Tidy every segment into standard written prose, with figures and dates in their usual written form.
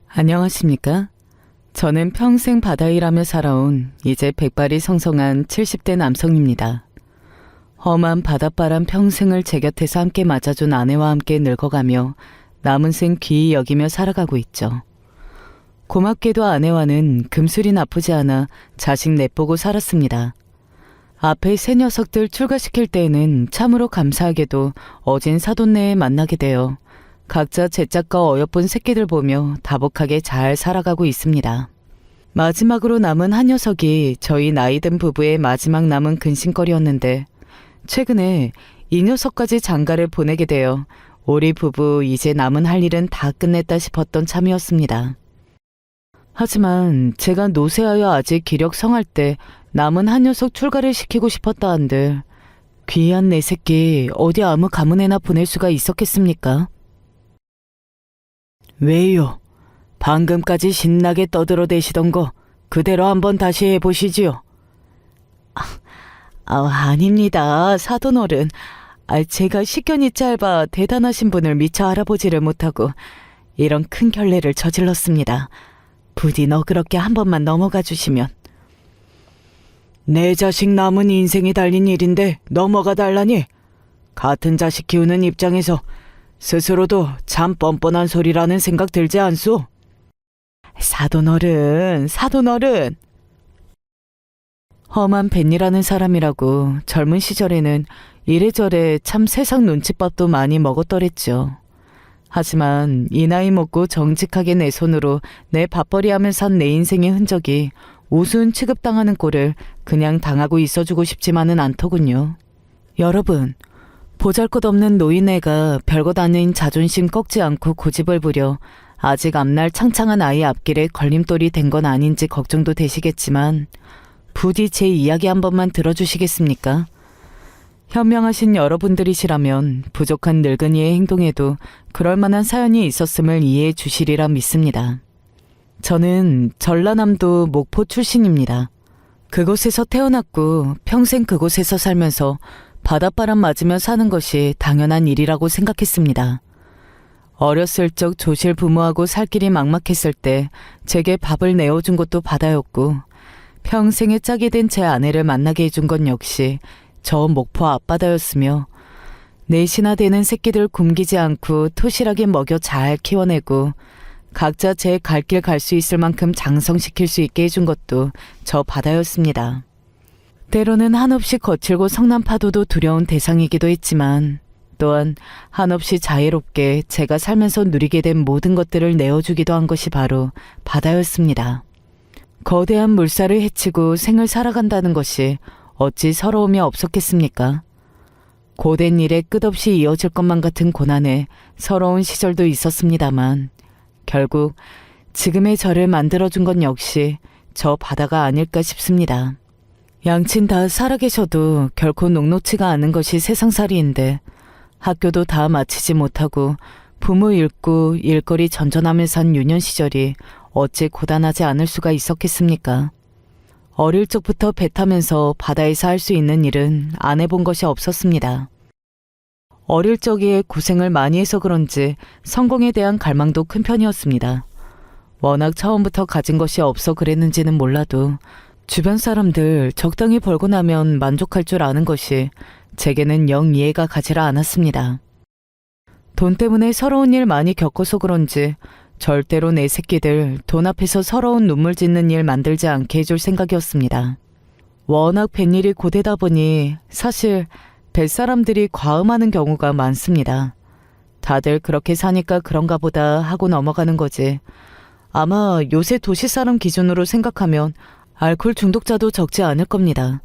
안녕하십니까? 저는 평생 바다 일하며 살아온 이제 백발이 성성한 70대 남성입니다. 험한 바닷바람 평생을 제 곁에서 함께 맞아준 아내와 함께 늙어가며 남은 생 귀히 여기며 살아가고 있죠. 고맙게도 아내와는 금술이 나쁘지 않아 자식 내보고 살았습니다. 앞에 새 녀석들 출가시킬 때에는 참으로 감사하게도 어진 사돈네에 만나게 되어 각자 제짝과 어여쁜 새끼들 보며 다복하게 잘 살아가고 있습니다. 마지막으로 남은 한 녀석이 저희 나이든 부부의 마지막 남은 근심거리였는데 최근에 이 녀석까지 장가를 보내게 되어 우리 부부 이제 남은 할 일은 다 끝냈다 싶었던 참이었습니다. 하지만 제가 노쇠하여 아직 기력 성할 때 남은 한 녀석 출가를 시키고 싶었다 한들 귀한 내 새끼 어디 아무 가문에나 보낼 수가 있었겠습니까? 왜요? 방금까지 신나게 떠들어대시던 거 그대로 한번 다시 해보시지요. 아닙니다, 사돈어른. 제가 식견이 짧아 대단하신 분을 미처 알아보지를 못하고 이런 큰 결례를 저질렀습니다. 부디 너그럽게 한 번만 넘어가 주시면. 내 자식 남은 인생이 달린 일인데 넘어가 달라니? 같은 자식 키우는 입장에서 스스로도 참 뻔뻔한 소리라는 생각 들지 않소? 사돈어른. 험한 뱃이라는 사람이라고 젊은 시절에는 이래저래 참 세상 눈칫밥도 많이 먹었더랬죠. 하지만 이 나이 먹고 정직하게 내 손으로 내 밥벌이하며 산 내 인생의 흔적이 우스운 취급당하는 꼴을 그냥 당하고 있어주고 싶지만은 않더군요. 여러분, 보잘것없는 노인애가 별것 아닌 자존심 꺾지 않고 고집을 부려 아직 앞날 창창한 아이 앞길에 걸림돌이 된 건 아닌지 걱정도 되시겠지만 부디 제 이야기 한 번만 들어주시겠습니까? 현명하신 여러분들이시라면 부족한 늙은이의 행동에도 그럴 만한 사연이 있었음을 이해해 주시리라 믿습니다. 저는 전라남도 목포 출신입니다. 그곳에서 태어났고 평생 그곳에서 살면서 바닷바람 맞으며 사는 것이 당연한 일이라고 생각했습니다. 어렸을 적 조실 부모하고 살 길이 막막했을 때 제게 밥을 내어준 것도 바다였고 평생의 짝이 된 제 아내를 만나게 해준 건 역시 저 목포 앞바다였으며 넷이나 되는 새끼들 굶기지 않고 토실하게 먹여 잘 키워내고 각자 제 갈 길 갈 수 있을 만큼 장성시킬 수 있게 해준 것도 저 바다였습니다. 때로는 한없이 거칠고 성난 파도도 두려운 대상이기도 했지만 또한 한없이 자유롭게 제가 살면서 누리게 된 모든 것들을 내어주기도 한 것이 바로 바다였습니다. 거대한 물살을 헤치고 생을 살아간다는 것이 어찌 서러움이 없었겠습니까? 고된 일에 끝없이 이어질 것만 같은 고난에 서러운 시절도 있었습니다만 결국 지금의 저를 만들어준 건 역시 저 바다가 아닐까 싶습니다. 양친 다 살아계셔도 결코 녹록치가 않은 것이 세상살이인데 학교도 다 마치지 못하고 부모 잃고 일거리 전전하며 산 유년 시절이 어찌 고단하지 않을 수가 있었겠습니까? 어릴 적부터 배 타면서 바다에서 할 수 있는 일은 안 해본 것이 없었습니다. 어릴 적에 고생을 많이 해서 그런지 성공에 대한 갈망도 큰 편이었습니다. 워낙 처음부터 가진 것이 없어 그랬는지는 몰라도 주변 사람들 적당히 벌고 나면 만족할 줄 아는 것이 제게는 영 이해가 가지라 않았습니다. 돈 때문에 서러운 일 많이 겪어서 그런지 절대로 내 새끼들 돈 앞에서 서러운 눈물 짓는 일 만들지 않게 해줄 생각이었습니다. 워낙 뱃일이 고되다 보니 사실 뱃사람들이 과음하는 경우가 많습니다. 다들 그렇게 사니까 그런가 보다 하고 넘어가는 거지. 아마 요새 도시사람 기준으로 생각하면 알코올 중독자도 적지 않을 겁니다.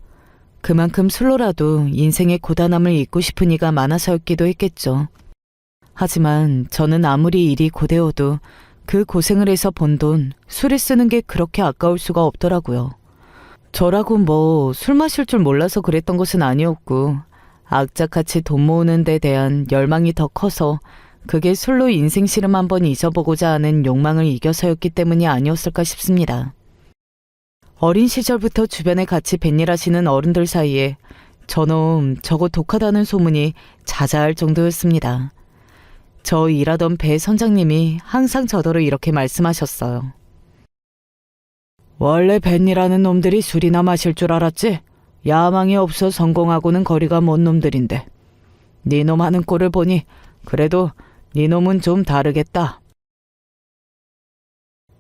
그만큼 술로라도 인생의 고단함을 잊고 싶은 이가 많아서였기도 했겠죠. 하지만 저는 아무리 일이 고되어도 그 고생을 해서 번 돈, 술에 쓰는 게 그렇게 아까울 수가 없더라고요. 저라고 뭐 술 마실 줄 몰라서 그랬던 것은 아니었고 악착같이 돈 모으는 데 대한 열망이 더 커서 그게 술로 인생 시름 한번 잊어보고자 하는 욕망을 이겨서였기 때문이 아니었을까 싶습니다. 어린 시절부터 주변에 같이 뱃일하시는 어른들 사이에 저놈 저거 독하다는 소문이 자자할 정도였습니다. 저 일하던 배 선장님이 항상 저더러 이렇게 말씀하셨어요. 원래 벤이라는 놈들이 술이나 마실 줄 알았지? 야망이 없어 성공하고는 거리가 먼 놈들인데. 네 놈 하는 꼴을 보니 그래도 네 놈은 좀 다르겠다.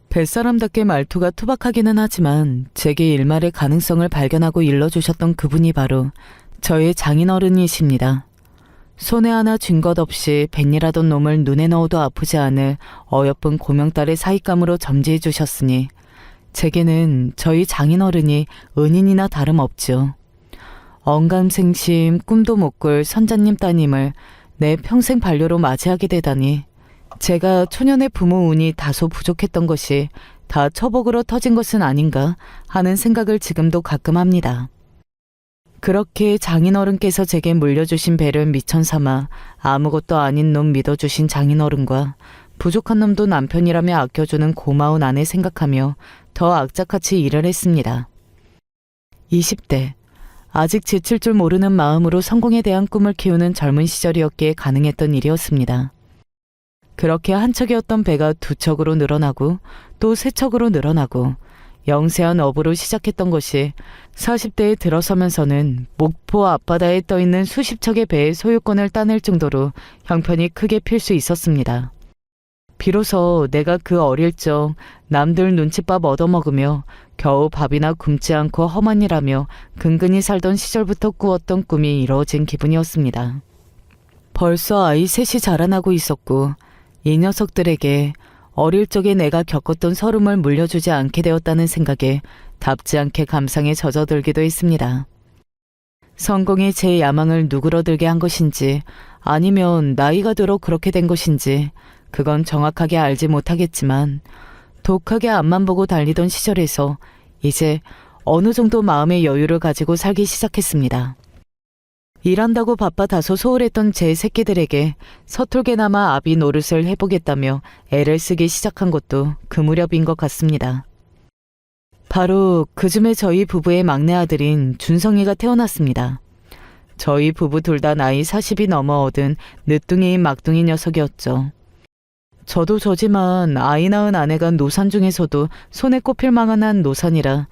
뱃사람답게 말투가 투박하기는 하지만 제게 일말의 가능성을 발견하고 일러주셨던 그분이 바로 저의 장인어른이십니다. 손에 하나 쥔 것 없이 벤이라던 놈을 눈에 넣어도 아프지 않을 어여쁜 고명딸의 사익감으로 점지해 주셨으니 제게는 저희 장인어른이 은인이나 다름없죠. 언감생심 꿈도 못 꿀 선자님 따님을 내 평생 반려로 맞이하게 되다니 제가 초년의 부모 운이 다소 부족했던 것이 다 처복으로 터진 것은 아닌가 하는 생각을 지금도 가끔 합니다. 그렇게 장인어른께서 제게 물려주신 배를 미천 삼아 아무것도 아닌 놈 믿어주신 장인어른과 부족한 놈도 남편이라며 아껴주는 고마운 아내 생각하며 더 악착같이 일을 했습니다. 20대, 아직 지칠 줄 모르는 마음으로 성공에 대한 꿈을 키우는 젊은 시절이었기에 가능했던 일이었습니다. 그렇게 한 척이었던 배가 두 척으로 늘어나고 또 세 척으로 늘어나고 영세한 어부로 시작했던 것이 40대에 들어서면서는 목포 앞바다에 떠있는 수십 척의 배의 소유권을 따낼 정도로 형편이 크게 필 수 있었습니다. 비로소 내가 그 어릴 적 남들 눈칫밥 얻어먹으며 겨우 밥이나 굶지 않고 험한 일하며 근근히 살던 시절부터 꾸었던 꿈이 이루어진 기분이었습니다. 벌써 아이 셋이 자라나고 있었고 이 녀석들에게 어릴 적에 내가 겪었던 서름을 물려주지 않게 되었다는 생각에 답지 않게 감상에 젖어들기도 했습니다. 성공이 제 야망을 누그러들게 한 것인지 아니면 나이가 들어 그렇게 된 것인지 그건 정확하게 알지 못하겠지만 독하게 앞만 보고 달리던 시절에서 이제 어느 정도 마음의 여유를 가지고 살기 시작했습니다. 일한다고 바빠 다소 소홀했던 제 새끼들에게 서툴게나마 아비 노릇을 해보겠다며 애를 쓰기 시작한 것도 그 무렵인 것 같습니다. 바로 그쯤에 저희 부부의 막내 아들인 준성이가 태어났습니다. 저희 부부 둘 다 나이 40이 넘어 얻은 늦둥이인 막둥이 녀석이었죠. 저도 저지만 아이 낳은 아내가 노산 중에서도 손에 꼽힐 만한 노산이라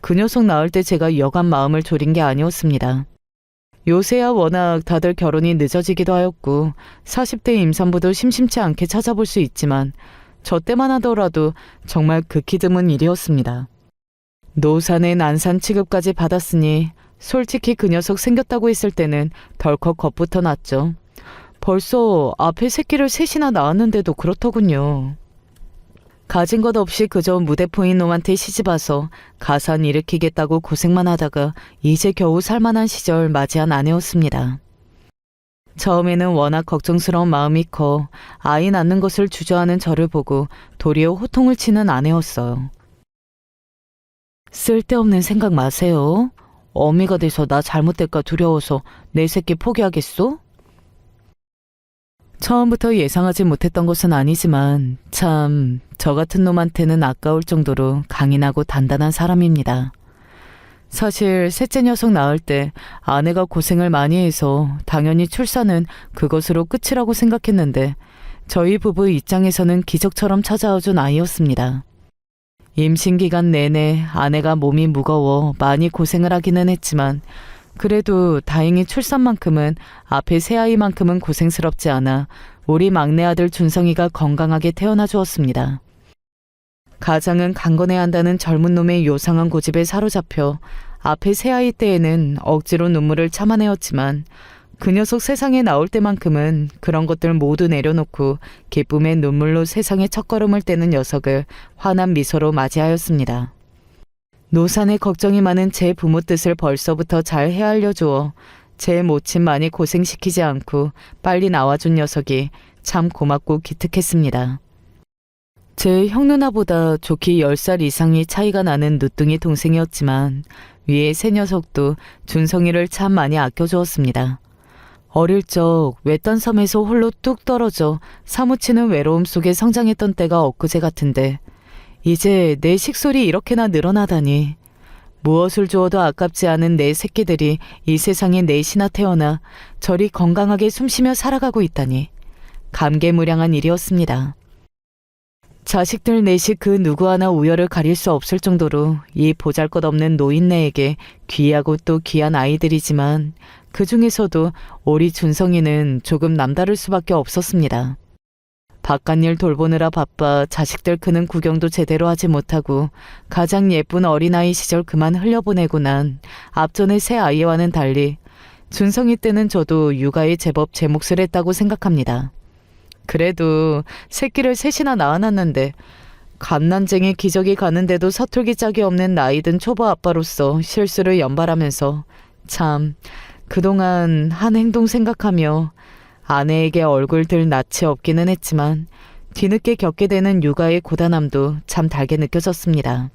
그 녀석 낳을 때 제가 여간 마음을 졸인 게 아니었습니다. 요새야 워낙 다들 결혼이 늦어지기도 하였고 40대 임산부도 심심치 않게 찾아볼 수 있지만 저 때만 하더라도 정말 극히 드문 일이었습니다. 노산의 난산 취급까지 받았으니 솔직히 그 녀석 생겼다고 했을 때는 덜컥 겁부터 났죠. 벌써 앞에 새끼를 셋이나 낳았는데도 그렇더군요. 가진 것 없이 그저 무대포인 놈한테 시집와서 가산 일으키겠다고 고생만 하다가 이제 겨우 살만한 시절 맞이한 아내였습니다. 처음에는 워낙 걱정스러운 마음이 커 아이 낳는 것을 주저하는 저를 보고 도리어 호통을 치는 아내였어요. 쓸데없는 생각 마세요. 어미가 돼서 나 잘못될까 두려워서 내 새끼 포기하겠소? 처음부터 예상하지 못했던 것은 아니지만 참 저 같은 놈한테는 아까울 정도로 강인하고 단단한 사람입니다. 사실 셋째 녀석 낳을 때 아내가 고생을 많이 해서 당연히 출산은 그것으로 끝이라고 생각했는데 저희 부부 입장에서는 기적처럼 찾아와준 아이였습니다. 임신 기간 내내 아내가 몸이 무거워 많이 고생을 하기는 했지만 그래도 다행히 출산만큼은 앞에 새아이만큼은 고생스럽지 않아 우리 막내 아들 준성이가 건강하게 태어나 주었습니다. 가장은 강건해야 한다는 젊은 놈의 요상한 고집에 사로잡혀 앞에 새아이 때에는 억지로 눈물을 참아내었지만 그 녀석 세상에 나올 때만큼은 그런 것들 모두 내려놓고 기쁨의 눈물로 세상에 첫걸음을 떼는 녀석을 환한 미소로 맞이하였습니다. 노산에 걱정이 많은 제 부모 뜻을 벌써부터 잘 헤아려 주어 제 모친 많이 고생시키지 않고 빨리 나와준 녀석이 참 고맙고 기특했습니다. 제 형 누나보다 좋기 10살 이상의 차이가 나는 늦둥이 동생이었지만 위에 세 녀석도 준성이를 참 많이 아껴주었습니다. 어릴 적 외딴 섬에서 홀로 뚝 떨어져 사무치는 외로움 속에 성장했던 때가 엊그제 같은데 이제 내 식솔이 이렇게나 늘어나다니 무엇을 주어도 아깝지 않은 내 새끼들이 이 세상에 넷이나 태어나 저리 건강하게 숨쉬며 살아가고 있다니 감개무량한 일이었습니다. 자식들 넷이 그 누구 하나 우열을 가릴 수 없을 정도로 이 보잘것없는 노인네에게 귀하고 또 귀한 아이들이지만 그 중에서도 우리 준성이는 조금 남다를 수밖에 없었습니다. 바깥일 돌보느라 바빠 자식들 크는 구경도 제대로 하지 못하고 가장 예쁜 어린아이 시절 그만 흘려보내고 난 앞전의 새 아이와는 달리 준성이 때는 저도 육아에 제법 제 몫을 했다고 생각합니다. 그래도 새끼를 셋이나 낳아놨는데 갓난쟁이 기저귀 가는데도 서툴기 짝이 없는 나이든 초보 아빠로서 실수를 연발하면서 참 그동안 한 행동 생각하며 아내에게 얼굴 들 낯이 없기는 했지만 뒤늦게 겪게 되는 육아의 고단함도 참 달게 느껴졌습니다.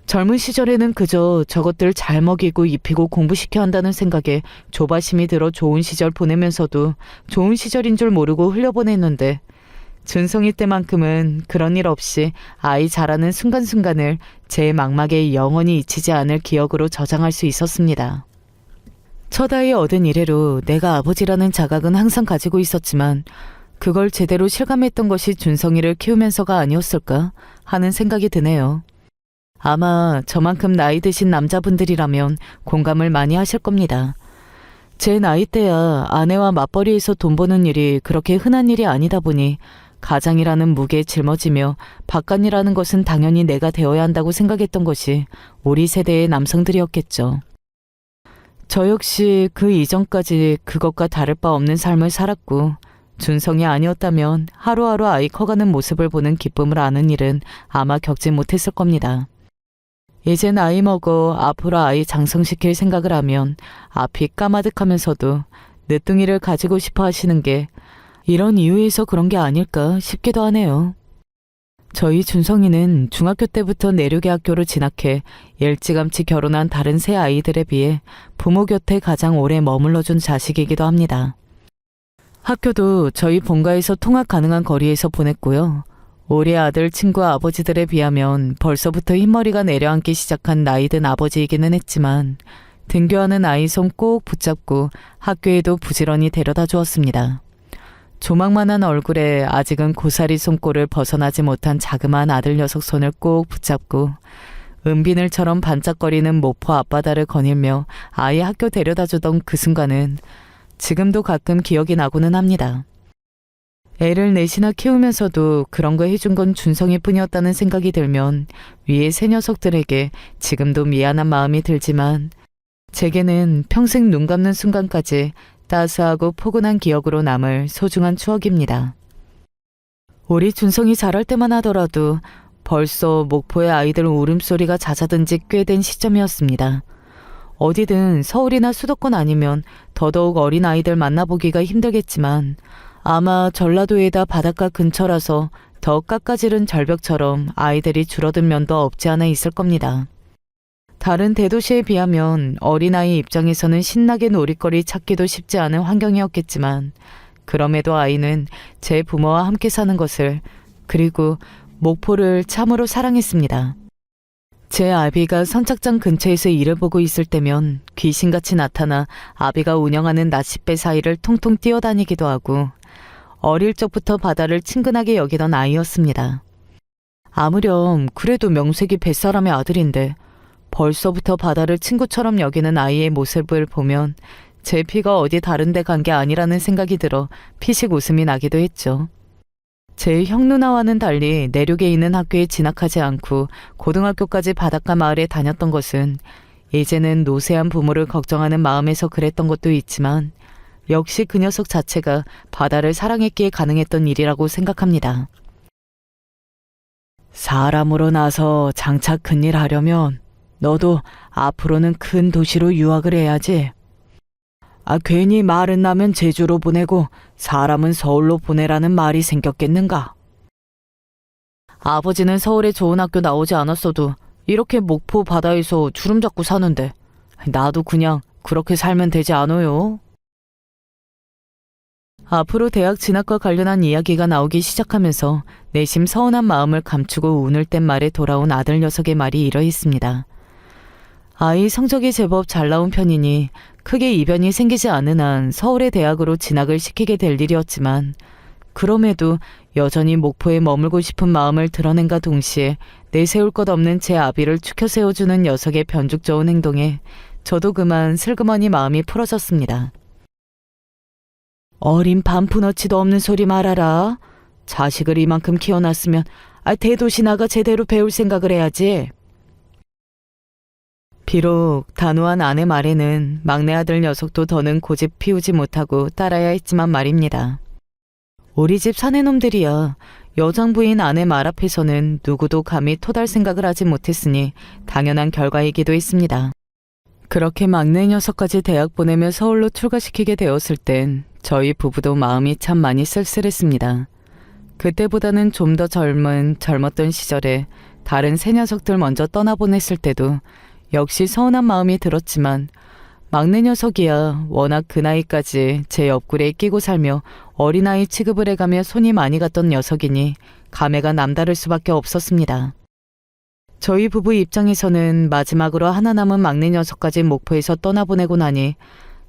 젊은 시절에는 그저 저것들 잘 먹이고 입히고 공부시켜야 한다는 생각에 조바심이 들어 좋은 시절 보내면서도 좋은 시절인 줄 모르고 흘려보냈는데 준성이 때만큼은 그런 일 없이 아이 자라는 순간순간을 제 망막에 영원히 잊히지 않을 기억으로 저장할 수 있었습니다. 첫 아이 얻은 이래로 내가 아버지라는 자각은 항상 가지고 있었지만 그걸 제대로 실감했던 것이 준성이를 키우면서가 아니었을까 하는 생각이 드네요. 아마 저만큼 나이 드신 남자분들이라면 공감을 많이 하실 겁니다. 제 나이 때야 아내와 맞벌이해서 돈 버는 일이 그렇게 흔한 일이 아니다 보니 가장이라는 무게에 짊어지며 바깥이라는 것은 당연히 내가 되어야 한다고 생각했던 것이 우리 세대의 남성들이었겠죠. 저 역시 그 이전까지 그것과 다를 바 없는 삶을 살았고 준성이 아니었다면 하루하루 아이 커가는 모습을 보는 기쁨을 아는 일은 아마 겪지 못했을 겁니다. 이제 나이 먹어 앞으로 아이 장성시킬 생각을 하면 앞이 까마득하면서도 늦둥이를 가지고 싶어 하시는 게 이런 이유에서 그런 게 아닐까 싶기도 하네요. 저희 준성이는 중학교 때부터 내륙의 학교로 진학해 일찌감치 결혼한 다른 세 아이들에 비해 부모 곁에 가장 오래 머물러준 자식이기도 합니다. 학교도 저희 본가에서 통학 가능한 거리에서 보냈고요. 우리 아들 친구 아버지들에 비하면 벌써부터 흰머리가 내려앉기 시작한 나이든 아버지이기는 했지만 등교하는 아이 손 꼭 붙잡고 학교에도 부지런히 데려다 주었습니다. 조망만한 얼굴에 아직은 고사리 손골을 벗어나지 못한 자그마한 아들 녀석 손을 꼭 붙잡고 은비늘처럼 반짝거리는 모포 앞바다를 거닐며 아이 학교 데려다 주던 그 순간은 지금도 가끔 기억이 나고는 합니다. 애를 넷이나 키우면서도 그런 거 해준 건 준성이 뿐이었다는 생각이 들면 위에 세 녀석들에게 지금도 미안한 마음이 들지만 제게는 평생 눈 감는 순간까지 따스하고 포근한 기억으로 남을 소중한 추억입니다. 우리 준성이 자랄 때만 하더라도 벌써 목포의 아이들 울음소리가 잦아든 지 꽤 된 시점이었습니다. 어디든 서울이나 수도권 아니면 더더욱 어린 아이들 만나보기가 힘들겠지만 아마 전라도에다 바닷가 근처라서 더 깎아지른 절벽처럼 아이들이 줄어든 면도 없지 않아 있을 겁니다. 다른 대도시에 비하면 어린아이 입장에서는 신나게 놀이거리 찾기도 쉽지 않은 환경이었겠지만 그럼에도 아이는 제 부모와 함께 사는 것을 그리고 목포를 참으로 사랑했습니다. 제 아비가 선착장 근처에서 일을 보고 있을 때면 귀신같이 나타나 아비가 운영하는 낚싯배 사이를 통통 뛰어다니기도 하고 어릴 적부터 바다를 친근하게 여기던 아이였습니다. 아무렴 그래도 명색이 뱃사람의 아들인데 벌써부터 바다를 친구처럼 여기는 아이의 모습을 보면 제 피가 어디 다른 데 간 게 아니라는 생각이 들어 피식 웃음이 나기도 했죠. 제 형 누나와는 달리 내륙에 있는 학교에 진학하지 않고 고등학교까지 바닷가 마을에 다녔던 것은 이제는 노쇠한 부모를 걱정하는 마음에서 그랬던 것도 있지만 역시 그 녀석 자체가 바다를 사랑했기에 가능했던 일이라고 생각합니다. 사람으로 나서 장차 큰일 하려면 너도 앞으로는 큰 도시로 유학을 해야지. 괜히 말은 나면 제주로 보내고 사람은 서울로 보내라는 말이 생겼겠는가? 아버지는 서울에 좋은 학교 나오지 않았어도 이렇게 목포 바다에서 주름 잡고 사는데 나도 그냥 그렇게 살면 되지 않아요? 앞으로 대학 진학과 관련한 이야기가 나오기 시작하면서 내심 서운한 마음을 감추고 운을 뗀 말에 돌아온 아들 녀석의 말이 이러했습니다. 아이 성적이 제법 잘 나온 편이니 크게 이변이 생기지 않은 한 서울의 대학으로 진학을 시키게 될 일이었지만 그럼에도 여전히 목포에 머물고 싶은 마음을 드러낸과 동시에 내세울 것 없는 제 아비를 추켜 세워주는 녀석의 변죽 좋은 행동에 저도 그만 슬그머니 마음이 풀어졌습니다. 어린 반푼어치도 없는 소리 말아라. 자식을 이만큼 키워놨으면 대도시 나가 제대로 배울 생각을 해야지. 비록 단호한 아내 말에는 막내 아들 녀석도 더는 고집 피우지 못하고 따라야 했지만 말입니다. 우리 집 사내놈들이야 여장부인 아내 말 앞에서는 누구도 감히 토달 생각을 하지 못했으니 당연한 결과이기도 했습니다. 그렇게 막내 녀석까지 대학 보내며 서울로 출가시키게 되었을 땐 저희 부부도 마음이 참 많이 쓸쓸했습니다. 그때보다는 좀 더 젊었던 시절에 다른 새 녀석들 먼저 떠나보냈을 때도 역시 서운한 마음이 들었지만 막내 녀석이야 워낙 그 나이까지 제 옆구리에 끼고 살며 어린아이 취급을 해가며 손이 많이 갔던 녀석이니 감회가 남다를 수밖에 없었습니다. 저희 부부 입장에서는 마지막으로 하나 남은 막내 녀석까지 목포에서 떠나보내고 나니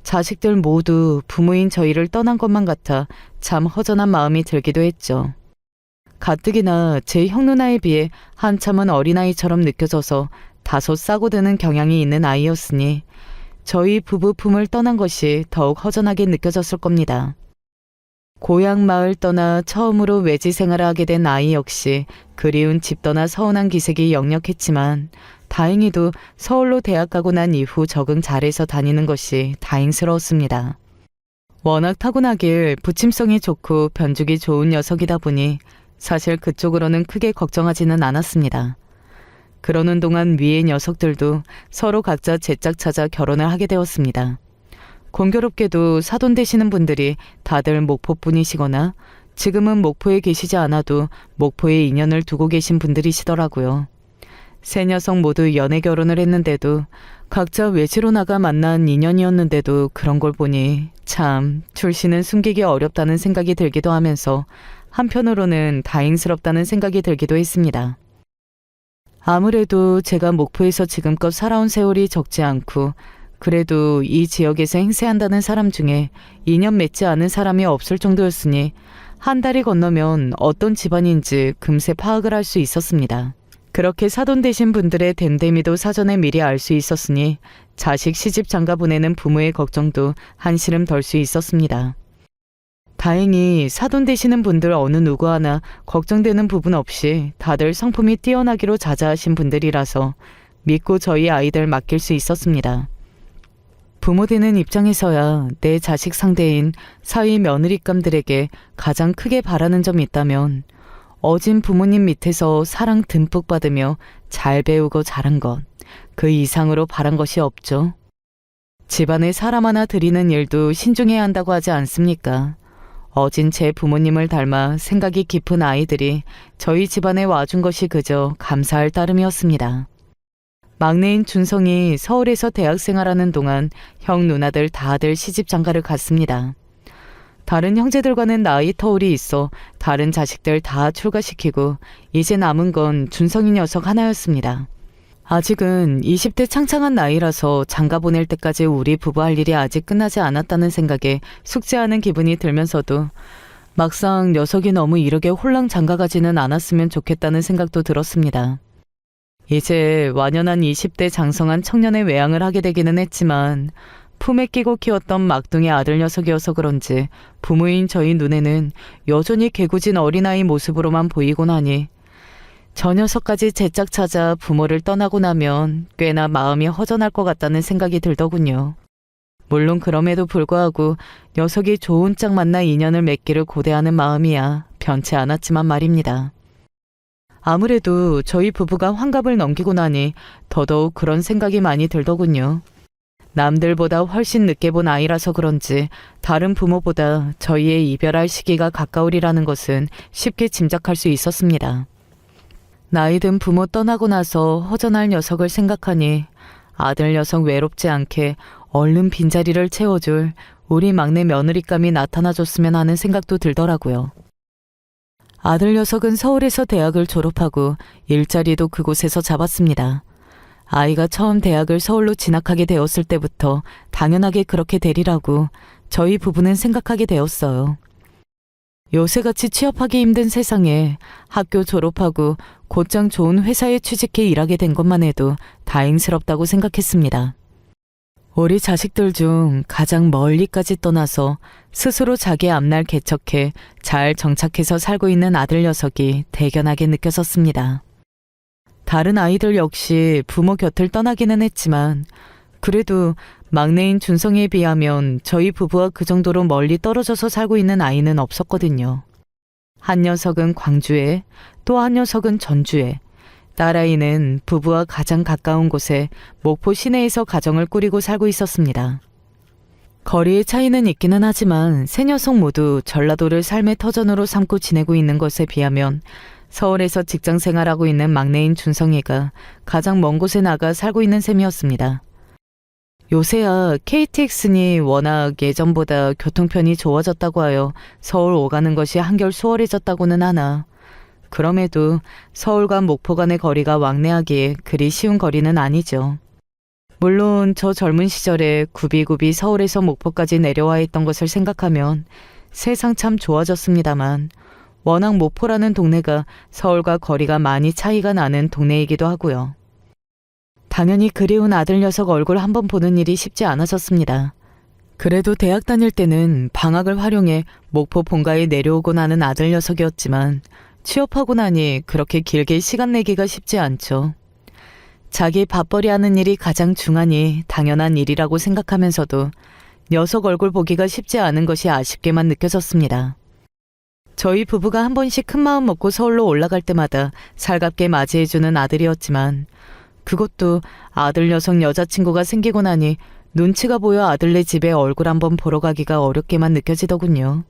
자식들 모두 부모인 저희를 떠난 것만 같아 참 허전한 마음이 들기도 했죠. 가뜩이나 제 형 누나에 비해 한참은 어린아이처럼 느껴져서 다소 싸고 드는 경향이 있는 아이였으니 저희 부부 품을 떠난 것이 더욱 허전하게 느껴졌을 겁니다. 고향 마을 떠나 처음으로 외지 생활을 하게 된 아이 역시 그리운 집 떠나 서운한 기색이 역력했지만 다행히도 서울로 대학 가고 난 이후 적응 잘해서 다니는 것이 다행스러웠습니다. 워낙 타고나길 부침성이 좋고 변죽이 좋은 녀석이다 보니 사실 그쪽으로는 크게 걱정하지는 않았습니다. 그러는 동안 위의 녀석들도 서로 각자 제 짝 찾아 결혼을 하게 되었습니다. 공교롭게도 사돈 되시는 분들이 다들 목포분이시거나 지금은 목포에 계시지 않아도 목포에 인연을 두고 계신 분들이시더라고요. 세 녀석 모두 연애 결혼을 했는데도 각자 외지로 나가 만난 인연이었는데도 그런 걸 보니 참 출신은 숨기기 어렵다는 생각이 들기도 하면서 한편으로는 다행스럽다는 생각이 들기도 했습니다. 아무래도 제가 목포에서 지금껏 살아온 세월이 적지 않고 그래도 이 지역에서 행세한다는 사람 중에 인연 맺지 않은 사람이 없을 정도였으니 한 달이 건너면 어떤 집안인지 금세 파악을 할 수 있었습니다. 그렇게 사돈 되신 분들의 됨됨이도 사전에 미리 알 수 있었으니 자식 시집 장가 보내는 부모의 걱정도 한시름 덜 수 있었습니다. 다행히 사돈 되시는 분들 어느 누구 하나 걱정되는 부분 없이 다들 성품이 뛰어나기로 자자하신 분들이라서 믿고 저희 아이들 맡길 수 있었습니다. 부모 되는 입장에서야 내 자식 상대인 사위 며느리감들에게 가장 크게 바라는 점이 있다면 어진 부모님 밑에서 사랑 듬뿍 받으며 잘 배우고 자란 것, 그 이상으로 바란 것이 없죠. 집안에 사람 하나 들이는 일도 신중해야 한다고 하지 않습니까? 어진 제 부모님을 닮아 생각이 깊은 아이들이 저희 집안에 와준 것이 그저 감사할 따름이었습니다. 막내인 준성이 서울에서 대학 생활하는 동안 형 누나들 다들 시집 장가를 갔습니다. 다른 형제들과는 나이 터울이 있어 다른 자식들 다 출가시키고 이제 남은 건 준성이 녀석 하나였습니다. 아직은 20대 창창한 나이라서 장가 보낼 때까지 우리 부부 할 일이 아직 끝나지 않았다는 생각에 숙제하는 기분이 들면서도 막상 녀석이 너무 이르게 홀랑 장가 가지는 않았으면 좋겠다는 생각도 들었습니다. 이제 완연한 20대 장성한 청년의 외양을 하게 되기는 했지만 품에 끼고 키웠던 막둥이 아들 녀석이어서 그런지 부모인 저희 눈에는 여전히 개구진 어린아이 모습으로만 보이곤 하니 저 녀석까지 제 짝 찾아 부모를 떠나고 나면 꽤나 마음이 허전할 것 같다는 생각이 들더군요. 물론 그럼에도 불구하고 녀석이 좋은 짝 만나 인연을 맺기를 고대하는 마음이야 변치 않았지만 말입니다. 아무래도 저희 부부가 환갑을 넘기고 나니 더더욱 그런 생각이 많이 들더군요. 남들보다 훨씬 늦게 본 아이라서 그런지 다른 부모보다 저희의 이별할 시기가 가까우리라는 것은 쉽게 짐작할 수 있었습니다. 나이든 부모 떠나고 나서 허전할 녀석을 생각하니 아들 녀석 외롭지 않게 얼른 빈자리를 채워줄 우리 막내 며느리감이 나타나줬으면 하는 생각도 들더라고요. 아들 녀석은 서울에서 대학을 졸업하고 일자리도 그곳에서 잡았습니다. 아이가 처음 대학을 서울로 진학하게 되었을 때부터 당연하게 그렇게 되리라고 저희 부부는 생각하게 되었어요. 요새같이 취업하기 힘든 세상에 학교 졸업하고 곧장 좋은 회사에 취직해 일하게 된 것만 해도 다행스럽다고 생각했습니다. 우리 자식들 중 가장 멀리까지 떠나서 스스로 자기 앞날 개척해 잘 정착해서 살고 있는 아들 녀석이 대견하게 느껴졌습니다. 다른 아이들 역시 부모 곁을 떠나기는 했지만 그래도 막내인 준성이에 비하면 저희 부부와 그 정도로 멀리 떨어져서 살고 있는 아이는 없었거든요. 한 녀석은 광주에, 또 한 녀석은 전주에, 딸아이는 부부와 가장 가까운 곳에 목포 시내에서 가정을 꾸리고 살고 있었습니다. 거리의 차이는 있기는 하지만 세 녀석 모두 전라도를 삶의 터전으로 삼고 지내고 있는 것에 비하면 서울에서 직장 생활하고 있는 막내인 준성이가 가장 먼 곳에 나가 살고 있는 셈이었습니다. 요새야 KTX니 워낙 예전보다 교통편이 좋아졌다고 하여 서울 오가는 것이 한결 수월해졌다고는 하나 그럼에도 서울과 목포 간의 거리가 왕래하기에 그리 쉬운 거리는 아니죠. 물론 저 젊은 시절에 굽이굽이 서울에서 목포까지 내려와 있던 것을 생각하면 세상 참 좋아졌습니다만 워낙 목포라는 동네가 서울과 거리가 많이 차이가 나는 동네이기도 하고요. 당연히 그리운 아들 녀석 얼굴 한번 보는 일이 쉽지 않아졌습니다. 그래도 대학 다닐 때는 방학을 활용해 목포 본가에 내려오곤 하는 아들 녀석이었지만 취업하고 나니 그렇게 길게 시간 내기가 쉽지 않죠. 자기 밥벌이 하는 일이 가장 중하니 당연한 일이라고 생각하면서도 녀석 얼굴 보기가 쉽지 않은 것이 아쉽게만 느껴졌습니다. 저희 부부가 한 번씩 큰 마음 먹고 서울로 올라갈 때마다 살갑게 맞이해주는 아들이었지만 그것도 아들 녀석 여자친구가 생기고 나니 눈치가 보여 아들네 집에 얼굴 한번 보러 가기가 어렵게만 느껴지더군요.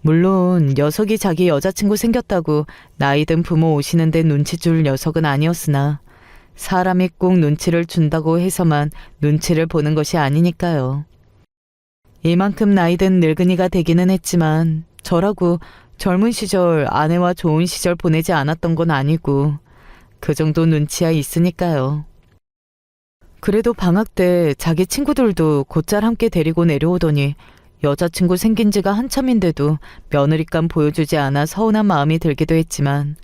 물론 녀석이 자기 여자친구 생겼다고 나이든 부모 오시는데 눈치 줄 녀석은 아니었으나 사람이 꼭 눈치를 준다고 해서만 눈치를 보는 것이 아니니까요. 이만큼 나이든 늙은이가 되기는 했지만 저라고 젊은 시절 아내와 좋은 시절 보내지 않았던 건 아니고 그 정도 눈치야 있으니까요. 그래도 방학 때 자기 친구들도 곧잘 함께 데리고 내려오더니 여자친구 생긴 지가 한참인데도 며느리감 보여주지 않아 서운한 마음이 들기도 했지만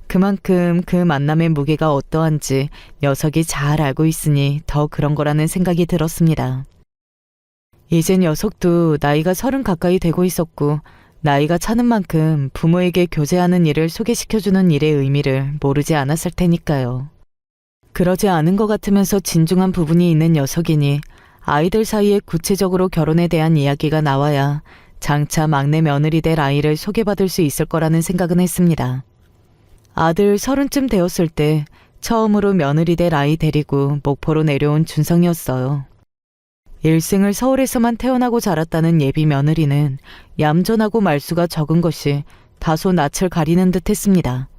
그만큼 그 만남의 무게가 어떠한지 녀석이 잘 알고 있으니 더 그런 거라는 생각이 들었습니다. 이제 녀석도 나이가 30 가까이 되고 있었고 나이가 차는 만큼 부모에게 교제하는 일을 소개시켜주는 일의 의미를 모르지 않았을 테니까요. 그러지 않은 것 같으면서 진중한 부분이 있는 녀석이니 아이들 사이에 구체적으로 결혼에 대한 이야기가 나와야 장차 막내 며느리 될 아이를 소개받을 수 있을 거라는 생각은 했습니다. 아들 30쯤 되었을 때 처음으로 며느리 될 아이 데리고 목포로 내려온 준성이었어요. 일생을 서울에서만 태어나고 자랐다는 예비 며느리는 얌전하고 말수가 적은 것이 다소 낯을 가리는 듯 했습니다.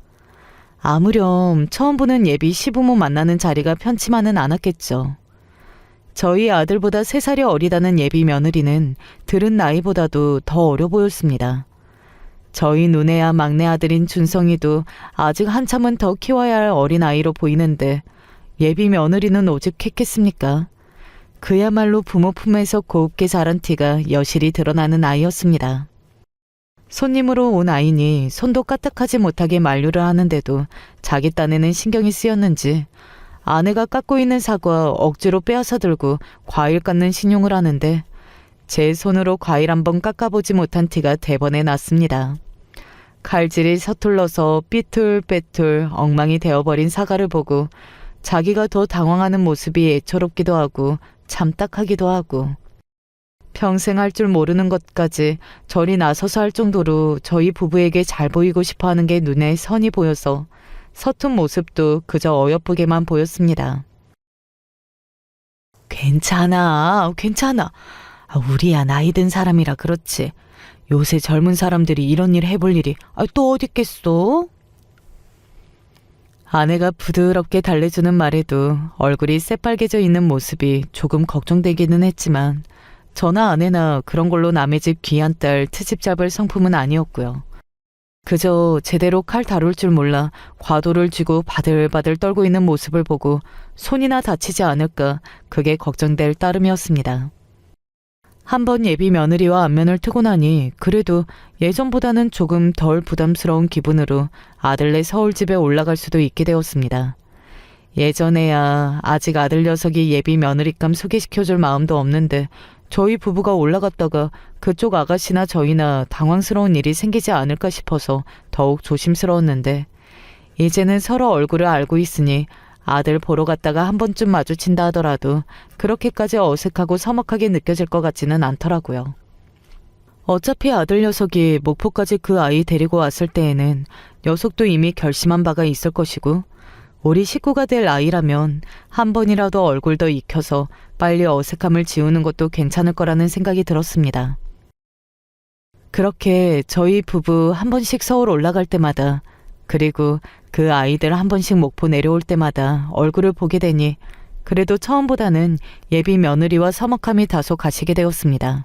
아무렴 처음 보는 예비 시부모 만나는 자리가 편치만은 않았겠죠. 저희 아들보다 3살이 어리다는 예비 며느리는 들은 나이보다도 더 어려 보였습니다. 저희 눈에야 막내 아들인 준성이도 아직 한참은 더 키워야 할 어린아이로 보이는데 예비 며느리는 오직 했겠습니까? 그야말로 부모 품에서 곱게 자란 티가 여실히 드러나는 아이였습니다. 손님으로 온 아이니 손도 까딱하지 못하게 만류를 하는데도 자기 딴에는 신경이 쓰였는지 아내가 깎고 있는 사과 억지로 빼앗아 들고 과일 깎는 신용을 하는데 제 손으로 과일 한번 깎아보지 못한 티가 대번에 났습니다. 칼질이 서툴러서 삐뚤빼뚤 엉망이 되어버린 사과를 보고 자기가 더 당황하는 모습이 애처롭기도 하고 참딱하기도 하고 평생 할 줄 모르는 것까지 저리 나서서 할 정도로 저희 부부에게 잘 보이고 싶어 하는 게 눈에 선이 보여서 서툰 모습도 그저 어여쁘게만 보였습니다. 괜찮아. 우리야 나이 든 사람이라 그렇지. 요새 젊은 사람들이 이런 일 해볼 일이 또 어딨겠어? 아내가 부드럽게 달래주는 말에도 얼굴이 새빨개져 있는 모습이 조금 걱정되기는 했지만 저나 아내나 그런 걸로 남의 집 귀한 딸 트집 잡을 성품은 아니었고요. 그저 제대로 칼 다룰 줄 몰라 과도를 쥐고 바들바들 떨고 있는 모습을 보고 손이나 다치지 않을까 그게 걱정될 따름이었습니다. 한번 예비 며느리와 안면을 트고 나니 그래도 예전보다는 조금 덜 부담스러운 기분으로 아들네 서울집에 올라갈 수도 있게 되었습니다. 예전에야 아직 아들 녀석이 예비 며느리감 소개시켜줄 마음도 없는데 저희 부부가 올라갔다가 그쪽 아가씨나 저희나 당황스러운 일이 생기지 않을까 싶어서 더욱 조심스러웠는데 이제는 서로 얼굴을 알고 있으니 아들 보러 갔다가 한 번쯤 마주친다 하더라도 그렇게까지 어색하고 서먹하게 느껴질 것 같지는 않더라고요. 어차피 아들 녀석이 목포까지 그 아이 데리고 왔을 때에는 녀석도 이미 결심한 바가 있을 것이고 우리 식구가 될 아이라면 한 번이라도 얼굴 더 익혀서 빨리 어색함을 지우는 것도 괜찮을 거라는 생각이 들었습니다. 그렇게 저희 부부 한 번씩 서울 올라갈 때마다 그리고 그 아이들 한 번씩 목포 내려올 때마다 얼굴을 보게 되니 그래도 처음보다는 예비 며느리와 서먹함이 다소 가시게 되었습니다.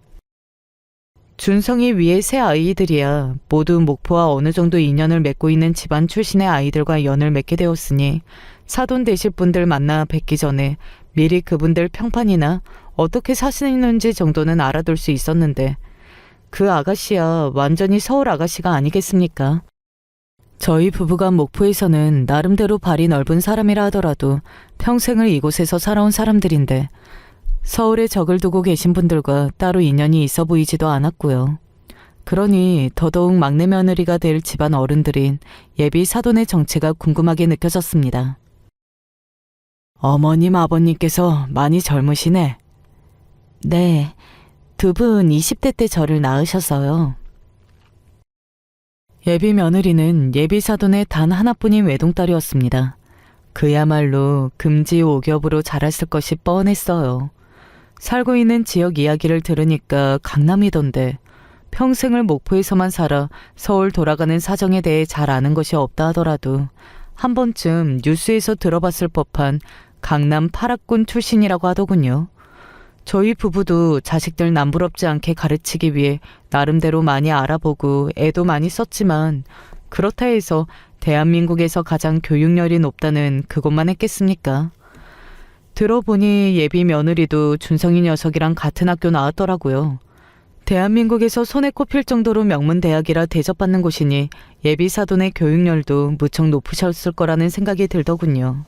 준성이 위에 세 아이들이야 모두 목포와 어느 정도 인연을 맺고 있는 집안 출신의 아이들과 연을 맺게 되었으니 사돈 되실 분들 만나 뵙기 전에 미리 그분들 평판이나 어떻게 사시는지 정도는 알아둘 수 있었는데 그 아가씨야 완전히 서울 아가씨가 아니겠습니까? 저희 부부가 목포에서는 나름대로 발이 넓은 사람이라 하더라도 평생을 이곳에서 살아온 사람들인데 서울에 적을 두고 계신 분들과 따로 인연이 있어 보이지도 않았고요. 그러니 더더욱 막내 며느리가 될 집안 어른들인 예비 사돈의 정체가 궁금하게 느껴졌습니다. 어머님 아버님께서 많이 젊으시네. 네, 두 분 20대 때 저를 낳으셔서요. 예비 며느리는 예비 사돈의 단 하나뿐인 외동딸이었습니다. 그야말로 금지오겹으로 자랐을 것이 뻔했어요. 살고 있는 지역 이야기를 들으니까 강남이던데 평생을 목포에서만 살아 서울 돌아가는 사정에 대해 잘 아는 것이 없다 하더라도 한 번쯤 뉴스에서 들어봤을 법한 강남 8학군 출신이라고 하더군요. 저희 부부도 자식들 남부럽지 않게 가르치기 위해 나름대로 많이 알아보고 애도 많이 썼지만 그렇다 해서 대한민국에서 가장 교육열이 높다는 그것만 했겠습니까? 들어보니 예비 며느리도 준성이 녀석이랑 같은 학교 나왔더라고요. 대한민국에서 손에 꼽힐 정도로 명문대학이라 대접받는 곳이니 예비 사돈의 교육열도 무척 높으셨을 거라는 생각이 들더군요.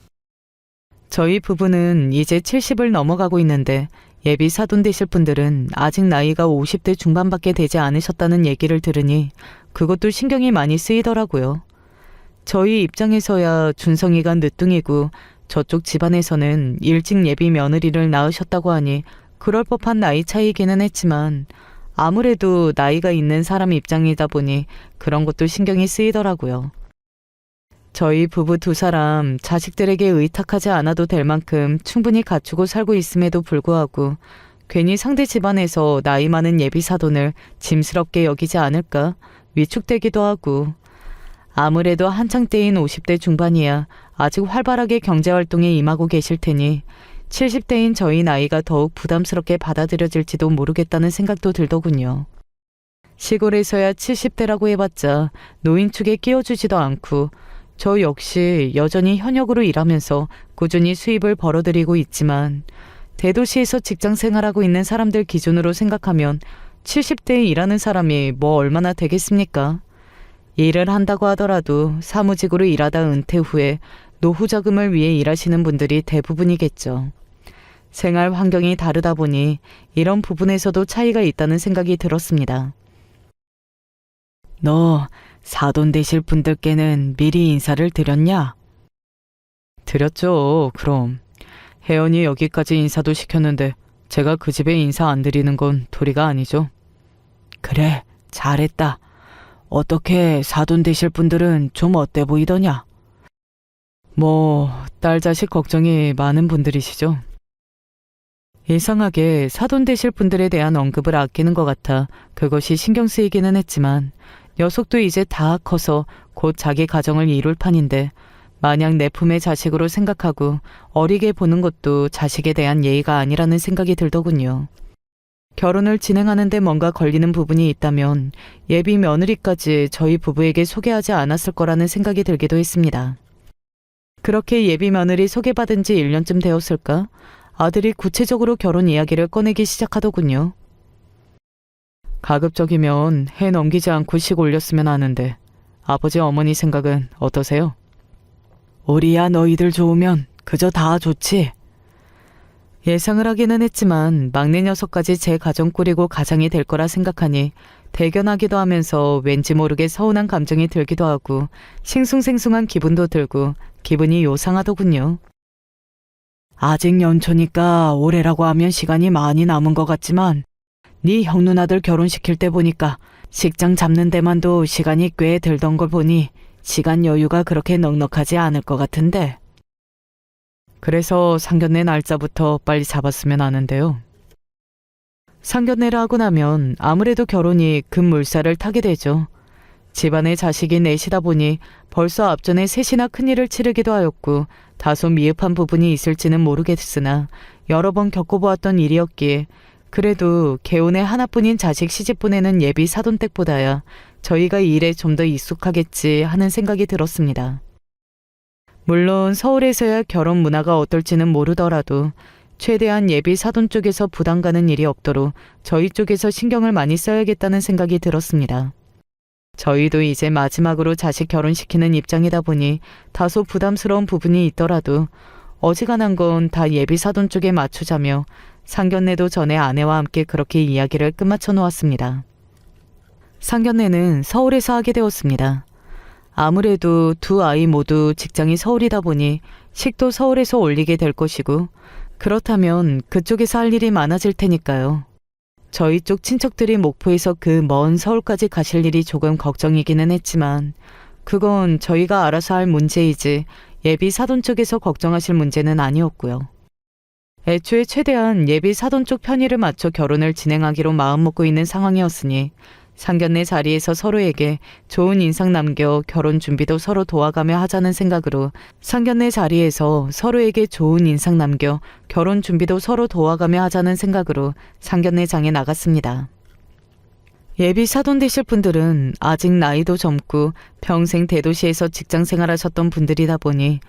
저희 부부는 이제 70을 넘어가고 있는데 예비 사돈 되실 분들은 아직 나이가 50대 중반밖에 되지 않으셨다는 얘기를 들으니 그것도 신경이 많이 쓰이더라고요. 저희 입장에서야 준성이가 늦둥이고 저쪽 집안에서는 일찍 예비 며느리를 낳으셨다고 하니 그럴 법한 나이 차이기는 했지만 아무래도 나이가 있는 사람 입장이다 보니 그런 것도 신경이 쓰이더라고요. 저희 부부 두 사람 자식들에게 의탁하지 않아도 될 만큼 충분히 갖추고 살고 있음에도 불구하고 괜히 상대 집안에서 나이 많은 예비 사돈을 짐스럽게 여기지 않을까 위축되기도 하고 아무래도 한창 때인 50대 중반이야 아직 활발하게 경제활동에 임하고 계실 테니 70대인 저희 나이가 더욱 부담스럽게 받아들여질지도 모르겠다는 생각도 들더군요. 시골에서야 70대라고 해봤자 노인 축에 끼워주지도 않고 저 역시 여전히 현역으로 일하면서 꾸준히 수입을 벌어들이고 있지만 대도시에서 직장 생활하고 있는 사람들 기준으로 생각하면 70대에 일하는 사람이 뭐 얼마나 되겠습니까? 일을 한다고 하더라도 사무직으로 일하다 은퇴 후에 노후 자금을 위해 일하시는 분들이 대부분이겠죠. 생활 환경이 다르다 보니 이런 부분에서도 차이가 있다는 생각이 들었습니다. 너 사돈 되실 분들께는 미리 인사를 드렸냐? 드렸죠. 그럼. 혜연이 여기까지 인사도 시켰는데 제가 그 집에 인사 안 드리는 건 도리가 아니죠. 그래, 잘했다. 어떻게 사돈 되실 분들은 좀 어때 보이더냐? 딸 자식 걱정이 많은 분들이시죠. 이상하게 사돈 되실 분들에 대한 언급을 아끼는 것 같아 그것이 신경 쓰이기는 했지만 녀석도 이제 다 커서 곧 자기 가정을 이룰 판인데 마냥 내 품의 자식으로 생각하고 어리게 보는 것도 자식에 대한 예의가 아니라는 생각이 들더군요. 결혼을 진행하는데 뭔가 걸리는 부분이 있다면 예비 며느리까지 저희 부부에게 소개하지 않았을 거라는 생각이 들기도 했습니다. 그렇게 예비 며느리 소개받은 지 1년쯤 되었을까? 아들이 구체적으로 결혼 이야기를 꺼내기 시작하더군요. 가급적이면 해 넘기지 않고 식 올렸으면 하는데 아버지 어머니 생각은 어떠세요? 우리야 너희들 좋으면 그저 다 좋지. 예상을 하기는 했지만 막내 녀석까지 제 가정 꾸리고 가장이 될 거라 생각하니 대견하기도 하면서 왠지 모르게 서운한 감정이 들기도 하고 싱숭생숭한 기분도 들고 기분이 요상하더군요. 아직 연초니까 올해라고 하면 시간이 많이 남은 것 같지만 네 형 누나들 결혼시킬 때 보니까 식장 잡는 데만도 시간이 꽤 들던 걸 보니 시간 여유가 그렇게 넉넉하지 않을 것 같은데. 그래서 상견례 날짜부터 빨리 잡았으면 하는데요. 상견례를 하고 나면 아무래도 결혼이 급물살을 타게 되죠. 집안에 자식이 넷이다 보니 벌써 앞전에 셋이나 큰일을 치르기도 하였고 다소 미흡한 부분이 있을지는 모르겠으나 여러 번 겪어보았던 일이었기에 그래도 개운에 하나뿐인 자식 시집 보내는 예비 사돈댁보다야 저희가 이 일에 좀 더 익숙하겠지 하는 생각이 들었습니다. 물론 서울에서야 결혼 문화가 어떨지는 모르더라도 최대한 예비 사돈 쪽에서 부담 가는 일이 없도록 저희 쪽에서 신경을 많이 써야겠다는 생각이 들었습니다. 저희도 이제 마지막으로 자식 결혼시키는 입장이다 보니 다소 부담스러운 부분이 있더라도 어지간한 건 다 예비 사돈 쪽에 맞추자며 상견례도 전에 아내와 함께 그렇게 이야기를 끝마쳐 놓았습니다. 상견례는 서울에서 하게 되었습니다. 아무래도 두 아이 모두 직장이 서울이다 보니 식도 서울에서 올리게 될 것이고 그렇다면 그쪽에서 할 일이 많아질 테니까요. 저희 쪽 친척들이 목포에서 그 먼 서울까지 가실 일이 조금 걱정이기는 했지만 그건 저희가 알아서 할 문제이지 예비 사돈 쪽에서 걱정하실 문제는 아니었고요. 애초에 최대한 예비 사돈 쪽 편의를 맞춰 결혼을 진행하기로 마음먹고 있는 상황이었으니 상견례 자리에서 서로에게 좋은 인상 남겨 결혼 준비도 서로 도와가며 하자는 생각으로 상견례 자리에서 서로에게 좋은 인상 남겨 결혼 준비도 서로 도와가며 하자는 생각으로 상견례장에 나갔습니다. 예비 사돈 되실 분들은 아직 나이도 젊고 평생 대도시에서 직장 생활하셨던 분들이다 보니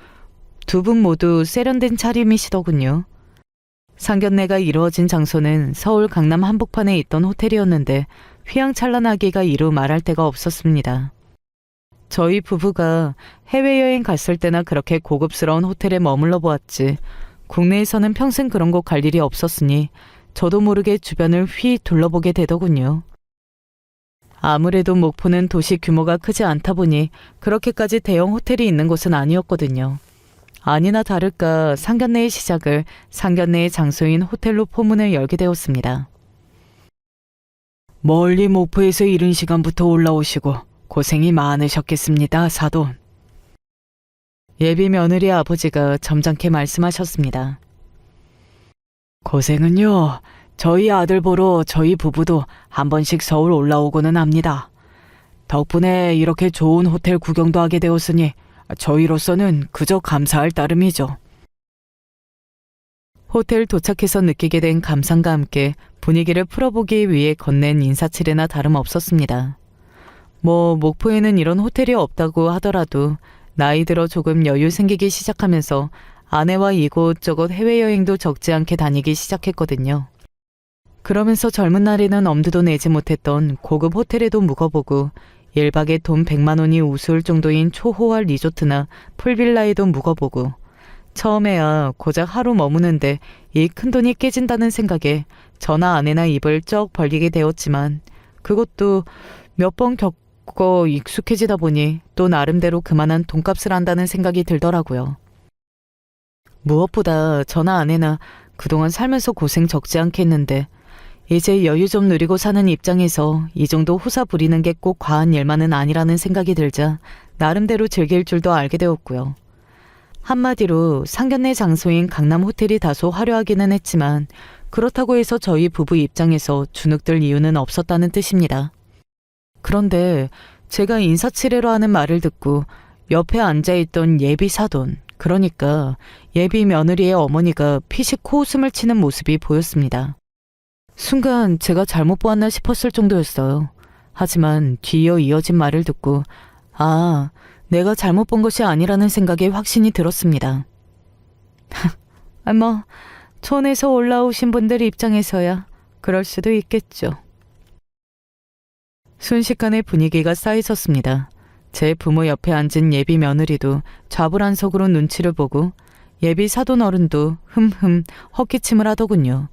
두 분 모두 세련된 차림이시더군요. 상견례가 이루어진 장소는 서울 강남 한복판에 있던 호텔이었는데 휘황찬란하기가 이루 말할 데가 없었습니다. 저희 부부가 해외여행 갔을 때나 그렇게 고급스러운 호텔에 머물러 보았지 국내에서는 평생 그런 곳 갈 일이 없었으니 저도 모르게 주변을 휘 둘러보게 되더군요. 아무래도 목포는 도시 규모가 크지 않다 보니 그렇게까지 대형 호텔이 있는 곳은 아니었거든요. 아니나 다를까 상견례의 시작을 상견례의 장소인 호텔로 포문을 열게 되었습니다. 멀리 목포에서 이른 시간부터 올라오시고 고생이 많으셨겠습니다, 사돈. 예비 며느리 아버지가 점잖게 말씀하셨습니다. 고생은요, 저희 아들 보러 저희 부부도 한 번씩 서울 올라오고는 합니다. 덕분에 이렇게 좋은 호텔 구경도 하게 되었으니 저희로서는 그저 감사할 따름이죠. 호텔 도착해서 느끼게 된 감상과 함께 분위기를 풀어보기 위해 건넨 인사치레나 다름없었습니다. 목포에는 이런 호텔이 없다고 하더라도 나이 들어 조금 여유 생기기 시작하면서 아내와 이곳저곳 해외여행도 적지 않게 다니기 시작했거든요. 그러면서 젊은 날에는 엄두도 내지 못했던 고급 호텔에도 묵어보고 1박에 돈 100만 원이 우스울 정도인 초호화 리조트나 풀빌라에도 묵어보고 처음에야 고작 하루 머무는데 이 큰돈이 깨진다는 생각에 저나 아내나 입을 쩍 벌리게 되었지만 그것도 몇 번 겪고 익숙해지다 보니 또 나름대로 그만한 돈값을 한다는 생각이 들더라고요. 무엇보다 저나 아내나 그동안 살면서 고생 적지 않게 했는데 이제 여유 좀 누리고 사는 입장에서 이 정도 호사 부리는 게 꼭 과한 일만은 아니라는 생각이 들자 나름대로 즐길 줄도 알게 되었고요. 한마디로 상견례 장소인 강남 호텔이 다소 화려하기는 했지만 그렇다고 해서 저희 부부 입장에서 주눅들 이유는 없었다는 뜻입니다. 그런데 제가 인사치레로 하는 말을 듣고 옆에 앉아있던 예비 사돈, 그러니까 예비 며느리의 어머니가 피식 코웃음을 치는 모습이 보였습니다. 순간 제가 잘못 보았나 싶었을 정도였어요. 하지만 뒤이어 이어진 말을 듣고 내가 잘못 본 것이 아니라는 생각에 확신이 들었습니다. 촌에서 올라오신 분들 입장에서야 그럴 수도 있겠죠. 순식간에 분위기가 싸해졌습니다. 제 부모 옆에 앉은 예비 며느리도 좌불안석으로 눈치를 보고 예비 사돈 어른도 흠흠 헛기침을 하더군요.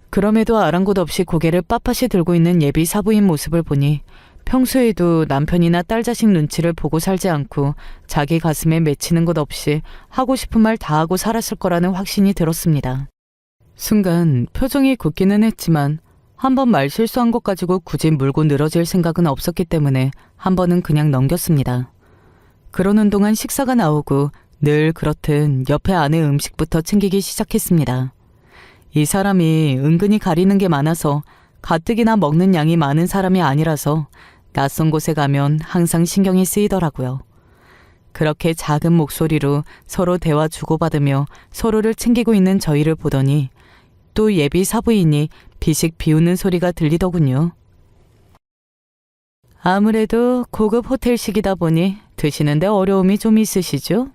그럼에도 아랑곳 없이 고개를 빳빳이 들고 있는 예비 사부인 모습을 보니 평소에도 남편이나 딸 자식 눈치를 보고 살지 않고 자기 가슴에 맺히는 것 없이 하고 싶은 말 다 하고 살았을 거라는 확신이 들었습니다. 순간 표정이 굳기는 했지만 한 번 말 실수한 것 가지고 굳이 물고 늘어질 생각은 없었기 때문에 한 번은 그냥 넘겼습니다. 그러는 동안 식사가 나오고 늘 그렇듯 옆에 아내 음식부터 챙기기 시작했습니다. 이 사람이 은근히 가리는 게 많아서 가뜩이나 먹는 양이 많은 사람이 아니라서 낯선 곳에 가면 항상 신경이 쓰이더라고요. 그렇게 작은 목소리로 서로 대화 주고받으며 서로를 챙기고 있는 저희를 보더니 또 예비 사부인이 비식 비우는 소리가 들리더군요. 아무래도 고급 호텔식이다 보니 드시는데 어려움이 좀 있으시죠?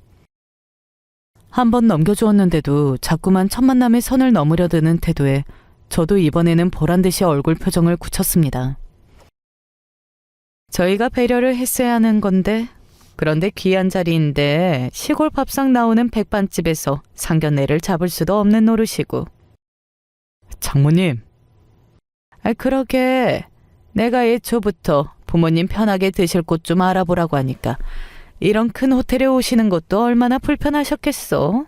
한 번 넘겨주었는데도 자꾸만 첫 만남의 선을 넘으려 드는 태도에 저도 이번에는 보란듯이 얼굴 표정을 굳혔습니다. 저희가 배려를 했어야 하는 건데, 그런데 귀한 자리인데 시골 밥상 나오는 백반집에서 상견례를 잡을 수도 없는 노릇이고. 장모님. 그러게 내가 애초부터 부모님 편하게 드실 곳 좀 알아보라고 하니까 이런 큰 호텔에 오시는 것도 얼마나 불편하셨겠어.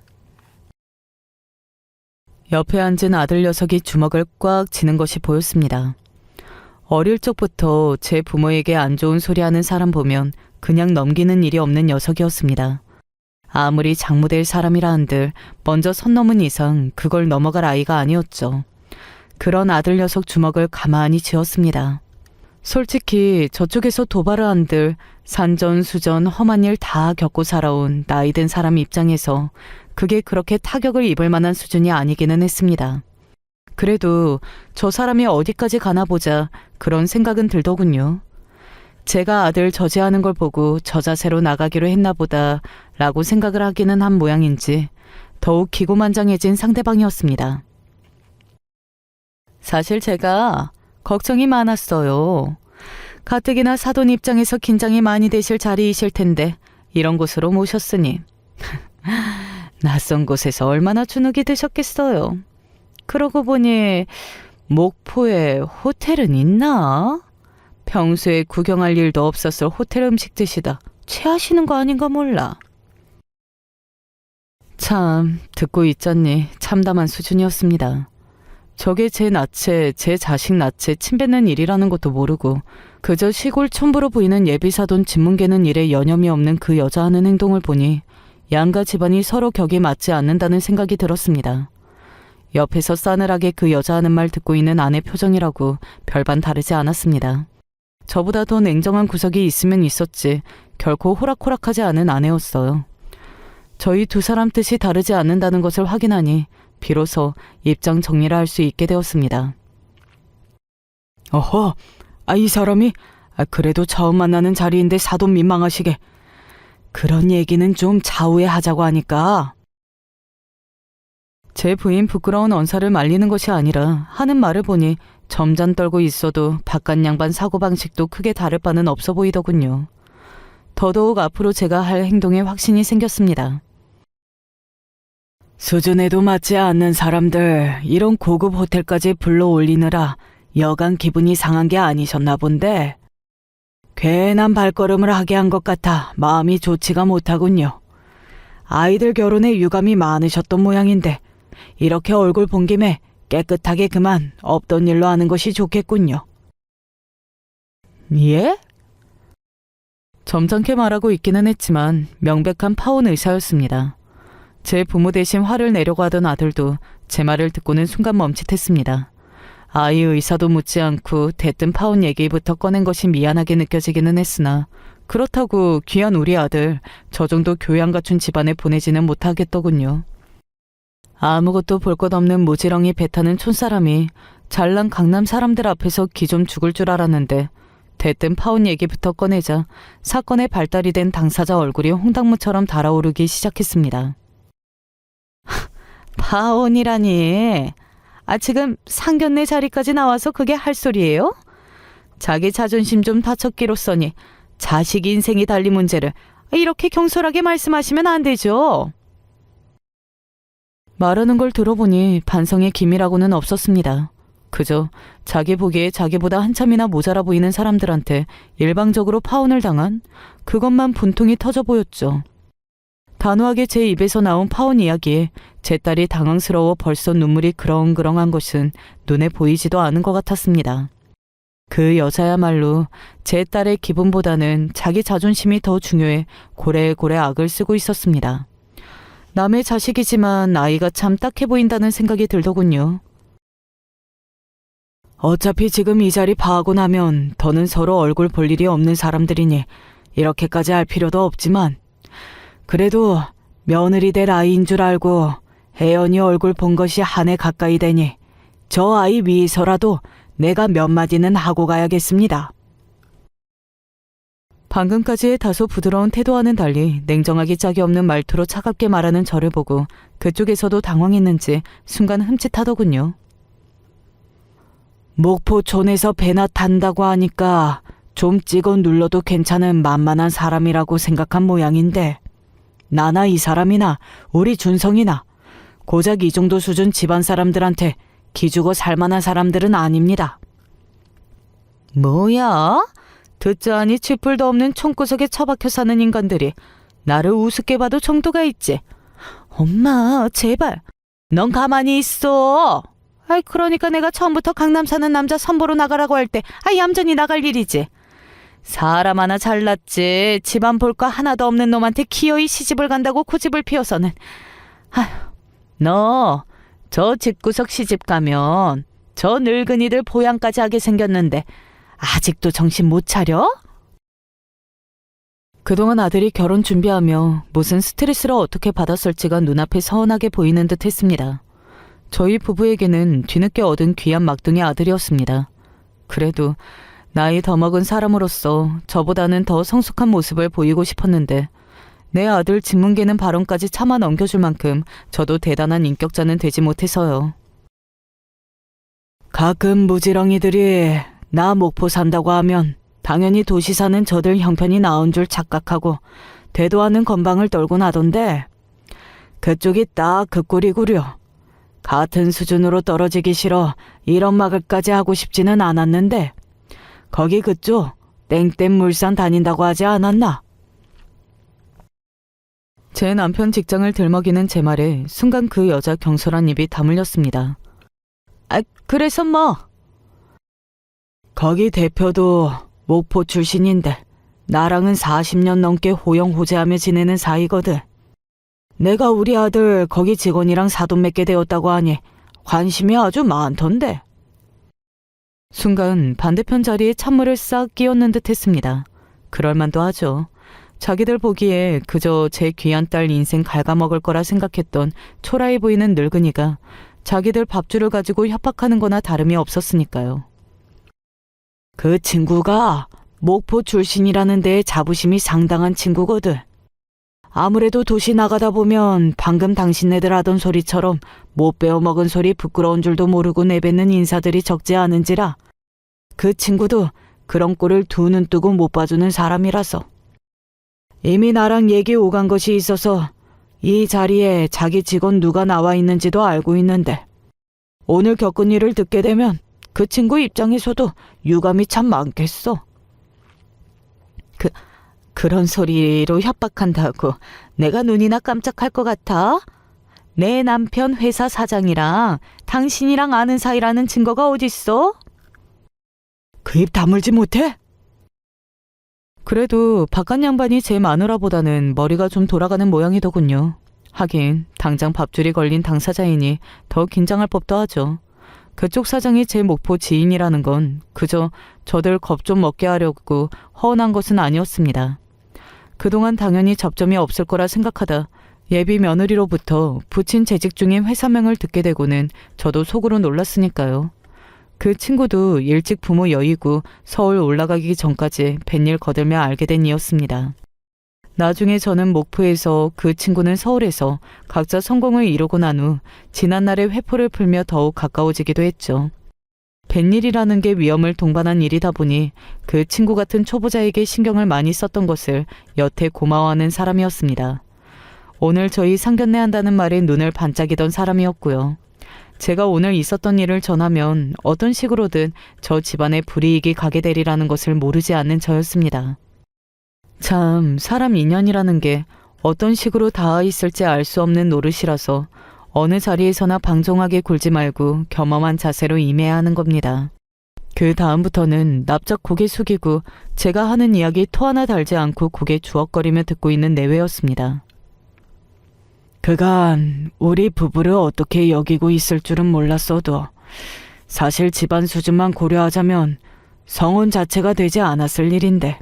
옆에 앉은 아들 녀석이 주먹을 꽉 쥐는 것이 보였습니다. 어릴 적부터 제 부모에게 안 좋은 소리 하는 사람 보면 그냥 넘기는 일이 없는 녀석이었습니다. 아무리 장모될 사람이라 한들 먼저 선 넘은 이상 그걸 넘어갈 아이가 아니었죠. 그런 아들 녀석 주먹을 가만히 쥐었습니다. 솔직히 저쪽에서 도발을 한들 산전수전 험한 일 다 겪고 살아온 나이든 사람 입장에서 그게 그렇게 타격을 입을 만한 수준이 아니기는 했습니다. 그래도 저 사람이 어디까지 가나 보자 그런 생각은 들더군요. 제가 아들 저지하는 걸 보고 저 자세로 나가기로 했나 보다 라고 생각을 하기는 한 모양인지 더욱 기고만장해진 상대방이었습니다. 사실 제가 걱정이 많았어요. 가뜩이나 사돈 입장에서 긴장이 많이 되실 자리이실 텐데 이런 곳으로 모셨으니 낯선 곳에서 얼마나 주눅이 드셨겠어요. 그러고 보니 목포에 호텔은 있나? 평소에 구경할 일도 없었을 호텔 음식 드시다 체하시는 거 아닌가 몰라. 참 듣고 있잖니 참담한 수준이었습니다. 저게 제 낯에 제 자식 낯에 침 뱉는 일이라는 것도 모르고 그저 시골 촌부로 보이는 예비사돈 집문개는 일에 여념이 없는 그 여자 하는 행동을 보니 양가 집안이 서로 격이 맞지 않는다는 생각이 들었습니다. 옆에서 싸늘하게 그 여자 하는 말 듣고 있는 아내 표정이라고 별반 다르지 않았습니다. 저보다 더 냉정한 구석이 있으면 있었지 결코 호락호락하지 않은 아내였어요. 저희 두 사람 뜻이 다르지 않는다는 것을 확인하니 비로소 입장 정리를 할 수 있게 되었습니다. 어허, 이 사람이 그래도 처음 만나는 자리인데 사돈 민망하시게. 그런 얘기는 좀 차후에 하자고 하니까. 제 부인 부끄러운 언사를 말리는 것이 아니라 하는 말을 보니 점잖 떨고 있어도 바깥 양반 사고방식도 크게 다를 바는 없어 보이더군요. 더더욱 앞으로 제가 할 행동에 확신이 생겼습니다. 수준에도 맞지 않는 사람들 이런 고급 호텔까지 불러올리느라 여간 기분이 상한 게 아니셨나 본데 괜한 발걸음을 하게 한 것 같아 마음이 좋지가 못하군요. 아이들 결혼에 유감이 많으셨던 모양인데 이렇게 얼굴 본 김에 깨끗하게 그만 없던 일로 하는 것이 좋겠군요. 예? 점잖게 말하고 있기는 했지만 명백한 파혼 의사였습니다. 제 부모 대신 화를 내려고 하던 아들도 제 말을 듣고는 순간 멈칫했습니다. 아이 의사도 묻지 않고 대뜸 파혼 얘기부터 꺼낸 것이 미안하게 느껴지기는 했으나 그렇다고 귀한 우리 아들 저 정도 교양 갖춘 집안에 보내지는 못하겠더군요. 아무것도 볼 것 없는 무지렁이 배 타는 촌사람이 잘난 강남 사람들 앞에서 기 좀 죽을 줄 알았는데 대뜸 파혼 얘기부터 꺼내자 사건의 발달이 된 당사자 얼굴이 홍당무처럼 달아오르기 시작했습니다. 파혼이라니. 지금 상견례 자리까지 나와서 그게 할 소리예요? 자기 자존심 좀 다쳤기로써니 자식 인생이 달린 문제를 이렇게 경솔하게 말씀하시면 안 되죠. 말하는 걸 들어보니 반성의 기미라고는 없었습니다. 그저 자기 보기에 자기보다 한참이나 모자라 보이는 사람들한테 일방적으로 파혼을 당한 그것만 분통이 터져 보였죠. 단호하게 제 입에서 나온 파혼 이야기에 제 딸이 당황스러워 벌써 눈물이 그렁그렁한 것은 눈에 보이지도 않은 것 같았습니다. 그 여자야말로 제 딸의 기분보다는 자기 자존심이 더 중요해 고래고래 악을 쓰고 있었습니다. 남의 자식이지만 아이가 참 딱해 보인다는 생각이 들더군요. 어차피 지금 이 자리 파하고 나면 더는 서로 얼굴 볼 일이 없는 사람들이니 이렇게까지 할 필요도 없지만 그래도 며느리 될 아이인 줄 알고 혜연이 얼굴 본 것이 한 해 가까이 되니 저 아이 위해서라도 내가 몇 마디는 하고 가야겠습니다. 방금까지의 다소 부드러운 태도와는 달리 냉정하기 짝이 없는 말투로 차갑게 말하는 저를 보고 그쪽에서도 당황했는지 순간 흠칫하더군요. 목포촌에서 배나 탄다고 하니까 좀 찍어 눌러도 괜찮은 만만한 사람이라고 생각한 모양인데 나나 이 사람이나 우리 준성이나 고작 이 정도 수준 집안 사람들한테 기죽어 살만한 사람들은 아닙니다. 뭐야? 듣자하니 쥐뿔도 없는 총구석에 처박혀 사는 인간들이 나를 우습게 봐도 정도가 있지. 엄마 제발 넌 가만히 있어. 그러니까 내가 처음부터 강남 사는 남자 선보러 나가라고 할 때 얌전히 나갈 일이지. 사람 하나 잘났지 집안 볼 거 하나도 없는 놈한테 기어이 시집을 간다고 고집을 피워서는. 너 저 집구석 시집 가면 저 늙은이들 보양까지 하게 생겼는데 아직도 정신 못 차려? 그동안 아들이 결혼 준비하며 무슨 스트레스를 어떻게 받았을지가 눈앞에 서운하게 보이는 듯 했습니다. 저희 부부에게는 뒤늦게 얻은 귀한 막둥이 아들이었습니다. 그래도 나이 더 먹은 사람으로서 저보다는 더 성숙한 모습을 보이고 싶었는데 내 아들 진문계는 발언까지 참아 넘겨줄 만큼 저도 대단한 인격자는 되지 못해서요. 가끔 무지렁이들이 나 목포 산다고 하면 당연히 도시 사는 저들 형편이 나은 줄 착각하고 되도 않은 건방을 떨곤 하던데 그쪽이 딱 그 꼴이구려. 같은 수준으로 떨어지기 싫어 이런 말까지 하고 싶지는 않았는데 거기 그쪽 땡땡 물산 다닌다고 하지 않았나? 제 남편 직장을 들먹이는 제 말에 순간 그 여자 경솔한 입이 다물렸습니다. 그래서 뭐? 거기 대표도 목포 출신인데 나랑은 40년 넘게 호영호재하며 지내는 사이거든. 내가 우리 아들 거기 직원이랑 사돈 맺게 되었다고 하니 관심이 아주 많던데. 순간 반대편 자리에 찬물을 싹 끼얹는 듯 했습니다. 그럴만도 하죠. 자기들 보기에 그저 제 귀한 딸 인생 갉아먹을 거라 생각했던 초라해 보이는 늙은이가 자기들 밥줄을 가지고 협박하는 거나 다름이 없었으니까요. 그 친구가 목포 출신이라는 데에 자부심이 상당한 친구거든. 아무래도 도시 나가다 보면 방금 당신네들 하던 소리처럼 못 배워먹은 소리 부끄러운 줄도 모르고 내뱉는 인사들이 적지 않은지라 그 친구도 그런 꼴을 두 눈 뜨고 못 봐주는 사람이라서 이미 나랑 얘기 오간 것이 있어서 이 자리에 자기 직원 누가 나와 있는지도 알고 있는데 오늘 겪은 일을 듣게 되면 그 친구 입장에서도 유감이 참 많겠어. 그런 소리로 협박한다고 내가 눈이나 깜짝할 것 같아? 내 남편 회사 사장이랑 당신이랑 아는 사이라는 증거가 어딨어? 그 입 다물지 못해? 그래도 바깥 양반이 제 마누라보다는 머리가 좀 돌아가는 모양이더군요. 하긴 당장 밥줄이 걸린 당사자이니 더 긴장할 법도 하죠. 그쪽 사장이 제 목포 지인이라는 건 그저 저들 겁 좀 먹게 하려고 허언한 것은 아니었습니다. 그동안 당연히 접점이 없을 거라 생각하다 예비 며느리로부터 부친 재직 중인 회사명을 듣게 되고는 저도 속으로 놀랐으니까요. 그 친구도 일찍 부모 여의고 서울 올라가기 전까지 뱃일 거들며 알게 된 이였습니다. 나중에 저는 목포에서 그 친구는 서울에서 각자 성공을 이루고 난 후 지난날의 회포를 풀며 더욱 가까워지기도 했죠. 뱃일이라는 게 위험을 동반한 일이다 보니 그 친구 같은 초보자에게 신경을 많이 썼던 것을 여태 고마워하는 사람이었습니다. 오늘 저희 상견례 한다는 말에 눈을 반짝이던 사람이었고요. 제가 오늘 있었던 일을 전하면 어떤 식으로든 저 집안에 불이익이 가게 되리라는 것을 모르지 않는 저였습니다. 참, 사람 인연이라는 게 어떤 식으로 닿아 있을지 알 수 없는 노릇이라서 어느 자리에서나 방종하게 굴지 말고 겸허한 자세로 임해야 하는 겁니다. 그 다음부터는 납작 고개 숙이고 제가 하는 이야기 토 하나 달지 않고 고개 주걱거리며 듣고 있는 내외였습니다. 그간 우리 부부를 어떻게 여기고 있을 줄은 몰랐어도 사실 집안 수준만 고려하자면 성혼 자체가 되지 않았을 일인데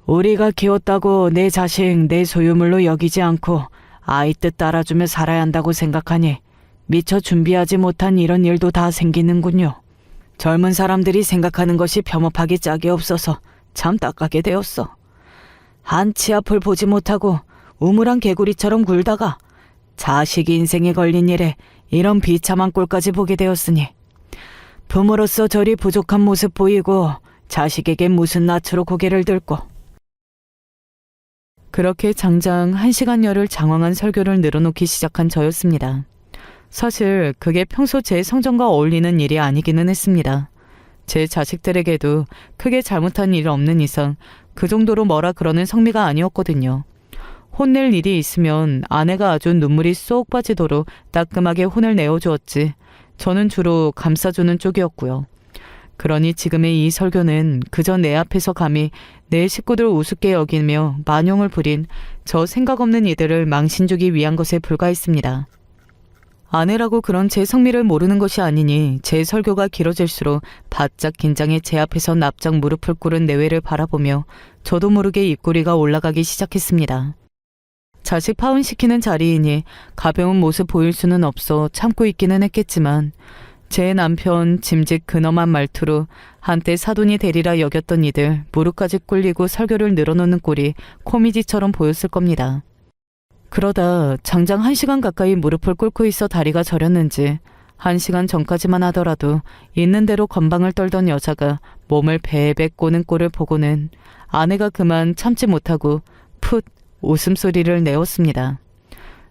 우리가 키웠다고 내 자식 내 소유물로 여기지 않고 아이 뜻 따라주며 살아야 한다고 생각하니 미처 준비하지 못한 이런 일도 다 생기는군요. 젊은 사람들이 생각하는 것이 폄업하기 짝이 없어서 참 딱하게 되었어. 한치 앞을 보지 못하고 우물한 개구리처럼 굴다가 자식 인생에 걸린 일에 이런 비참한 꼴까지 보게 되었으니 부모로서 저리 부족한 모습 보이고 자식에게 무슨 낯으로 고개를 들고. 그렇게 장장 1시간여를 장황한 설교를 늘어놓기 시작한 저였습니다. 사실 그게 평소 제 성정과 어울리는 일이 아니기는 했습니다. 제 자식들에게도 크게 잘못한 일 없는 이상 그 정도로 뭐라 그러는 성미가 아니었거든요. 혼낼 일이 있으면 아내가 아주 눈물이 쏙 빠지도록 따끔하게 혼을 내어주었지 저는 주로 감싸주는 쪽이었고요. 그러니 지금의 이 설교는 그저 내 앞에서 감히 내 식구들 우습게 여기며 만용을 부린 저 생각 없는 이들을 망신주기 위한 것에 불과했습니다. 아내라고 그런 제 성미를 모르는 것이 아니니 제 설교가 길어질수록 바짝 긴장해 제 앞에서 납작 무릎을 꿇은 내외를 바라보며 저도 모르게 입꼬리가 올라가기 시작했습니다. 자식 파혼시키는 자리이니 가벼운 모습 보일 수는 없어 참고 있기는 했겠지만 제 남편 짐짓 근엄한 말투로 한때 사돈이 되리라 여겼던 이들 무릎까지 꿇리고 설교를 늘어놓는 꼴이 코미디처럼 보였을 겁니다. 그러다 장장 1시간 가까이 무릎을 꿇고 있어 다리가 저렸는지 1시간 전까지만 하더라도 있는 대로 건방을 떨던 여자가 몸을 베베 꼬는 꼴을 보고는 아내가 그만 참지 못하고 풋 웃음소리를 내었습니다.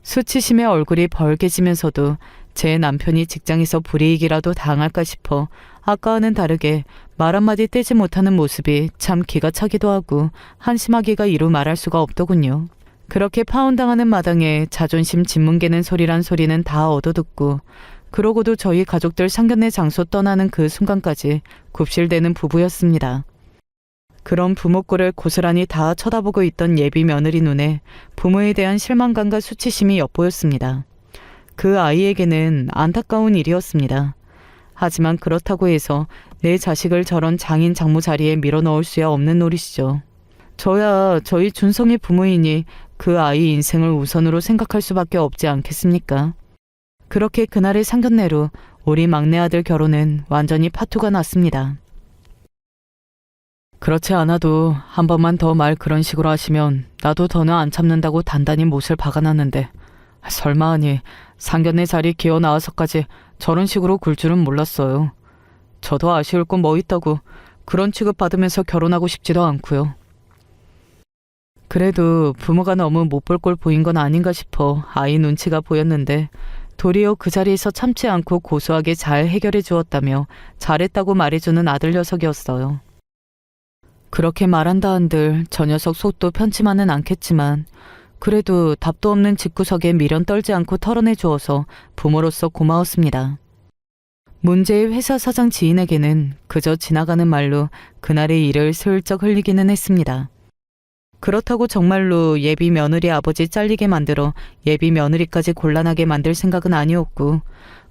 수치심에 얼굴이 벌개지면서도 제 남편이 직장에서 불이익이라도 당할까 싶어 아까와는 다르게 말 한마디 떼지 못하는 모습이 참 기가 차기도 하고 한심하기가 이루 말할 수가 없더군요. 그렇게 파혼당하는 마당에 자존심 짓뭉개는 소리란 소리는 다 얻어듣고 그러고도 저희 가족들 상견례 장소 떠나는 그 순간까지 굽실대는 부부였습니다. 그런 부모 꼴을 고스란히 다 쳐다보고 있던 예비 며느리 눈에 부모에 대한 실망감과 수치심이 엿보였습니다. 그 아이에게는 안타까운 일이었습니다. 하지만 그렇다고 해서 내 자식을 저런 장인 장모 자리에 밀어넣을 수야 없는 노릇이죠. 저야 저희 준성의 부모이니 그 아이 인생을 우선으로 생각할 수밖에 없지 않겠습니까? 그렇게 그날의 상견례로 우리 막내 아들 결혼은 완전히 파투가 났습니다. 그렇지 않아도 한 번만 더 말 그런 식으로 하시면 나도 더는 안 참는다고 단단히 못을 박아놨는데 설마 하니 상견례 자리 기어 나와서까지 저런 식으로 굴 줄은 몰랐어요. 저도 아쉬울 건 뭐 있다고 그런 취급 받으면서 결혼하고 싶지도 않고요. 그래도 부모가 너무 못 볼 꼴 보인 건 아닌가 싶어 아이 눈치가 보였는데 도리어 그 자리에서 참지 않고 고소하게 잘 해결해 주었다며 잘했다고 말해주는 아들 녀석이었어요. 그렇게 말한다 한들 저 녀석 속도 편치만은 않겠지만 그래도 답도 없는 집구석에 미련 떨지 않고 털어내 주어서 부모로서 고마웠습니다. 문제의 회사 사장 지인에게는 그저 지나가는 말로 그날의 일을 슬쩍 흘리기는 했습니다. 그렇다고 정말로 예비 며느리 아버지 잘리게 만들어 예비 며느리까지 곤란하게 만들 생각은 아니었고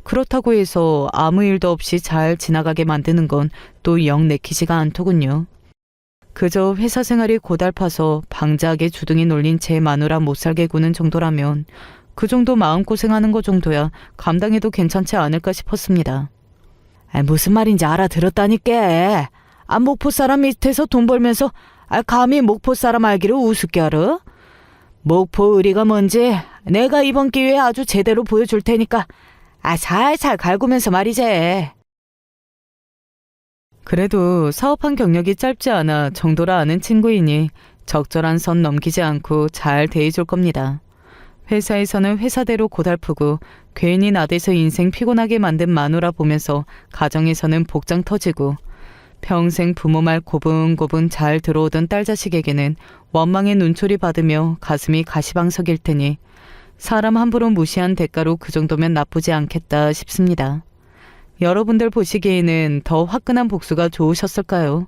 그렇다고 해서 아무 일도 없이 잘 지나가게 만드는 건 또 영 내키지가 않더군요. 그저 회사 생활이 고달파서 방자하게 주둥이 놀린 제 마누라 못살게 구는 정도라면 그 정도 마음고생하는 거 정도야 감당해도 괜찮지 않을까 싶었습니다. 무슨 말인지 알아들었다니까. 목포 사람 밑에서 돈 벌면서 감히 목포 사람 알기를 우습게 알아? 목포 의리가 뭔지 내가 이번 기회에 아주 제대로 보여줄 테니까 살살 갈구면서 말이지. 그래도 사업한 경력이 짧지 않아 정도라 아는 친구이니 적절한 선 넘기지 않고 잘 대해줄 겁니다. 회사에서는 회사대로 고달프고 괜히 나대서 인생 피곤하게 만든 마누라 보면서 가정에서는 복장 터지고 평생 부모 말 고분고분 잘 들어오던 딸 자식에게는 원망의 눈초리 받으며 가슴이 가시방석일 테니 사람 함부로 무시한 대가로 그 정도면 나쁘지 않겠다 싶습니다. 여러분들 보시기에는 더 화끈한 복수가 좋으셨을까요?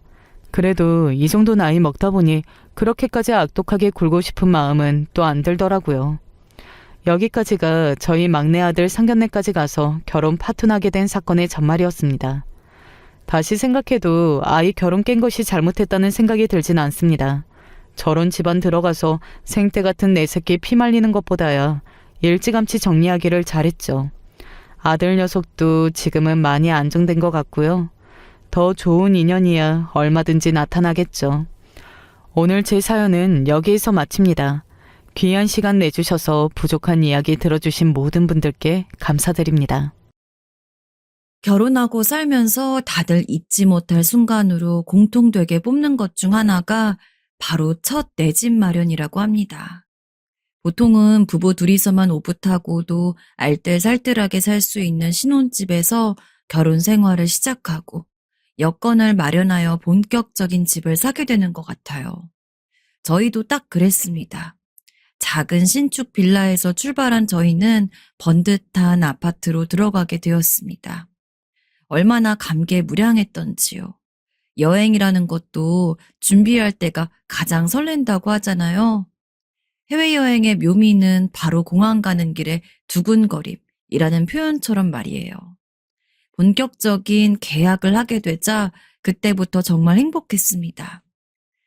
그래도 이 정도 나이 먹다 보니 그렇게까지 악독하게 굴고 싶은 마음은 또 안 들더라고요. 여기까지가 저희 막내 아들 상견례까지 가서 결혼 파토나게 된 사건의 전말이었습니다. 다시 생각해도 아이 결혼 깬 것이 잘못했다는 생각이 들진 않습니다. 저런 집안 들어가서 생태 같은 내 새끼 피 말리는 것보다야 일찌감치 정리하기를 잘했죠. 아들 녀석도 지금은 많이 안정된 것 같고요. 더 좋은 인연이야 얼마든지 나타나겠죠. 오늘 제 사연은 여기에서 마칩니다. 귀한 시간 내주셔서 부족한 이야기 들어주신 모든 분들께 감사드립니다. 결혼하고 살면서 다들 잊지 못할 순간으로 공통되게 뽑는 것 중 하나가 바로 첫 내 집 마련이라고 합니다. 보통은 부부 둘이서만 오붓하고도 알뜰살뜰하게 살 수 있는 신혼집에서 결혼 생활을 시작하고 여건을 마련하여 본격적인 집을 사게 되는 것 같아요. 저희도 딱 그랬습니다. 작은 신축 빌라에서 출발한 저희는 번듯한 아파트로 들어가게 되었습니다. 얼마나 감개무량했던지요. 여행이라는 것도 준비할 때가 가장 설렌다고 하잖아요. 해외여행의 묘미는 바로 공항 가는 길에 두근거림이라는 표현처럼 말이에요. 본격적인 계약을 하게 되자 그때부터 정말 행복했습니다.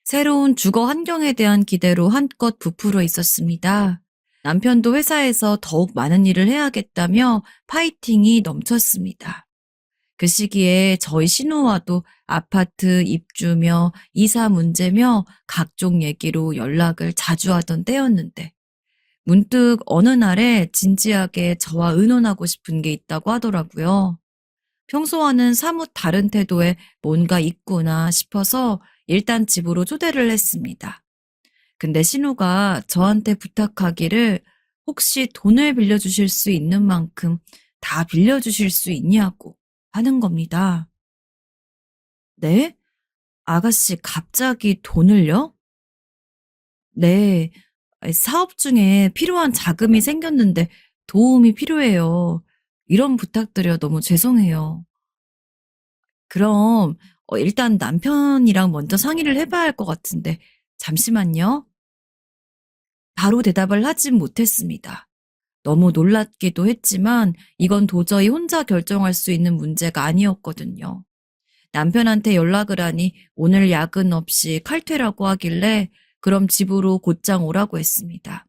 새로운 주거 환경에 대한 기대로 한껏 부풀어 있었습니다. 남편도 회사에서 더욱 많은 일을 해야겠다며 파이팅이 넘쳤습니다. 그 시기에 저희 신우와도 아파트 입주며 이사 문제며 각종 얘기로 연락을 자주 하던 때였는데 문득 어느 날에 진지하게 저와 의논하고 싶은 게 있다고 하더라고요. 평소와는 사뭇 다른 태도에 뭔가 있구나 싶어서 일단 집으로 초대를 했습니다. 근데 신우가 저한테 부탁하기를 혹시 돈을 빌려주실 수 있는 만큼 다 빌려주실 수 있냐고 하는 겁니다. 네? 아가씨 갑자기 돈을요? 네, 사업 중에 필요한 자금이 생겼는데 도움이 필요해요. 이런 부탁드려 너무 죄송해요. 그럼 일단 남편이랑 먼저 상의를 해봐야 할 것 같은데 잠시만요. 바로 대답을 하진 못했습니다. 너무 놀랍기도 했지만 이건 도저히 혼자 결정할 수 있는 문제가 아니었거든요. 남편한테 연락을 하니 오늘 야근 없이 칼퇴라고 하길래 그럼 집으로 곧장 오라고 했습니다.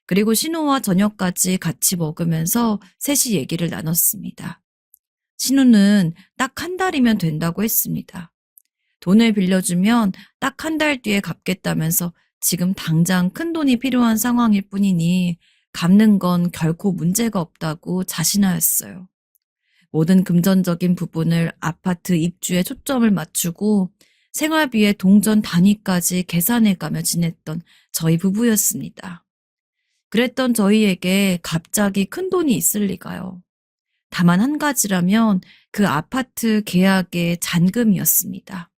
그리고 신우와 저녁까지 같이 먹으면서 셋이 얘기를 나눴습니다. 신우는 딱 한 달이면 된다고 했습니다. 돈을 빌려주면 딱 한 달 뒤에 갚겠다면서 지금 당장 큰 돈이 필요한 상황일 뿐이니 갚는 건 결코 문제가 없다고 자신하였어요. 모든 금전적인 부분을 아파트 입주에 초점을 맞추고 생활비의 동전 단위까지 계산해가며 지냈던 저희 부부였습니다. 그랬던 저희에게 갑자기 큰 돈이 있을 리가요. 다만 한 가지라면 그 아파트 계약의 잔금이었습니다.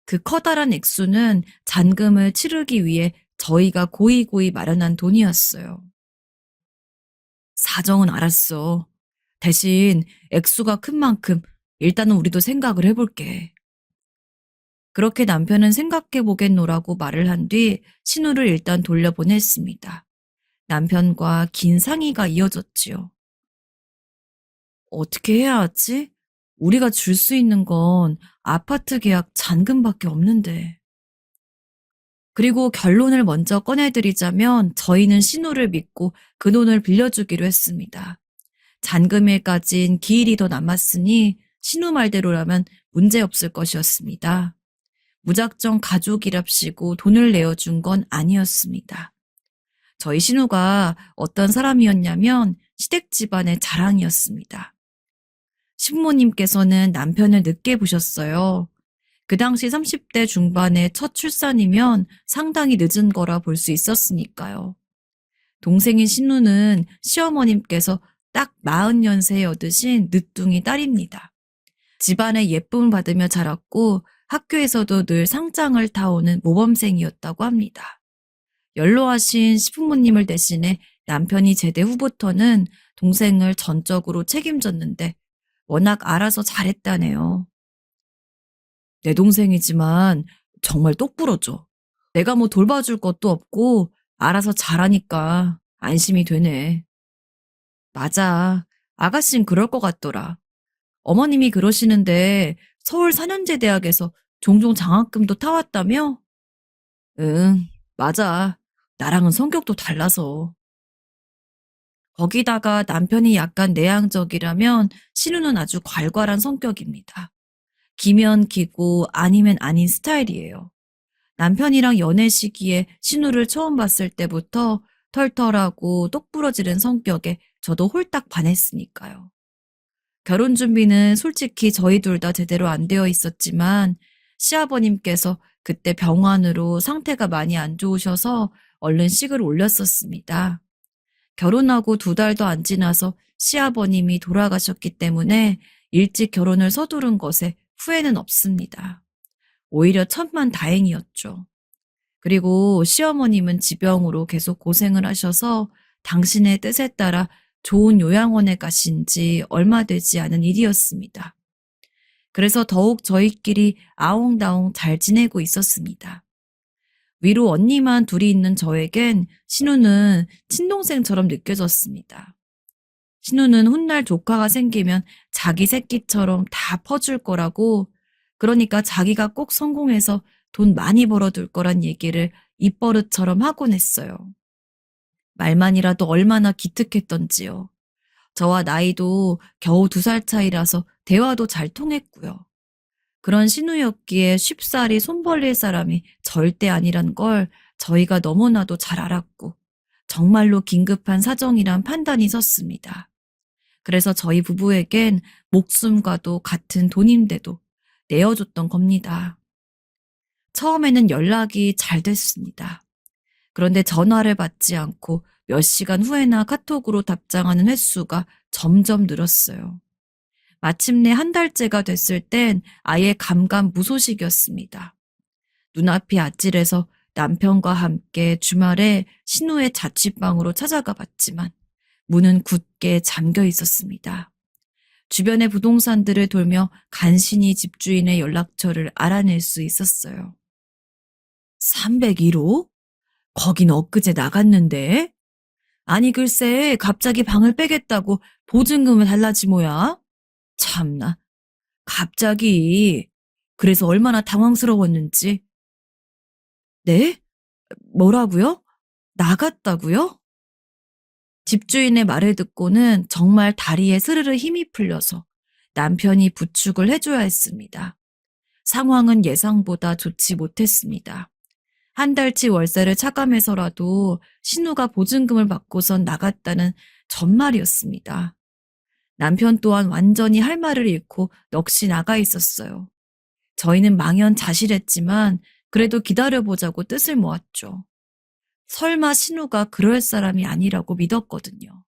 그 커다란 액수는 잔금을 치르기 위해 저희가 고이고이 마련한 돈이었어요. 사정은 알았어. 대신 액수가 큰 만큼 일단은 우리도 생각을 해볼게. 그렇게 남편은 생각해보겠노라고 말을 한 뒤 신우를 일단 돌려보냈습니다. 남편과 긴 상의가 이어졌지요. 어떻게 해야 하지? 우리가 줄 수 있는 건 아파트 계약 잔금밖에 없는데. 그리고 결론을 먼저 꺼내드리자면 저희는 신우를 믿고 그 돈을 빌려주기로 했습니다. 잔금일까진 기일이 더 남았으니 신우 말대로라면 문제없을 것이었습니다. 무작정 가족이랍시고 돈을 내어준 건 아니었습니다. 저희 신우가 어떤 사람이었냐면 시댁 집안의 자랑이었습니다. 시부모님께서는 남편을 늦게 보셨어요. 그 당시 30대 중반의 첫 출산이면 상당히 늦은 거라 볼 수 있었으니까요. 동생인 신우는 시어머님께서 딱 40년세에 얻으신 늦둥이 딸입니다. 집안의 예쁨을 받으며 자랐고 학교에서도 늘 상장을 타오는 모범생이었다고 합니다. 연로하신 시부모님을 대신해 남편이 제대 후부터는 동생을 전적으로 책임졌는데 워낙 알아서 잘했다네요. 내 동생이지만 정말 똑부러져. 내가 뭐 돌봐줄 것도 없고 알아서 잘하니까 안심이 되네. 맞아. 아가씨는 그럴 것 같더라. 어머님이 그러시는데 서울 4년제 대학에서 종종 장학금도 타왔다며? 응, 맞아. 나랑은 성격도 달라서. 거기다가 남편이 약간 내향적이라면 신우는 아주 괄괄한 성격입니다. 기면 기고 아니면 아닌 스타일이에요. 남편이랑 연애 시기에 신우를 처음 봤을 때부터 털털하고 똑부러지는 성격에 저도 홀딱 반했으니까요. 결혼 준비는 솔직히 저희 둘 다 제대로 안 되어 있었지만 시아버님께서 그때 병환으로 상태가 많이 안 좋으셔서 얼른 식을 올렸었습니다. 결혼하고 2달도 안 지나서 시아버님이 돌아가셨기 때문에 일찍 결혼을 서두른 것에 후회는 없습니다. 오히려 천만다행이었죠. 그리고 시어머님은 지병으로 계속 고생을 하셔서 당신의 뜻에 따라 좋은 요양원에 가신 지 얼마 되지 않은 일이었습니다. 그래서 더욱 저희끼리 아웅다웅 잘 지내고 있었습니다. 위로 언니만 둘이 있는 저에겐 신우는 친동생처럼 느껴졌습니다. 신우는 훗날 조카가 생기면 자기 새끼처럼 다 퍼줄 거라고, 그러니까 자기가 꼭 성공해서 돈 많이 벌어둘 거란 얘기를 입버릇처럼 하곤 했어요. 말만이라도 얼마나 기특했던지요. 저와 나이도 겨우 2살 차이라서 대화도 잘 통했고요. 그런 신우였기에 쉽사리 손 벌릴 사람이 절대 아니란 걸 저희가 너무나도 잘 알았고 정말로 긴급한 사정이란 판단이 섰습니다. 그래서 저희 부부에겐 목숨과도 같은 돈인데도 내어줬던 겁니다. 처음에는 연락이 잘 됐습니다. 그런데 전화를 받지 않고 몇 시간 후에나 카톡으로 답장하는 횟수가 점점 늘었어요. 마침내 1달째가 됐을 땐 아예 감감무소식이었습니다. 눈앞이 아찔해서 남편과 함께 주말에 신우의 자취방으로 찾아가 봤지만 문은 굳게 잠겨 있었습니다. 주변의 부동산들을 돌며 간신히 집주인의 연락처를 알아낼 수 있었어요. 301호? 거긴 엊그제 나갔는데? 아니 글쎄 갑자기 방을 빼겠다고 보증금을 달라지 뭐야? 참나. 갑자기. 그래서 얼마나 당황스러웠는지. 네? 뭐라고요? 나갔다고요? 집주인의 말을 듣고는 정말 다리에 스르르 힘이 풀려서 남편이 부축을 해줘야 했습니다. 상황은 예상보다 좋지 못했습니다. 1달치 월세를 차감해서라도 신우가 보증금을 받고선 나갔다는 전말이었습니다. 남편 또한 완전히 할 말을 잃고 넋이 나가 있었어요. 저희는 망연자실했지만 그래도 기다려보자고 뜻을 모았죠. 설마 신우가 그럴 사람이 아니라고 믿었거든요.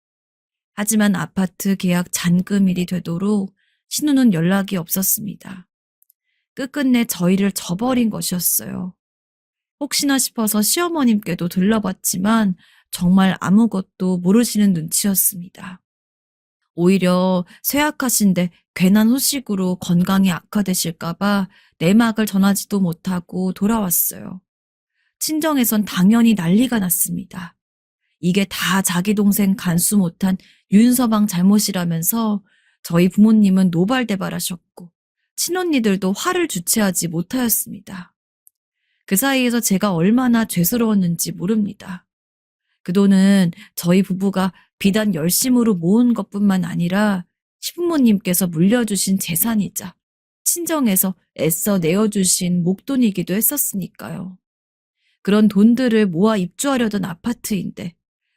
하지만 아파트 계약 잔금일이 되도록 신우는 연락이 없었습니다. 끝끝내 저희를 저버린 것이었어요. 혹시나 싶어서 시어머님께도 들러봤지만 정말 아무것도 모르시는 눈치였습니다. 오히려 쇠약하신데 괜한 소식으로 건강이 악화되실까봐 내막을 전하지도 못하고 돌아왔어요. 친정에선 당연히 난리가 났습니다. 이게 다 자기 동생 간수 못한 윤서방 잘못이라면서 저희 부모님은 노발대발하셨고 친언니들도 화를 주체하지 못하였습니다. 그 사이에서 제가 얼마나 죄스러웠는지 모릅니다. 그 돈은 저희 부부가 비단 열심으로 모은 것뿐만 아니라 시부모님께서 물려주신 재산이자 친정에서 애써 내어주신 목돈이기도 했었으니까요. 그런 돈들을 모아 입주하려던 아파트인데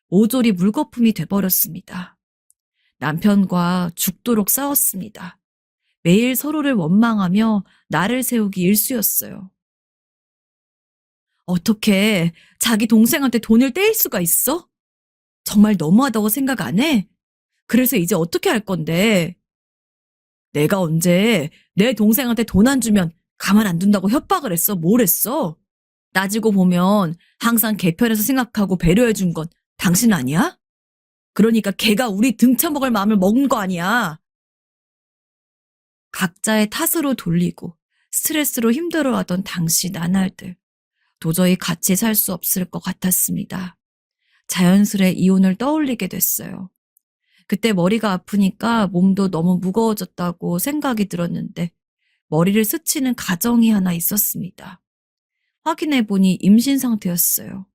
모조리 물거품이 돼버렸습니다. 남편과 죽도록 싸웠습니다. 매일 서로를 원망하며 나를 세우기 일쑤였어요. 어떻게 자기 동생한테 돈을 떼일 수가 있어? 정말 너무하다고 생각 안 해? 그래서 이제 어떻게 할 건데? 내가 언제 내 동생한테 돈 안 주면 가만 안 둔다고 협박을 했어? 뭘 했어? 따지고 보면 항상 걔 편에서 생각하고 배려해 준 건 당신 아니야? 그러니까 걔가 우리 등쳐먹을 마음을 먹은 거 아니야. 각자의 탓으로 돌리고 스트레스로 힘들어하던 당시 나날들. 도저히 같이 살 수 없을 것 같았습니다. 자연스레 이혼을 떠올리게 됐어요. 그때 머리가 아프니까 몸도 너무 무거워졌다고 생각이 들었는데 머리를 스치는 가정이 하나 있었습니다. 확인해보니 임신 상태였어요.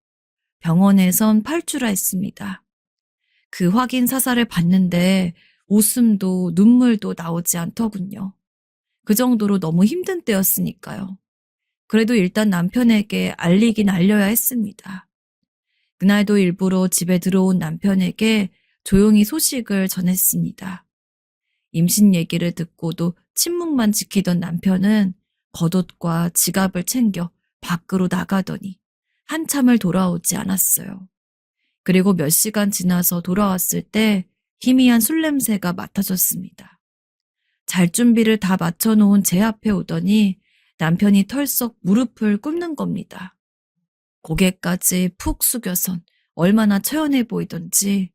병원에선 8주라 했습니다. 그 확인 사살을 받는데 웃음도 눈물도 나오지 않더군요. 그 정도로 너무 힘든 때였으니까요. 그래도 일단 남편에게 알리긴 알려야 했습니다. 그날도 일부러 집에 들어온 남편에게 조용히 소식을 전했습니다. 임신 얘기를 듣고도 침묵만 지키던 남편은 겉옷과 지갑을 챙겨 밖으로 나가더니 한참을 돌아오지 않았어요. 그리고 몇 시간 지나서 돌아왔을 때 희미한 술 냄새가 맡아졌습니다. 잘 준비를 다 맞춰놓은 제 앞에 오더니 남편이 털썩 무릎을 꿇는 겁니다. 고개까지 푹 숙여선 얼마나 처연해 보이던지.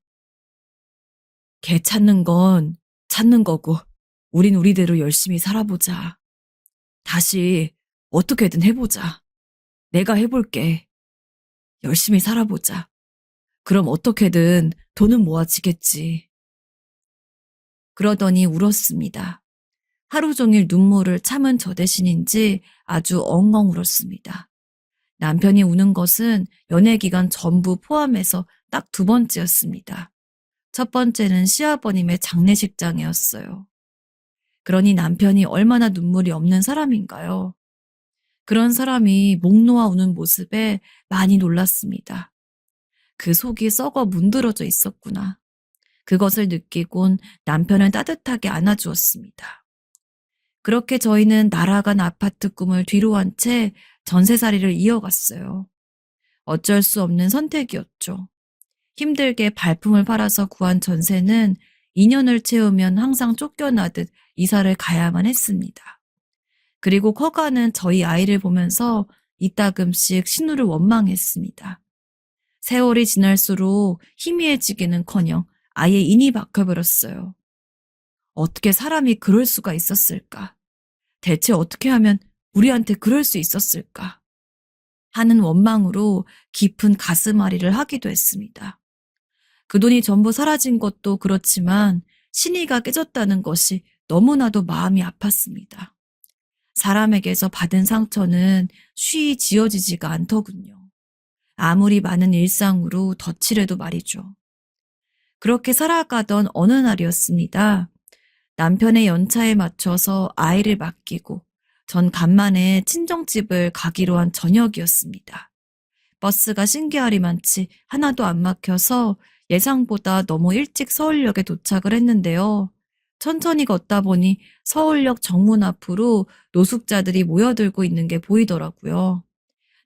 걔 찾는 건 찾는 거고 우린 우리대로 열심히 살아보자. 다시 어떻게든 해보자. 내가 해볼게. 열심히 살아보자. 그럼 어떻게든 돈은 모아지겠지. 그러더니 울었습니다. 하루 종일 눈물을 참은 저 대신인지 아주 엉엉 울었습니다. 남편이 우는 것은 연애 기간 전부 포함해서 딱 2번째였습니다. 첫 번째는 시아버님의 장례식장이었어요. 그러니 남편이 얼마나 눈물이 없는 사람인가요? 그런 사람이 목 놓아 우는 모습에 많이 놀랐습니다. 그 속이 썩어 문드러져 있었구나. 그것을 느끼곤 남편을 따뜻하게 안아주었습니다. 그렇게 저희는 날아간 아파트 꿈을 뒤로 한 채 전세살이를 이어갔어요. 어쩔 수 없는 선택이었죠. 힘들게 발품을 팔아서 구한 전세는 2년을 채우면 항상 쫓겨나듯 이사를 가야만 했습니다. 그리고 커가는 저희 아이를 보면서 이따금씩 신우를 원망했습니다. 세월이 지날수록 희미해지기는커녕 아예 인이 박혀버렸어요. 어떻게 사람이 그럴 수가 있었을까? 대체 어떻게 하면 우리한테 그럴 수 있었을까? 하는 원망으로 깊은 가슴앓이를 하기도 했습니다. 그 돈이 전부 사라진 것도 그렇지만 신의가 깨졌다는 것이 너무나도 마음이 아팠습니다. 사람에게서 받은 상처는 쉬이 지워지지가 않더군요. 아무리 많은 일상으로 덧칠해도 말이죠. 그렇게 살아가던 어느 날이었습니다. 남편의 연차에 맞춰서 아이를 맡기고 전 간만에 친정집을 가기로 한 저녁이었습니다. 버스가 신기하리만치 하나도 안 막혀서 예상보다 너무 일찍 서울역에 도착을 했는데요. 천천히 걷다 보니 서울역 정문 앞으로 노숙자들이 모여들고 있는 게 보이더라고요.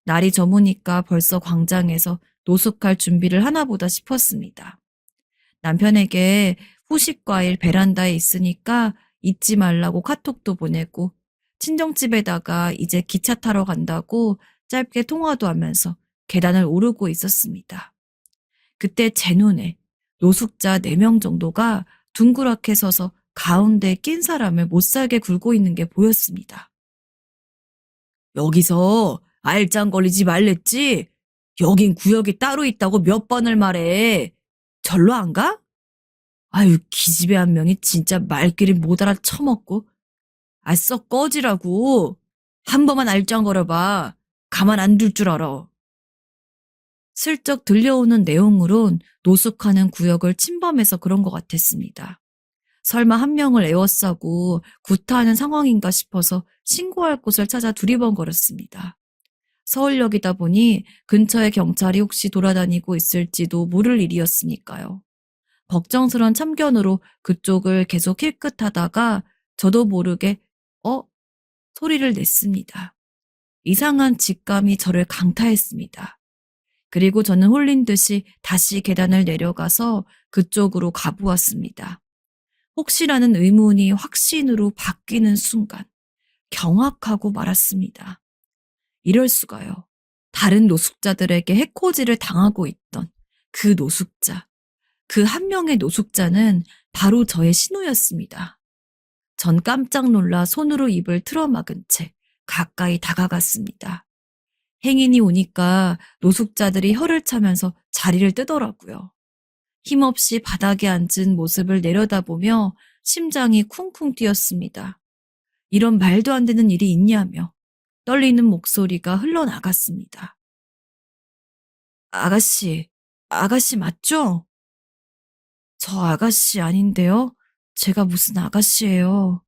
날이 저무니까 벌써 광장에서 노숙할 준비를 하나보다 싶었습니다. 남편에게 후식 과일 베란다에 있으니까 잊지 말라고 카톡도 보내고 친정집에다가 이제 기차 타러 간다고 짧게 통화도 하면서 계단을 오르고 있었습니다. 그때 제 눈에 노숙자 4명 정도가 둥그렇게 서서 가운데 낀 사람을 못살게 굴고 있는 게 보였습니다. 여기서 알짱 걸리지 말랬지? 여긴 구역이 따로 있다고 몇 번을 말해. 절로 안 가? 아유, 기집애 한 명이 진짜 말귀를 못 알아쳐먹고. 아, 썩 꺼지라고. 한 번만 알짱 걸어봐. 가만 안 둘 줄 알아. 슬쩍 들려오는 내용으론 노숙하는 구역을 침범해서 그런 것 같았습니다. 설마 한 명을 에워싸고 구타하는 상황인가 싶어서 신고할 곳을 찾아 두리번거렸습니다. 서울역이다 보니 근처에 경찰이 혹시 돌아다니고 있을지도 모를 일이었으니까요. 걱정스런 참견으로 그쪽을 계속 힐끗하다가 저도 모르게 어? 소리를 냈습니다. 이상한 직감이 저를 강타했습니다. 그리고 저는 홀린 듯이 다시 계단을 내려가서 그쪽으로 가보았습니다. 혹시라는 의문이 확신으로 바뀌는 순간 경악하고 말았습니다. 이럴 수가요. 다른 노숙자들에게 해코지를 당하고 있던 그 노숙자, 그 한 명의 노숙자는 바로 저의 신우였습니다. 전 깜짝 놀라 손으로 입을 틀어막은 채 가까이 다가갔습니다. 행인이 오니까 노숙자들이 혀를 차면서 자리를 뜨더라고요. 힘없이 바닥에 앉은 모습을 내려다보며 심장이 쿵쿵 뛰었습니다. 이런 말도 안 되는 일이 있냐며 떨리는 목소리가 흘러나갔습니다. 아가씨 맞죠? 저 아가씨 아닌데요? 제가 무슨 아가씨예요.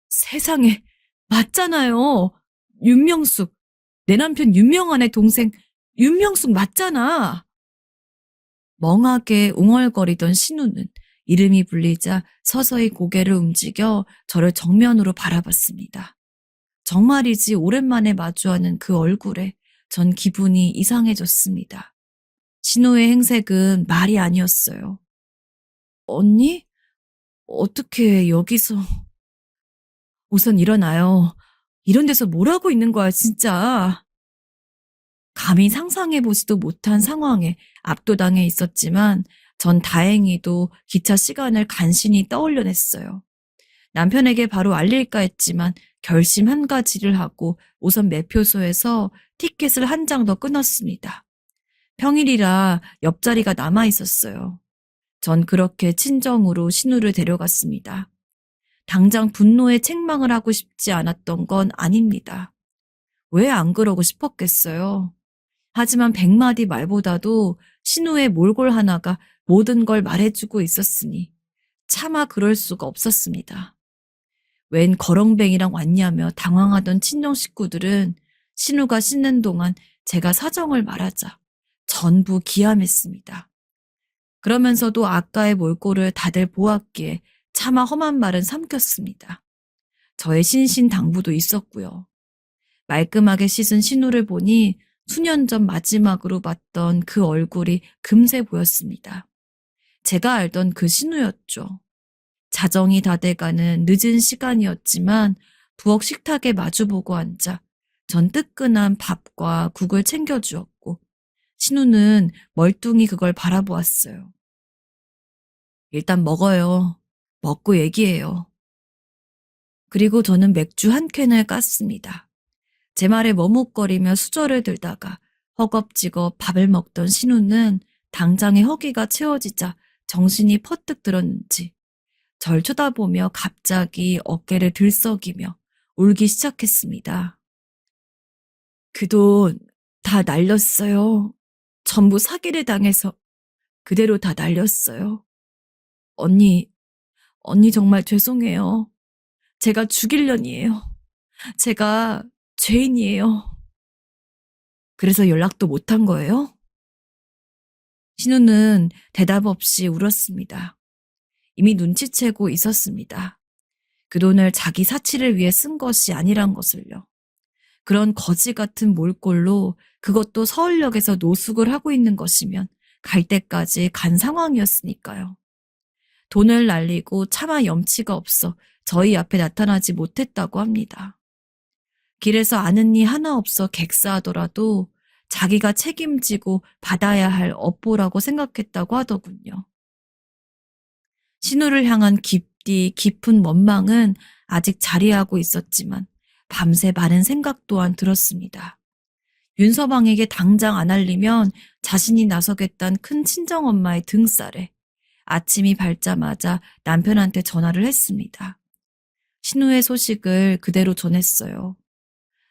세상에, 맞잖아요. 윤명숙, 내 남편 윤명환의 동생 윤명숙 맞잖아. 멍하게 웅얼거리던 신우는 이름이 불리자 서서히 고개를 움직여 저를 정면으로 바라봤습니다. 정말이지 오랜만에 마주하는 그 얼굴에 전 기분이 이상해졌습니다. 신우의 행색은 말이 아니었어요. 언니? 어떻게 여기서... 우선 일어나요. 이런 데서 뭘 하고 있는 거야, 진짜. 감히 상상해보지도 못한 상황에 압도당해 있었지만 전 다행히도 기차 시간을 간신히 떠올려냈어요. 남편에게 바로 알릴까 했지만 결심 한 가지를 하고 우선 매표소에서 티켓을 한 장 더 끊었습니다. 평일이라 옆자리가 남아 있었어요. 전 그렇게 친정으로 신우를 데려갔습니다. 당장 분노의 책망을 하고 싶지 않았던 건 아닙니다. 왜 안 그러고 싶었겠어요? 하지만 100마디 말보다도 신우의 몰골 하나가 모든 걸 말해주고 있었으니 차마 그럴 수가 없었습니다. 웬 거렁뱅이랑 왔냐며 당황하던 친정 식구들은 신우가 씻는 동안 제가 사정을 말하자 전부 기함했습니다. 그러면서도 아까의 몰골을 다들 보았기에 차마 험한 말은 삼켰습니다. 저의 신신당부도 있었고요. 말끔하게 씻은 신우를 보니 수년 전 마지막으로 봤던 그 얼굴이 금세 보였습니다. 제가 알던 그 신우였죠. 자정이 다 돼가는 늦은 시간이었지만 부엌 식탁에 마주보고 앉아 전 뜨끈한 밥과 국을 챙겨주었고 신우는 멀뚱히 그걸 바라보았어요. 일단 먹어요. 먹고 얘기해요. 그리고 저는 맥주 한 캔을 깠습니다. 제 말에 머뭇거리며 수저를 들다가 허겁지겁 밥을 먹던 신우는 당장에 허기가 채워지자 정신이 퍼뜩 들었는지 절 쳐다보며 갑자기 어깨를 들썩이며 울기 시작했습니다. 그 돈 다 날렸어요. 전부 사기를 당해서 그대로 다 날렸어요. 언니 정말 죄송해요. 제가 죽일년이에요. 제가 죄인이에요. 그래서 연락도 못한 거예요? 신우는 대답 없이 울었습니다. 이미 눈치채고 있었습니다. 그 돈을 자기 사치를 위해 쓴 것이 아니란 것을요. 그런 거지 같은 몰골로 그것도 서울역에서 노숙을 하고 있는 것이면 갈 때까지 간 상황이었으니까요. 돈을 날리고 차마 염치가 없어 저희 앞에 나타나지 못했다고 합니다. 길에서 아는 이 하나 없어 객사하더라도 자기가 책임지고 받아야 할 업보라고 생각했다고 하더군요. 신우를 향한 깊은 원망은 아직 자리하고 있었지만 밤새 많은 생각 또한 들었습니다. 윤서방에게 당장 안 알리면 자신이 나서겠다는 큰 친정엄마의 등살에 아침이 밝자마자 남편한테 전화를 했습니다. 신우의 소식을 그대로 전했어요.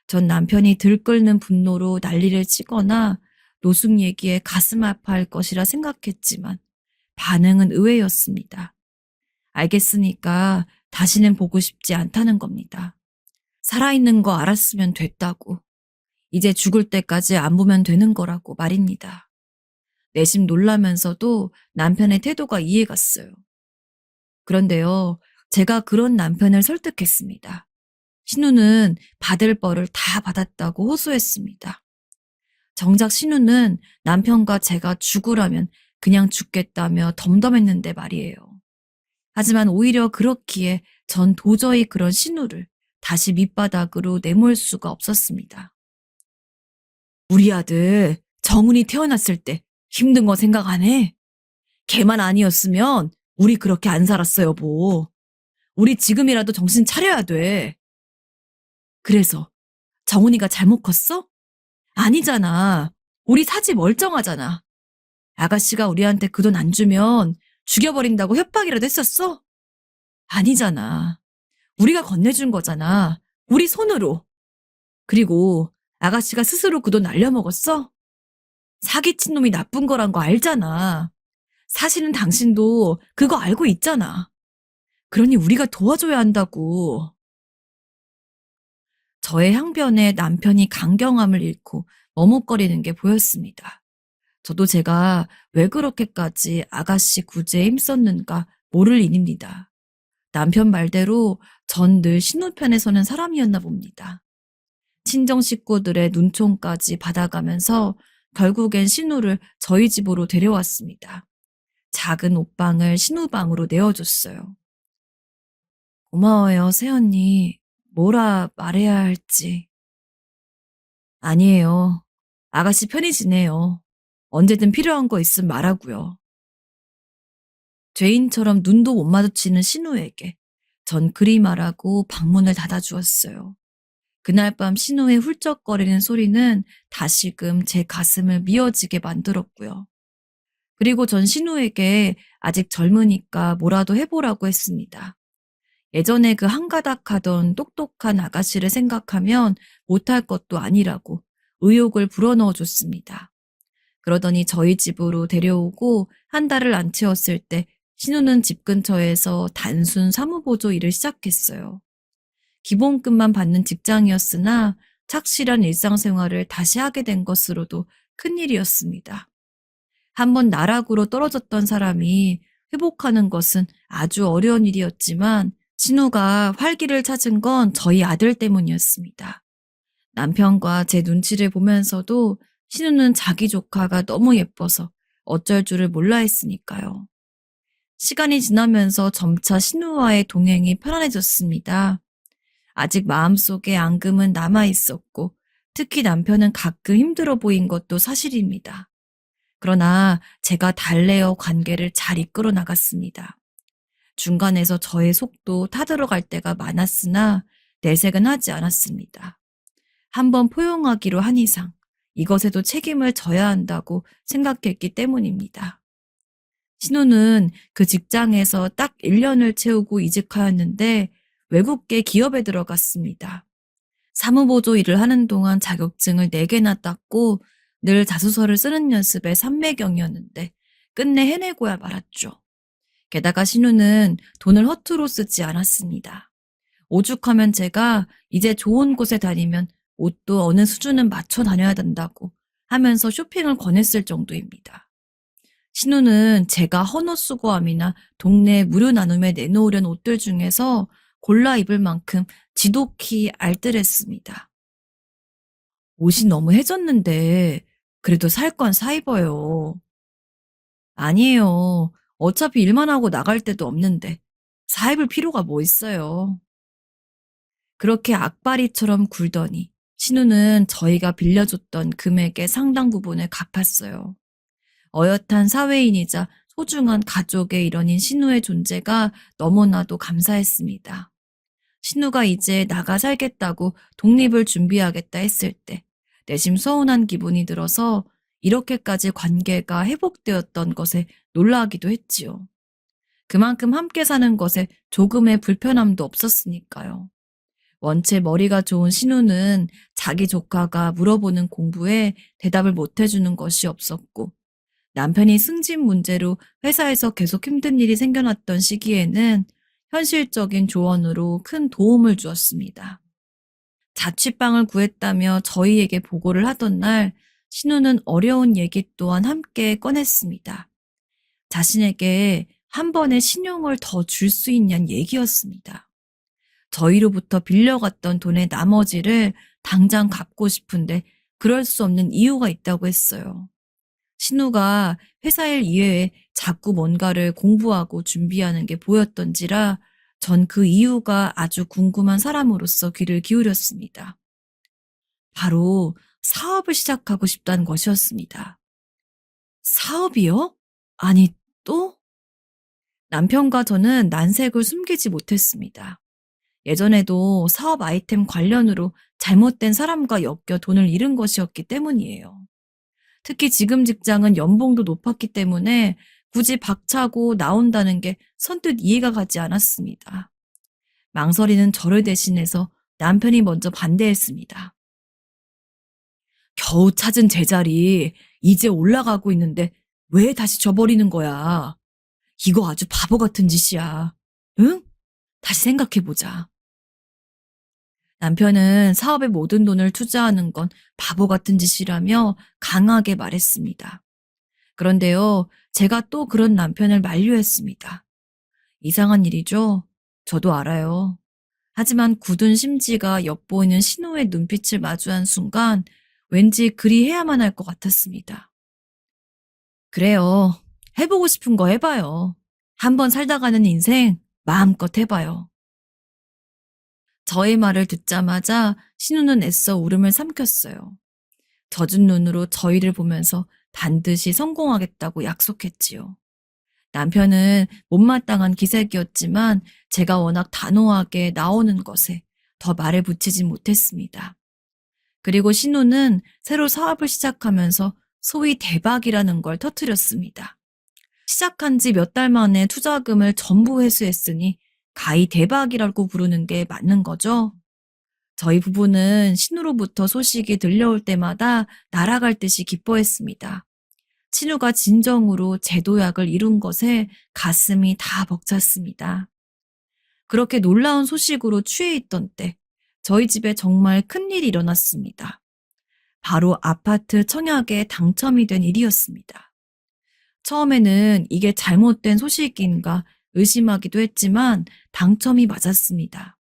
전 남편이 들끓는 분노로 난리를 치거나 노숙 얘기에 가슴 아파할 것이라 생각했지만 반응은 의외였습니다. 알겠으니까 다시는 보고 싶지 않다는 겁니다. 살아있는 거 알았으면 됐다고. 이제 죽을 때까지 안 보면 되는 거라고 말입니다. 내심 놀라면서도 남편의 태도가 이해갔어요. 그런데요, 제가 그런 남편을 설득했습니다. 신우는 받을 벌을 다 받았다고 호소했습니다. 정작 신우는 남편과 제가 죽으라면 그냥 죽겠다며 덤덤했는데 말이에요. 하지만 오히려 그렇기에 전 도저히 그런 신우를 다시 밑바닥으로 내몰 수가 없었습니다. 우리 아들 정훈이 태어났을 때 힘든 거 생각 안 해? 걔만 아니었으면 우리 그렇게 안 살았어, 여보. 우리 지금이라도 정신 차려야 돼. 그래서 정훈이가 잘못 컸어? 아니잖아. 우리 사지 멀쩡하잖아. 아가씨가 우리한테 그 돈 안 주면 죽여버린다고 협박이라도 했었어? 아니잖아. 우리가 건네준 거잖아. 우리 손으로. 그리고 아가씨가 스스로 그 돈 날려먹었어? 사기친 놈이 나쁜 거란 거 알잖아. 사실은 당신도 그거 알고 있잖아. 그러니 우리가 도와줘야 한다고. 저의 항변에 남편이 강경함을 잃고 머뭇거리는 게 보였습니다. 저도 제가 왜 그렇게까지 아가씨 구제에 힘썼는가 모를 일입니다. 남편 말대로 전 늘 신우 편에 서는 사람이었나 봅니다. 친정 식구들의 눈총까지 받아가면서 결국엔 신우를 저희 집으로 데려왔습니다. 작은 옷방을 신우방으로 내어줬어요. 고마워요, 새언니. 뭐라 말해야 할지. 아니에요. 아가씨 편히 지내요. 언제든 필요한 거 있으면 말하고요. 죄인처럼 눈도 못 마주치는 신우에게 전 그리 말하고 방문을 닫아주었어요. 그날 밤 신우의 훌쩍거리는 소리는 다시금 제 가슴을 미어지게 만들었고요. 그리고 전 신우에게 아직 젊으니까 뭐라도 해보라고 했습니다. 예전에 그 한가닥 하던 똑똑한 아가씨를 생각하면 못할 것도 아니라고 의욕을 불어넣어 줬습니다. 그러더니 저희 집으로 데려오고 한 달을 안 채웠을 때 신우는 집 근처에서 단순 사무보조 일을 시작했어요. 기본급만 받는 직장이었으나 착실한 일상생활을 다시 하게 된 것으로도 큰일이었습니다. 한번 나락으로 떨어졌던 사람이 회복하는 것은 아주 어려운 일이었지만 신우가 활기를 찾은 건 저희 아들 때문이었습니다. 남편과 제 눈치를 보면서도 신우는 자기 조카가 너무 예뻐서 어쩔 줄을 몰라 했으니까요. 시간이 지나면서 점차 신우와의 동행이 편안해졌습니다. 아직 마음속에 앙금은 남아 있었고 특히 남편은 가끔 힘들어 보인 것도 사실입니다. 그러나 제가 달래어 관계를 잘 이끌어 나갔습니다. 중간에서 저의 속도 타들어갈 때가 많았으나 내색은 하지 않았습니다. 한번 포용하기로 한 이상 이것에도 책임을 져야 한다고 생각했기 때문입니다. 신우는 그 직장에서 딱 1년을 채우고 이직하였는데 외국계 기업에 들어갔습니다. 사무보조 일을 하는 동안 자격증을 4개나 땄고 늘 자소서를 쓰는 연습에 삼매경이었는데 끝내 해내고야 말았죠. 게다가 신우는 돈을 허투루 쓰지 않았습니다. 오죽하면 제가 이제 좋은 곳에 다니면 옷도 어느 수준은 맞춰 다녀야 된다고 하면서 쇼핑을 권했을 정도입니다. 신우는 제가 헌옷수거함이나 동네 무료 나눔에 내놓으려는 옷들 중에서 골라 입을 만큼 지독히 알뜰했습니다. 옷이 너무 해졌는데 그래도 살 건 사 입어요. 아니에요. 어차피 일만 하고 나갈 데도 없는데 사 입을 필요가 뭐 있어요. 그렇게 악바리처럼 굴더니 신우는 저희가 빌려줬던 금액의 상당 부분을 갚았어요. 어엿한 사회인이자 소중한 가족의 일원인 신우의 존재가 너무나도 감사했습니다. 신우가 이제 나가 살겠다고 독립을 준비하겠다 했을 때 내심 서운한 기분이 들어서 이렇게까지 관계가 회복되었던 것에 놀라기도 했지요. 그만큼 함께 사는 것에 조금의 불편함도 없었으니까요. 원체 머리가 좋은 신우는 자기 조카가 물어보는 공부에 대답을 못 해주는 것이 없었고 남편이 승진 문제로 회사에서 계속 힘든 일이 생겨났던 시기에는 현실적인 조언으로 큰 도움을 주었습니다. 자취방을 구했다며 저희에게 보고를 하던 날 신우는 어려운 얘기 또한 함께 꺼냈습니다. 자신에게 한 번에 신용을 더 줄 수 있냐는 얘기였습니다. 저희로부터 빌려갔던 돈의 나머지를 당장 갚고 싶은데 그럴 수 없는 이유가 있다고 했어요. 신우가 회사 일 이외에 자꾸 뭔가를 공부하고 준비하는 게 보였던지라 전 그 이유가 아주 궁금한 사람으로서 귀를 기울였습니다. 바로 사업을 시작하고 싶다는 것이었습니다. 사업이요? 아니, 또? 남편과 저는 난색을 숨기지 못했습니다. 예전에도 사업 아이템 관련으로 잘못된 사람과 엮여 돈을 잃은 것이었기 때문이에요. 특히 지금 직장은 연봉도 높았기 때문에 굳이 박차고 나온다는 게 선뜻 이해가 가지 않았습니다. 망설이는 저를 대신해서 남편이 먼저 반대했습니다. 겨우 찾은 제자리 이제 올라가고 있는데 왜 다시 져버리는 거야? 이거 아주 바보 같은 짓이야. 응? 다시 생각해보자. 남편은 사업에 모든 돈을 투자하는 건 바보 같은 짓이라며 강하게 말했습니다. 그런데요, 제가 또 그런 남편을 만류했습니다. 이상한 일이죠? 저도 알아요. 하지만 굳은 심지가 엿보이는 신우의 눈빛을 마주한 순간 왠지 그리 해야만 할 것 같았습니다. 그래요. 해보고 싶은 거 해봐요. 한번 살다 가는 인생 마음껏 해봐요. 저의 말을 듣자마자 신우는 애써 울음을 삼켰어요. 젖은 눈으로 저희를 보면서 반드시 성공하겠다고 약속했지요. 남편은 못마땅한 기색이었지만 제가 워낙 단호하게 나오는 것에 더 말을 붙이지 못했습니다. 그리고 신우는 새로 사업을 시작하면서 소위 대박이라는 걸 터뜨렸습니다. 시작한 지 몇 달 만에 투자금을 전부 회수했으니 가히 대박이라고 부르는 게 맞는 거죠. 저희 부부는 신우로부터 소식이 들려올 때마다 날아갈 듯이 기뻐했습니다. 신우가 진정으로 제도약을 이룬 것에 가슴이 다 벅찼습니다. 그렇게 놀라운 소식으로 취해 있던 때 저희 집에 정말 큰일이 일어났습니다. 바로 아파트 청약에 당첨이 된 일이었습니다. 처음에는 이게 잘못된 소식인가 의심하기도 했지만 당첨이 맞았습니다.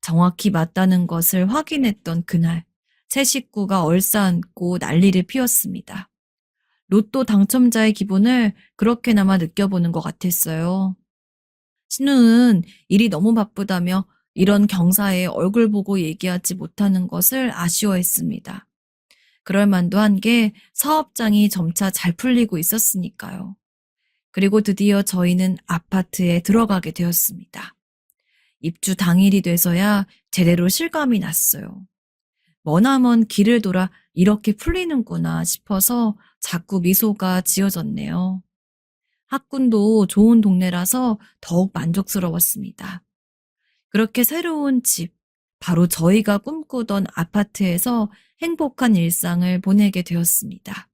정확히 맞다는 것을 확인했던 그날, 새 식구가 얼싸안고 난리를 피웠습니다. 로또 당첨자의 기분을 그렇게나마 느껴보는 것 같았어요. 신우는 일이 너무 바쁘다며 이런 경사에 얼굴 보고 얘기하지 못하는 것을 아쉬워했습니다. 그럴 만도 한 게 사업장이 점차 잘 풀리고 있었으니까요. 그리고 드디어 저희는 아파트에 들어가게 되었습니다. 입주 당일이 돼서야 제대로 실감이 났어요. 머나먼 길을 돌아 이렇게 풀리는구나 싶어서 자꾸 미소가 지어졌네요. 학군도 좋은 동네라서 더욱 만족스러웠습니다. 그렇게 새로운 집, 바로 저희가 꿈꾸던 아파트에서 행복한 일상을 보내게 되었습니다.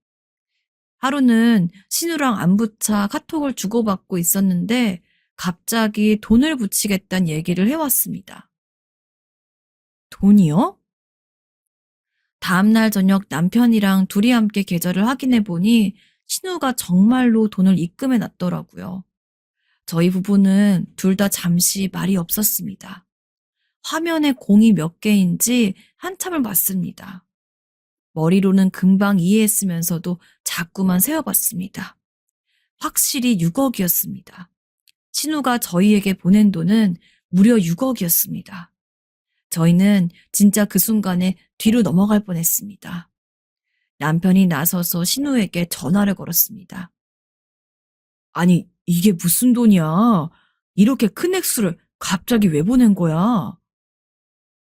하루는 신우랑 안부차 카톡을 주고받고 있었는데 갑자기 돈을 붙이겠다는 얘기를 해왔습니다. 돈이요? 다음날 저녁 남편이랑 둘이 함께 계좌를 확인해 보니 신우가 정말로 돈을 입금해 놨더라고요. 저희 부부는 둘 다 잠시 말이 없었습니다. 화면에 공이 몇 개인지 한참을 봤습니다. 머리로는 금방 이해했으면서도 자꾸만 세어봤습니다. 확실히 6억이었습니다. 신우가 저희에게 보낸 돈은 무려 6억이었습니다. 저희는 진짜 그 순간에 뒤로 넘어갈 뻔했습니다. 남편이 나서서 신우에게 전화를 걸었습니다. 아니, 이게 무슨 돈이야? 이렇게 큰 액수를 갑자기 왜 보낸 거야?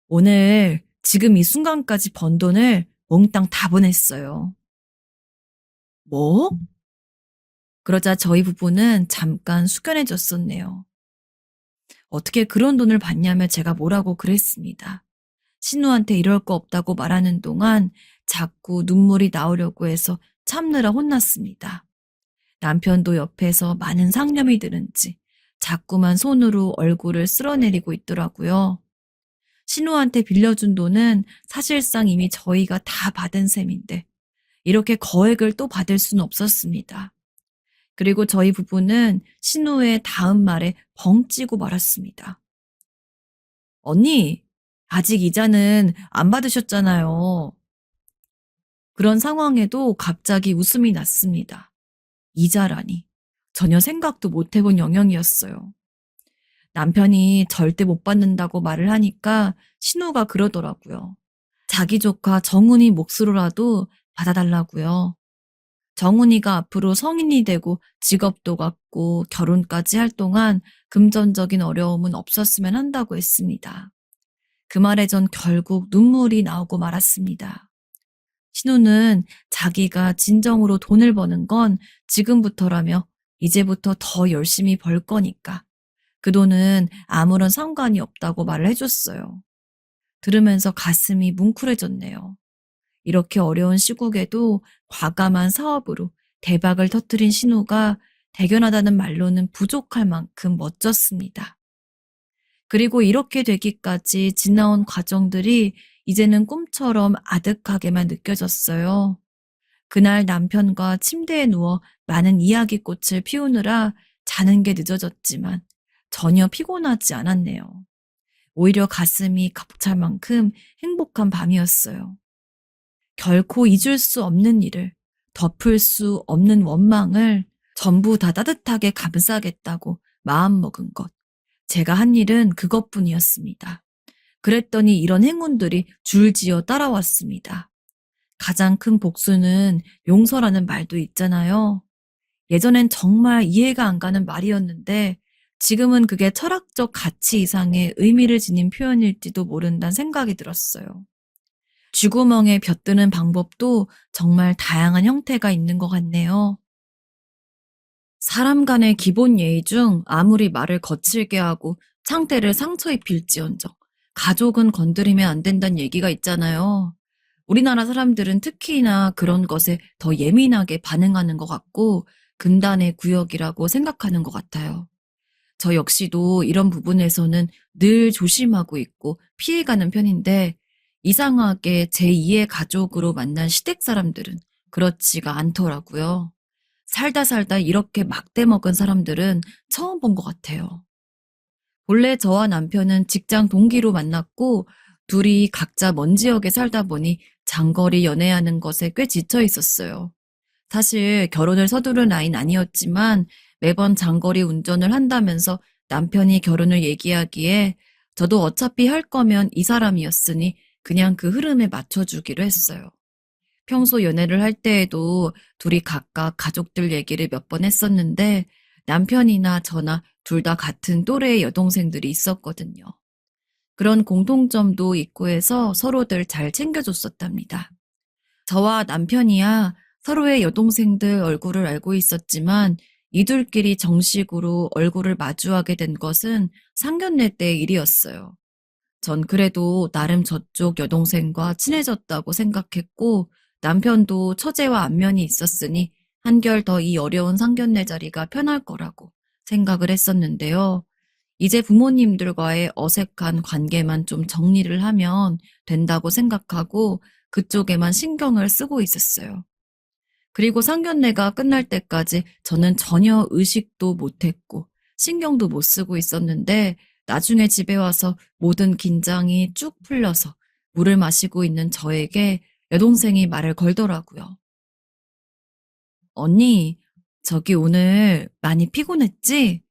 오늘 지금 이 순간까지 번 돈을 몽땅 다 보냈어요. 뭐? 그러자 저희 부부는 잠깐 숙연해졌었네요. 어떻게 그런 돈을 받냐며 제가 뭐라고 그랬습니다. 신우한테 이럴 거 없다고 말하는 동안 자꾸 눈물이 나오려고 해서 참느라 혼났습니다. 남편도 옆에서 많은 상념이 드는지 자꾸만 손으로 얼굴을 쓸어내리고 있더라고요. 신우한테 빌려준 돈은 사실상 이미 저희가 다 받은 셈인데 이렇게 거액을 또 받을 수는 없었습니다. 그리고 저희 부부는 신우의 다음 말에 벙찌고 말았습니다. 언니, 아직 이자는 안 받으셨잖아요. 그런 상황에도 갑자기 웃음이 났습니다. 이자라니. 전혀 생각도 못 해본 영역이었어요. 남편이 절대 못 받는다고 말을 하니까 신우가 그러더라고요. 자기 조카 정훈이 몫으로라도 받아달라고요. 정훈이가 앞으로 성인이 되고 직업도 갖고 결혼까지 할 동안 금전적인 어려움은 없었으면 한다고 했습니다. 그 말에 전 결국 눈물이 나오고 말았습니다. 신우는 자기가 진정으로 돈을 버는 건 지금부터라며 이제부터 더 열심히 벌 거니까 그 돈은 아무런 상관이 없다고 말을 해줬어요. 들으면서 가슴이 뭉클해졌네요. 이렇게 어려운 시국에도 과감한 사업으로 대박을 터뜨린 신우가 대견하다는 말로는 부족할 만큼 멋졌습니다. 그리고 이렇게 되기까지 지나온 과정들이 이제는 꿈처럼 아득하게만 느껴졌어요. 그날 남편과 침대에 누워 많은 이야기꽃을 피우느라 자는 게 늦어졌지만 전혀 피곤하지 않았네요. 오히려 가슴이 벅찰 만큼 행복한 밤이었어요. 결코 잊을 수 없는 일을, 덮을 수 없는 원망을 전부 다 따뜻하게 감싸겠다고 마음먹은 것. 제가 한 일은 그것뿐이었습니다. 그랬더니 이런 행운들이 줄지어 따라왔습니다. 가장 큰 복수는 용서라는 말도 있잖아요. 예전엔 정말 이해가 안 가는 말이었는데 지금은 그게 철학적 가치 이상의 의미를 지닌 표현일지도 모른다는 생각이 들었어요. 쥐구멍에 벼뜨는 방법도 정말 다양한 형태가 있는 것 같네요. 사람 간의 기본 예의 중 아무리 말을 거칠게 하고 상대를 상처 입힐지언정 가족은 건드리면 안 된다는 얘기가 있잖아요. 우리나라 사람들은 특히나 그런 것에 더 예민하게 반응하는 것 같고 금단의 구역이라고 생각하는 것 같아요. 저 역시도 이런 부분에서는 늘 조심하고 있고 피해가는 편인데 이상하게 제2의 가족으로 만난 시댁 사람들은 그렇지가 않더라고요. 살다 살다 이렇게 막대 먹은 사람들은 처음 본 것 같아요. 본래 저와 남편은 직장 동기로 만났고 둘이 각자 먼 지역에 살다 보니 장거리 연애하는 것에 꽤 지쳐 있었어요. 사실 결혼을 서두른 나이는 아니었지만 매번 장거리 운전을 한다면서 남편이 결혼을 얘기하기에 저도 어차피 할 거면 이 사람이었으니 그냥 그 흐름에 맞춰주기로 했어요. 평소 연애를 할 때에도 둘이 각각 가족들 얘기를 몇 번 했었는데 남편이나 저나 둘 다 같은 또래의 여동생들이 있었거든요. 그런 공통점도 있고 해서 서로들 잘 챙겨줬었답니다. 저와 남편이야 서로의 여동생들 얼굴을 알고 있었지만 이들끼리 정식으로 얼굴을 마주하게 된 것은 상견례 때의 일이었어요. 전 그래도 나름 저쪽 여동생과 친해졌다고 생각했고 남편도 처제와 안면이 있었으니 한결 더 이 어려운 상견례 자리가 편할 거라고 생각을 했었는데요. 이제 부모님들과의 어색한 관계만 좀 정리를 하면 된다고 생각하고 그쪽에만 신경을 쓰고 있었어요. 그리고 상견례가 끝날 때까지 저는 전혀 의식도 못했고 신경도 못 쓰고 있었는데 나중에 집에 와서 모든 긴장이 쭉 풀려서 물을 마시고 있는 저에게 여동생이 말을 걸더라고요. 언니, 저기 오늘 많이 피곤했지?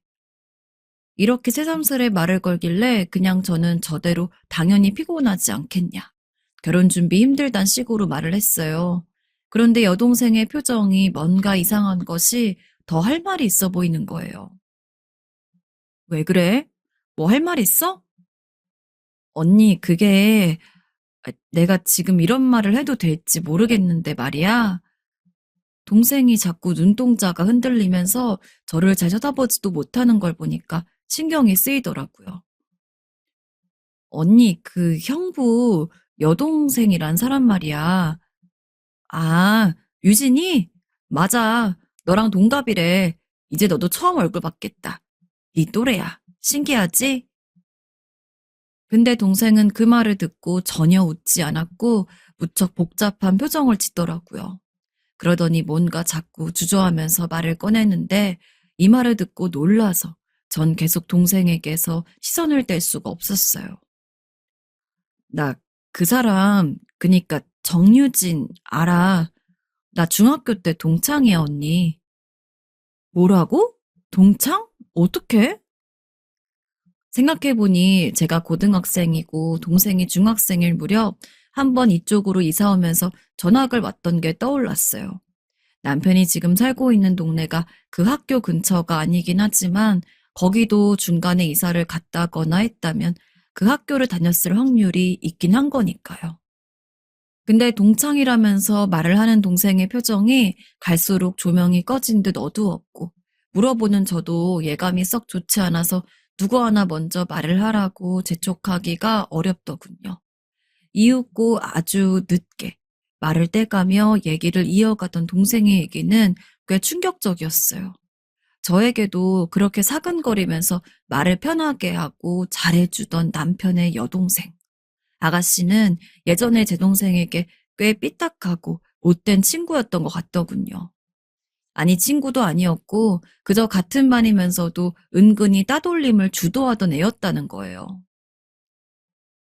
이렇게 새삼스레 말을 걸길래 그냥 저는 저대로 당연히 피곤하지 않겠냐. 결혼 준비 힘들단 식으로 말을 했어요. 그런데 여동생의 표정이 뭔가 이상한 것이 더 할 말이 있어 보이는 거예요. 왜 그래? 뭐 할 말 있어? 언니, 그게 내가 지금 이런 말을 해도 될지 모르겠는데 말이야. 동생이 자꾸 눈동자가 흔들리면서 저를 잘 쳐다보지도 못하는 걸 보니까 신경이 쓰이더라고요. 언니, 그 형부 여동생이란 사람 말이야. 아, 유진이? 맞아. 너랑 동갑이래. 이제 너도 처음 얼굴 봤겠다. 네 또래야. 신기하지? 근데 동생은 그 말을 듣고 전혀 웃지 않았고 무척 복잡한 표정을 짓더라고요. 그러더니 뭔가 자꾸 주저하면서 말을 꺼내는데 이 말을 듣고 놀라서 전 계속 동생에게서 시선을 뗄 수가 없었어요. 나 그 사람, 그니까 정유진 알아. 나 중학교 때 동창이야, 언니. 뭐라고? 동창? 어떻게? 생각해보니 제가 고등학생이고 동생이 중학생일 무렵 한 번 이쪽으로 이사 오면서 전학을 왔던 게 떠올랐어요. 남편이 지금 살고 있는 동네가 그 학교 근처가 아니긴 하지만 거기도 중간에 이사를 갔다거나 했다면 그 학교를 다녔을 확률이 있긴 한 거니까요. 근데 동창이라면서 말을 하는 동생의 표정이 갈수록 조명이 꺼진 듯 어두웠고 물어보는 저도 예감이 썩 좋지 않아서 누구 하나 먼저 말을 하라고 재촉하기가 어렵더군요. 이윽고 아주 늦게 말을 떼가며 얘기를 이어가던 동생의 얘기는 꽤 충격적이었어요. 저에게도 그렇게 사근거리면서 말을 편하게 하고 잘해주던 남편의 여동생. 아가씨는 예전에 제 동생에게 꽤 삐딱하고 못된 친구였던 것 같더군요. 아니, 친구도 아니었고 그저 같은 반이면서도 은근히 따돌림을 주도하던 애였다는 거예요.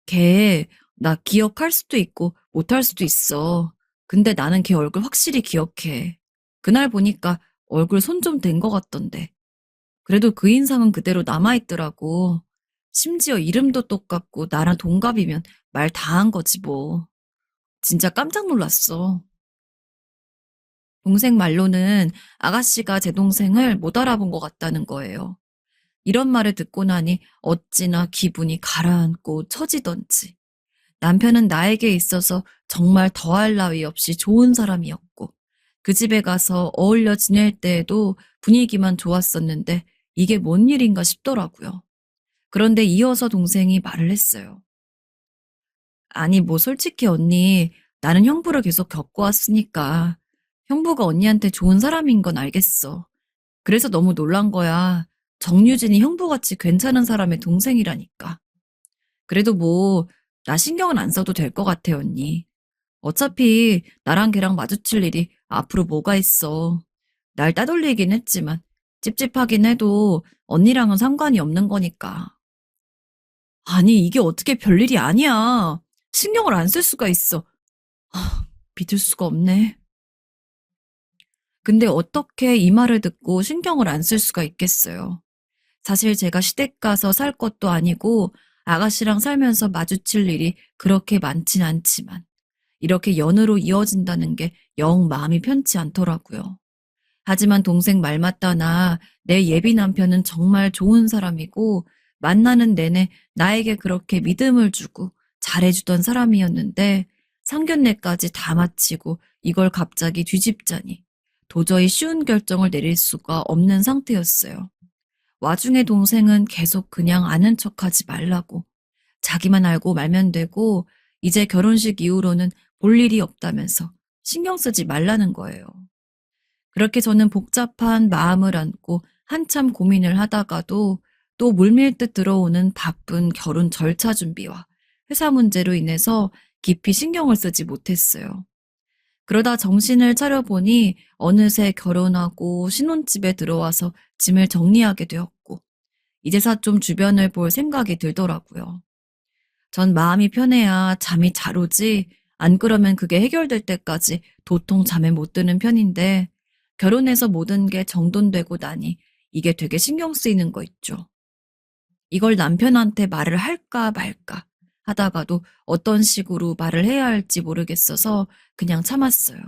걔, 나 기억할 수도 있고 못할 수도 있어. 근데 나는 걔 얼굴 확실히 기억해. 그날 보니까 얼굴 손 좀 댄 것 같던데. 그래도 그 인상은 그대로 남아있더라고. 심지어 이름도 똑같고 나랑 동갑이면 말 다 한 거지 뭐. 진짜 깜짝 놀랐어. 동생 말로는 아가씨가 제 동생을 못 알아본 것 같다는 거예요. 이런 말을 듣고 나니 어찌나 기분이 가라앉고 처지던지. 남편은 나에게 있어서 정말 더할 나위 없이 좋은 사람이었고 그 집에 가서 어울려 지낼 때에도 분위기만 좋았었는데 이게 뭔 일인가 싶더라고요. 그런데 이어서 동생이 말을 했어요. 아니 뭐 솔직히 언니 나는 형부를 계속 겪어왔으니까 형부가 언니한테 좋은 사람인 건 알겠어. 그래서 너무 놀란 거야. 정유진이 형부같이 괜찮은 사람의 동생이라니까. 그래도 뭐 나 신경은 안 써도 될 것 같아 언니. 어차피 나랑 걔랑 마주칠 일이 앞으로 뭐가 있어. 날 따돌리긴 했지만 찝찝하긴 해도 언니랑은 상관이 없는 거니까. 아니 이게 어떻게 별일이 아니야. 신경을 안 쓸 수가 있어. 믿을 수가 없네. 근데 어떻게 이 말을 듣고 신경을 안 쓸 수가 있겠어요. 사실 제가 시댁 가서 살 것도 아니고 아가씨랑 살면서 마주칠 일이 그렇게 많진 않지만 이렇게 연으로 이어진다는 게 영 마음이 편치 않더라고요. 하지만 동생 말 맞다나 내 예비 남편은 정말 좋은 사람이고 만나는 내내 나에게 그렇게 믿음을 주고 잘해주던 사람이었는데 상견례까지 다 마치고 이걸 갑자기 뒤집자니 도저히 쉬운 결정을 내릴 수가 없는 상태였어요. 와중에 동생은 계속 그냥 아는 척하지 말라고 자기만 알고 말면 되고 이제 결혼식 이후로는 볼 일이 없다면서 신경 쓰지 말라는 거예요. 그렇게 저는 복잡한 마음을 안고 한참 고민을 하다가도 또 물밀듯 들어오는 바쁜 결혼 절차 준비와 회사 문제로 인해서 깊이 신경을 쓰지 못했어요. 그러다 정신을 차려보니 어느새 결혼하고 신혼집에 들어와서 짐을 정리하게 되었고 이제서 좀 주변을 볼 생각이 들더라고요. 전 마음이 편해야 잠이 잘 오지 안 그러면 그게 해결될 때까지 도통 잠에 못 드는 편인데 결혼해서 모든 게 정돈되고 나니 이게 되게 신경 쓰이는 거 있죠. 이걸 남편한테 말을 할까 말까 하다가도 어떤 식으로 말을 해야 할지 모르겠어서 그냥 참았어요.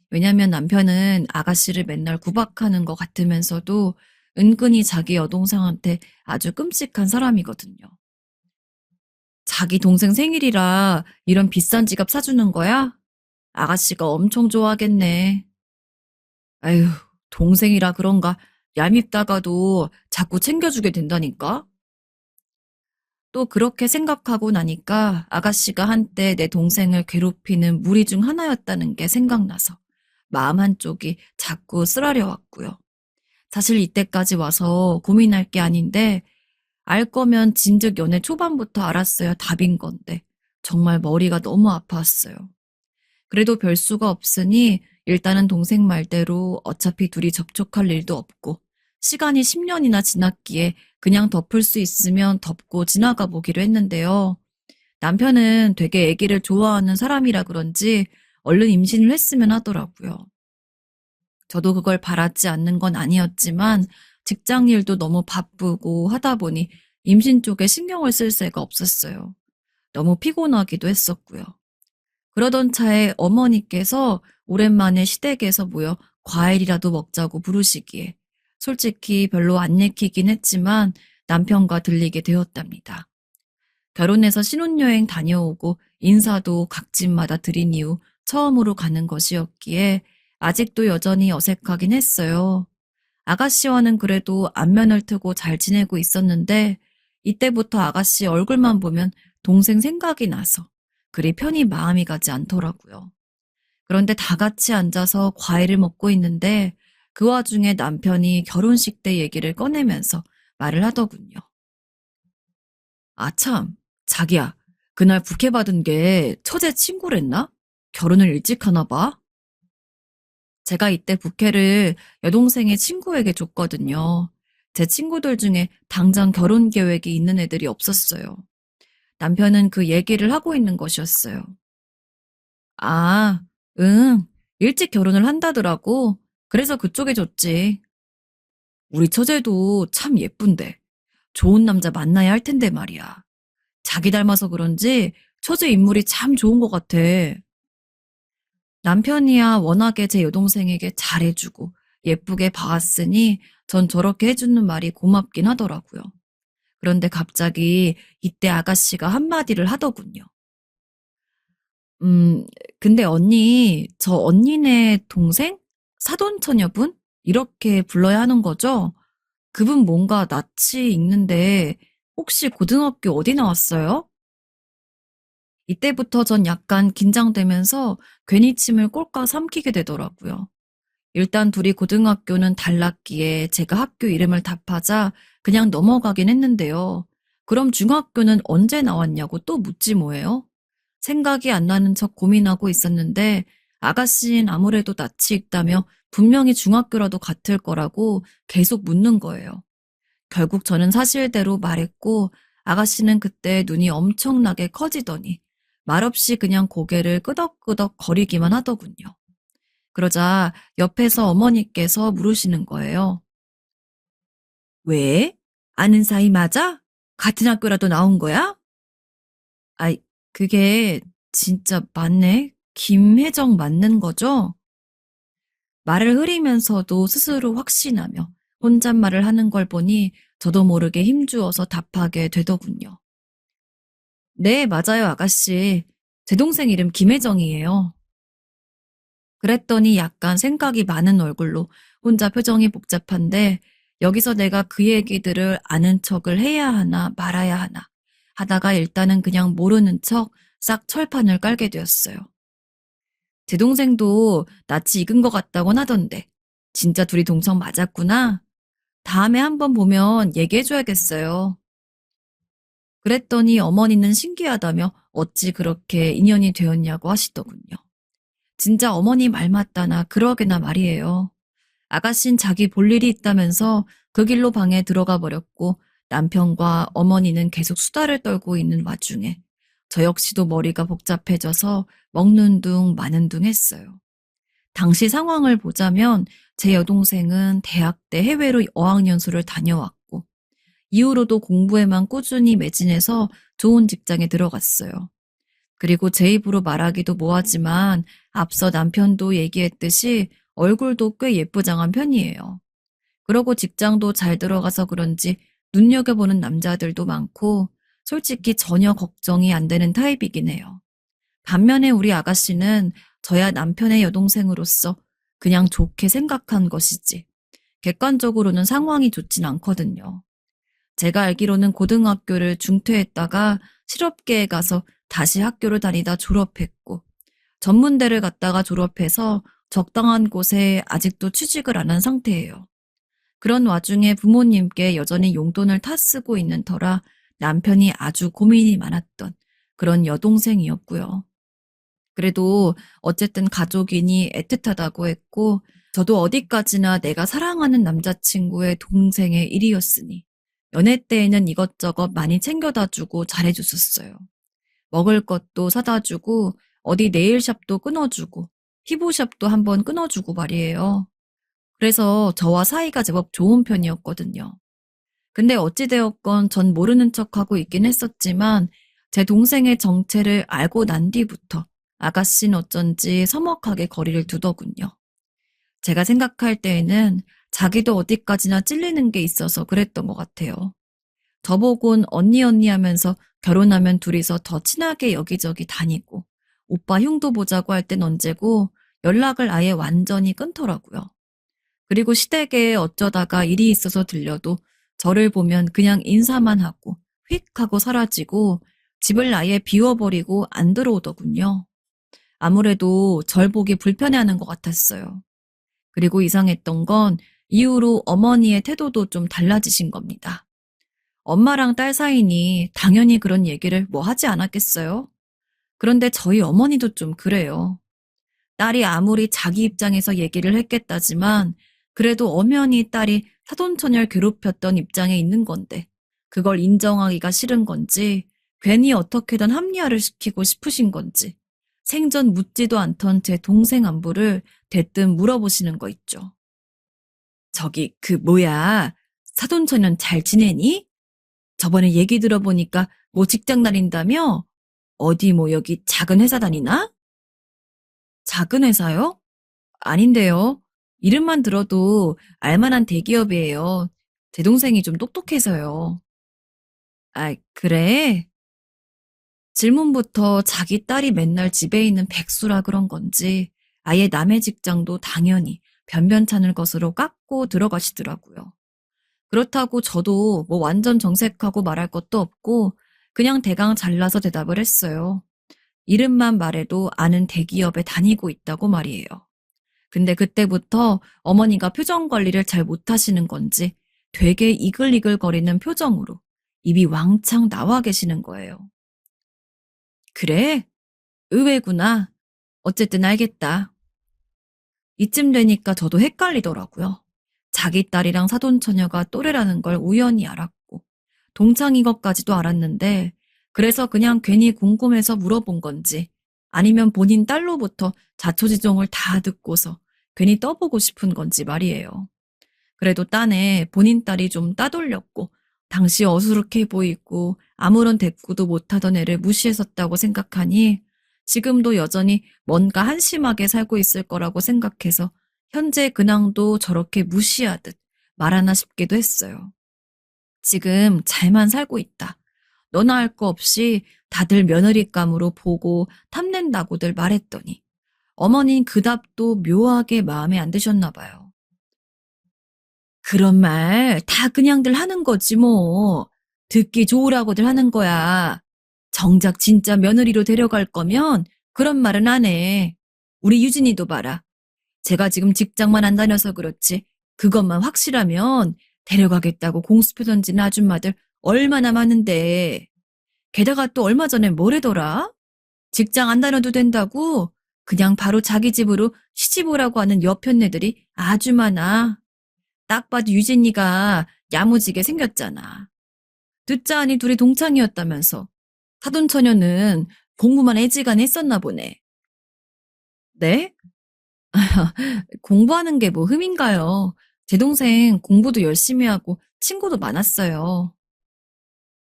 왜냐면 남편은 아가씨를 맨날 구박하는 것 같으면서도 은근히 자기 여동생한테 아주 끔찍한 사람이거든요. 자기 동생 생일이라 이런 비싼 지갑 사주는 거야? 아가씨가 엄청 좋아하겠네. 아휴, 동생이라 그런가 얄밉다가도 자꾸 챙겨주게 된다니까? 또 그렇게 생각하고 나니까 아가씨가 한때 내 동생을 괴롭히는 무리 중 하나였다는 게 생각나서 마음 한쪽이 자꾸 쓰라려 왔고요. 사실 이때까지 와서 고민할 게 아닌데 알 거면 진즉 연애 초반부터 알았어야 답인 건데 정말 머리가 너무 아팠어요. 그래도 별 수가 없으니 일단은 동생 말대로 어차피 둘이 접촉할 일도 없고 시간이 10년이나 지났기에 그냥 덮을 수 있으면 덮고 지나가 보기로 했는데요. 남편은 되게 아기를 좋아하는 사람이라 그런지 얼른 임신을 했으면 하더라고요. 저도 그걸 바라지 않는 건 아니었지만 직장 일도 너무 바쁘고 하다 보니 임신 쪽에 신경을 쓸 새가 없었어요. 너무 피곤하기도 했었고요. 그러던 차에 어머니께서 오랜만에 시댁에서 모여 과일이라도 먹자고 부르시기에 솔직히 별로 안 내키긴 했지만 남편과 들리게 되었답니다. 결혼해서 신혼여행 다녀오고 인사도 각 집마다 드린 이후 처음으로 가는 것이었기에 아직도 여전히 어색하긴 했어요. 아가씨와는 그래도 안면을 트고 잘 지내고 있었는데 이때부터 아가씨 얼굴만 보면 동생 생각이 나서 그리 편히 마음이 가지 않더라고요. 그런데 다 같이 앉아서 과일을 먹고 있는데 그 와중에 남편이 결혼식 때 얘기를 꺼내면서 말을 하더군요. 아, 참, 자기야, 그날 부케 받은 게 처제 친구랬나? 결혼을 일찍 하나 봐? 제가 이때 부케를 여동생의 친구에게 줬거든요. 제 친구들 중에 당장 결혼 계획이 있는 애들이 없었어요. 남편은 그 얘기를 하고 있는 것이었어요. 아, 응, 일찍 결혼을 한다더라고. 그래서 그쪽에 줬지. 우리 처제도 참 예쁜데. 좋은 남자 만나야 할 텐데 말이야. 자기 닮아서 그런지 처제 인물이 참 좋은 것 같아. 남편이야 워낙에 제 여동생에게 잘해주고 예쁘게 봐왔으니 전 저렇게 해주는 말이 고맙긴 하더라고요. 그런데 갑자기 이때 아가씨가 한마디를 하더군요. 음, 근데 언니, 저 언니네 동생? 사돈처녀분? 이렇게 불러야 하는 거죠? 그분 뭔가 낯이 익는데 혹시 고등학교 어디 나왔어요? 이때부터 전 약간 긴장되면서 괜히 침을 꼴깍 삼키게 되더라고요. 일단 둘이 고등학교는 달랐기에 제가 학교 이름을 답하자 그냥 넘어가긴 했는데요. 그럼 중학교는 언제 나왔냐고 또 묻지 뭐예요? 생각이 안 나는 척 고민하고 있었는데 아가씨는 아무래도 낯이 익다며 분명히 중학교라도 같을 거라고 계속 묻는 거예요. 결국 저는 사실대로 말했고 아가씨는 그때 눈이 엄청나게 커지더니 말없이 그냥 고개를 끄덕끄덕 거리기만 하더군요. 그러자 옆에서 어머니께서 물으시는 거예요. 왜? 아는 사이 맞아? 같은 학교라도 나온 거야? 아이, 그게 진짜 맞네. 김혜정 맞는 거죠? 말을 흐리면서도 스스로 확신하며 혼잣말을 하는 걸 보니 저도 모르게 힘주어서 답하게 되더군요. 네, 맞아요, 아가씨. 제 동생 이름 김혜정이에요. 그랬더니 약간 생각이 많은 얼굴로 혼자 표정이 복잡한데 여기서 내가 그 얘기들을 아는 척을 해야 하나 말아야 하나 하다가 일단은 그냥 모르는 척 싹 철판을 깔게 되었어요. 제 동생도 낯이 익은 것 같다곤 하던데 진짜 둘이 동성 맞았구나. 다음에 한번 보면 얘기해줘야겠어요. 그랬더니 어머니는 신기하다며 어찌 그렇게 인연이 되었냐고 하시더군요. 진짜 어머니 말 맞다나 그러게나 말이에요. 아가씨는 자기 볼 일이 있다면서 그 길로 방에 들어가 버렸고 남편과 어머니는 계속 수다를 떨고 있는 와중에 저 역시도 머리가 복잡해져서 먹는 둥 마는 둥 했어요. 당시 상황을 보자면 제 여동생은 대학 때 해외로 어학연수를 다녀왔고 이후로도 공부에만 꾸준히 매진해서 좋은 직장에 들어갔어요. 그리고 제 입으로 말하기도 뭐하지만 앞서 남편도 얘기했듯이 얼굴도 꽤 예쁘장한 편이에요. 그러고 직장도 잘 들어가서 그런지 눈여겨보는 남자들도 많고 솔직히 전혀 걱정이 안 되는 타입이긴 해요. 반면에 우리 아가씨는 저야 남편의 여동생으로서 그냥 좋게 생각한 것이지 객관적으로는 상황이 좋진 않거든요. 제가 알기로는 고등학교를 중퇴했다가 실업계에 가서 다시 학교를 다니다 졸업했고 전문대를 갔다가 졸업해서 적당한 곳에 아직도 취직을 안 한 상태예요. 그런 와중에 부모님께 여전히 용돈을 타쓰고 있는 터라 남편이 아주 고민이 많았던 그런 여동생이었고요. 그래도 어쨌든 가족이니 애틋하다고 했고, 저도 어디까지나 내가 사랑하는 남자친구의 동생의 일이었으니, 연애 때에는 이것저것 많이 챙겨다 주고 잘해줬었어요. 먹을 것도 사다 주고, 어디 네일샵도 끊어주고, 피부샵도 한번 끊어주고 말이에요. 그래서 저와 사이가 제법 좋은 편이었거든요. 근데 어찌되었건 전 모르는 척하고 있긴 했었지만 제 동생의 정체를 알고 난 뒤부터 아가씨는 어쩐지 서먹하게 거리를 두더군요. 제가 생각할 때에는 자기도 어디까지나 찔리는 게 있어서 그랬던 것 같아요. 저보곤 언니 언니 하면서 결혼하면 둘이서 더 친하게 여기저기 다니고 오빠 흉도 보자고 할 땐 언제고 연락을 아예 완전히 끊더라고요. 그리고 시댁에 어쩌다가 일이 있어서 들려도 저를 보면 그냥 인사만 하고 휙 하고 사라지고 집을 아예 비워버리고 안 들어오더군요. 아무래도 절 보기 불편해하는 것 같았어요. 그리고 이상했던 건 이후로 어머니의 태도도 좀 달라지신 겁니다. 엄마랑 딸 사이니 당연히 그런 얘기를 뭐 하지 않았겠어요? 그런데 저희 어머니도 좀 그래요. 딸이 아무리 자기 입장에서 얘기를 했겠다지만 그래도 엄연히 딸이 사돈처녀를 괴롭혔던 입장에 있는 건데 그걸 인정하기가 싫은 건지 괜히 어떻게든 합리화를 시키고 싶으신 건지 생전 묻지도 않던 제 동생 안부를 대뜸 물어보시는 거 있죠. 저기 뭐야, 사돈처녀는 잘 지내니? 저번에 얘기 들어보니까 뭐 직장 다닌다며? 어디 뭐 여기 작은 회사 다니나? 작은 회사요? 아닌데요. 이름만 들어도 알만한 대기업이에요. 제 동생이 좀 똑똑해서요. 아, 그래? 질문부터 자기 딸이 맨날 집에 있는 백수라 그런 건지 아예 남의 직장도 당연히 변변찮을 것으로 깎고 들어가시더라고요. 그렇다고 저도 뭐 완전 정색하고 말할 것도 없고 그냥 대강 잘라서 대답을 했어요. 이름만 말해도 아는 대기업에 다니고 있다고 말이에요. 근데 그때부터 어머니가 표정 관리를 잘 못하시는 건지 되게 이글이글거리는 표정으로 입이 왕창 나와 계시는 거예요. 그래? 의외구나. 어쨌든 알겠다. 이쯤 되니까 저도 헷갈리더라고요. 자기 딸이랑 사돈처녀가 또래라는 걸 우연히 알았고 동창인 것까지도 알았는데 그래서 그냥 괜히 궁금해서 물어본 건지 아니면 본인 딸로부터 자초지종을 다 듣고서 괜히 떠보고 싶은 건지 말이에요. 그래도 딴에 본인 딸이 좀 따돌렸고 당시 어수룩해 보이고 아무런 대꾸도 못하던 애를 무시했었다고 생각하니 지금도 여전히 뭔가 한심하게 살고 있을 거라고 생각해서 현재 근황도 저렇게 무시하듯 말하나 싶기도 했어요. 지금 잘만 살고 있다. 너나 할 거 없이 다들 며느리감으로 보고 탐낸다고들 말했더니 어머닌 그 답도 묘하게 마음에 안 드셨나 봐요. 그런 말 다 그냥들 하는 거지 뭐. 듣기 좋으라고들 하는 거야. 정작 진짜 며느리로 데려갈 거면 그런 말은 안 해. 우리 유진이도 봐라. 제가 지금 직장만 안 다녀서 그렇지 그것만 확실하면 데려가겠다고 공수표 던지는 아줌마들 얼마나 많은데. 게다가 또 얼마 전에 뭐래더라? 직장 안 다녀도 된다고 그냥 바로 자기 집으로 시집 오라고 하는 여편네들이 아주 많아. 딱 봐도 유진이가 야무지게 생겼잖아. 듣자 하니 둘이 동창이었다면서. 사돈처녀는 공부만 애지간히 했었나 보네. 네? 공부하는 게 뭐 흠인가요? 제 동생 공부도 열심히 하고 친구도 많았어요.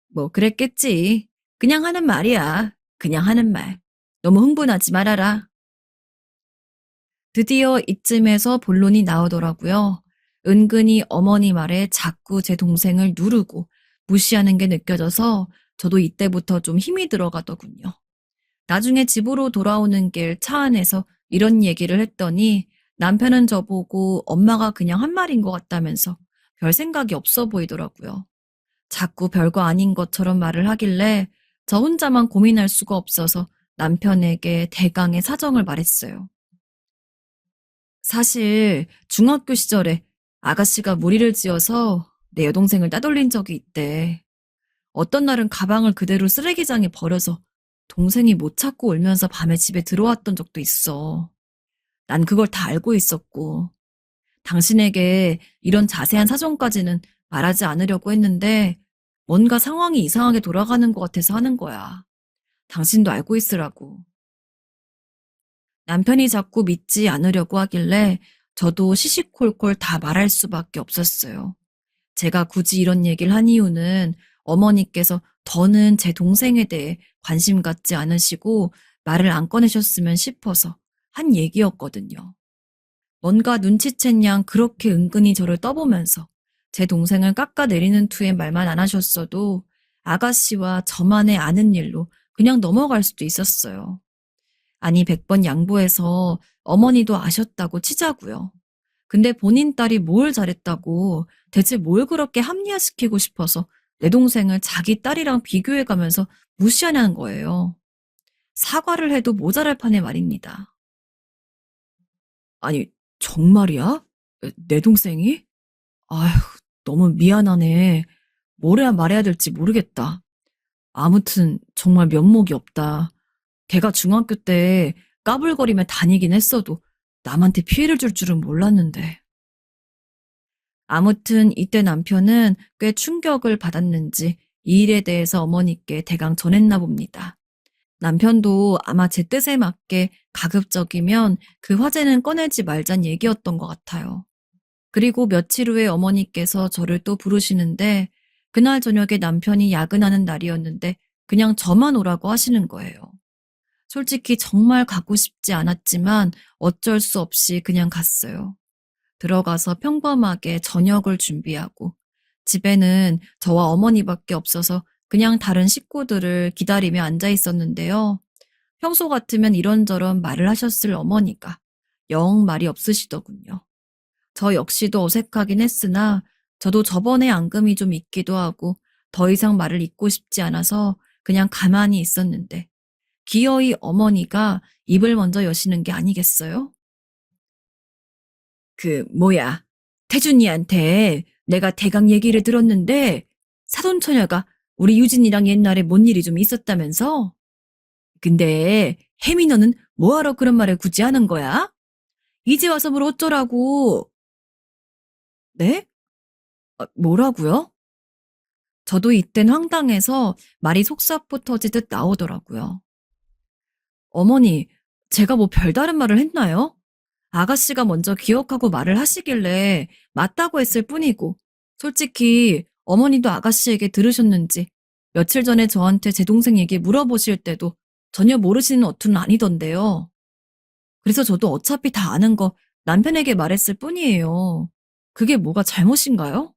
뭐 그랬겠지. 그냥 하는 말이야. 그냥 하는 말. 너무 흥분하지 말아라. 드디어 이쯤에서 본론이 나오더라고요. 은근히 어머니 말에 자꾸 제 동생을 누르고 무시하는 게 느껴져서 저도 이때부터 좀 힘이 들어가더군요. 나중에 집으로 돌아오는 길 차 안에서 이런 얘기를 했더니 남편은 저보고 엄마가 그냥 한 말인 것 같다면서 별 생각이 없어 보이더라고요. 자꾸 별거 아닌 것처럼 말을 하길래 저 혼자만 고민할 수가 없어서 남편에게 대강의 사정을 말했어요. 사실 중학교 시절에 아가씨가 무리를 지어서 내 여동생을 따돌린 적이 있대. 어떤 날은 가방을 그대로 쓰레기장에 버려서 동생이 못 찾고 울면서 밤에 집에 들어왔던 적도 있어. 난 그걸 다 알고 있었고, 당신에게 이런 자세한 사정까지는 말하지 않으려고 했는데, 뭔가 상황이 이상하게 돌아가는 것 같아서 하는 거야. 당신도 알고 있으라고. 남편이 자꾸 믿지 않으려고 하길래 저도 시시콜콜 다 말할 수밖에 없었어요. 제가 굳이 이런 얘기를 한 이유는 어머니께서 더는 제 동생에 대해 관심 갖지 않으시고 말을 안 꺼내셨으면 싶어서 한 얘기였거든요. 뭔가 눈치챈 양 그렇게 은근히 저를 떠보면서 제 동생을 깎아내리는 투에 말만 안 하셨어도 아가씨와 저만의 아는 일로 그냥 넘어갈 수도 있었어요. 아니 100번 양보해서 어머니도 아셨다고 치자고요. 근데 본인 딸이 뭘 잘했다고 대체 뭘 그렇게 합리화시키고 싶어서 내 동생을 자기 딸이랑 비교해가면서 무시하냐는 거예요. 사과를 해도 모자랄 판의 말입니다. 아니 정말이야? 내 동생이? 아휴 너무 미안하네. 뭘 해야 말해야 될지 모르겠다. 아무튼 정말 면목이 없다. 걔가 중학교 때 까불거리며 다니긴 했어도 남한테 피해를 줄 줄은 몰랐는데. 아무튼 이때 남편은 꽤 충격을 받았는지 이 일에 대해서 어머니께 대강 전했나 봅니다. 남편도 아마 제 뜻에 맞게 가급적이면 그 화제는 꺼내지 말잔 얘기였던 것 같아요. 그리고 며칠 후에 어머니께서 저를 또 부르시는데 그날 저녁에 남편이 야근하는 날이었는데 그냥 저만 오라고 하시는 거예요. 솔직히 정말 가고 싶지 않았지만 어쩔 수 없이 그냥 갔어요. 들어가서 평범하게 저녁을 준비하고 집에는 저와 어머니밖에 없어서 그냥 다른 식구들을 기다리며 앉아 있었는데요. 평소 같으면 이런저런 말을 하셨을 어머니가 영 말이 없으시더군요. 저 역시도 어색하긴 했으나 저도 저번에 앙금이 좀 있기도 하고 더 이상 말을 잇고 싶지 않아서 그냥 가만히 있었는데 기어이 어머니가 입을 먼저 여시는 게 아니겠어요? 뭐야, 태준이한테 내가 대강 얘기를 들었는데 사돈처녀가 우리 유진이랑 옛날에 뭔 일이 좀 있었다면서? 근데 혜미 너는 뭐하러 그런 말을 굳이 하는 거야? 이제 와서 뭘 어쩌라고? 네? 뭐라고요? 저도 이땐 황당해서 말이 속사포 터지듯 나오더라고요. 어머니, 제가 뭐 별다른 말을 했나요? 아가씨가 먼저 기억하고 말을 하시길래 맞다고 했을 뿐이고, 솔직히 어머니도 아가씨에게 들으셨는지 며칠 전에 저한테 제 동생 얘기 물어보실 때도 전혀 모르시는 어투는 아니던데요. 그래서 저도 어차피 다 아는 거 남편에게 말했을 뿐이에요. 그게 뭐가 잘못인가요?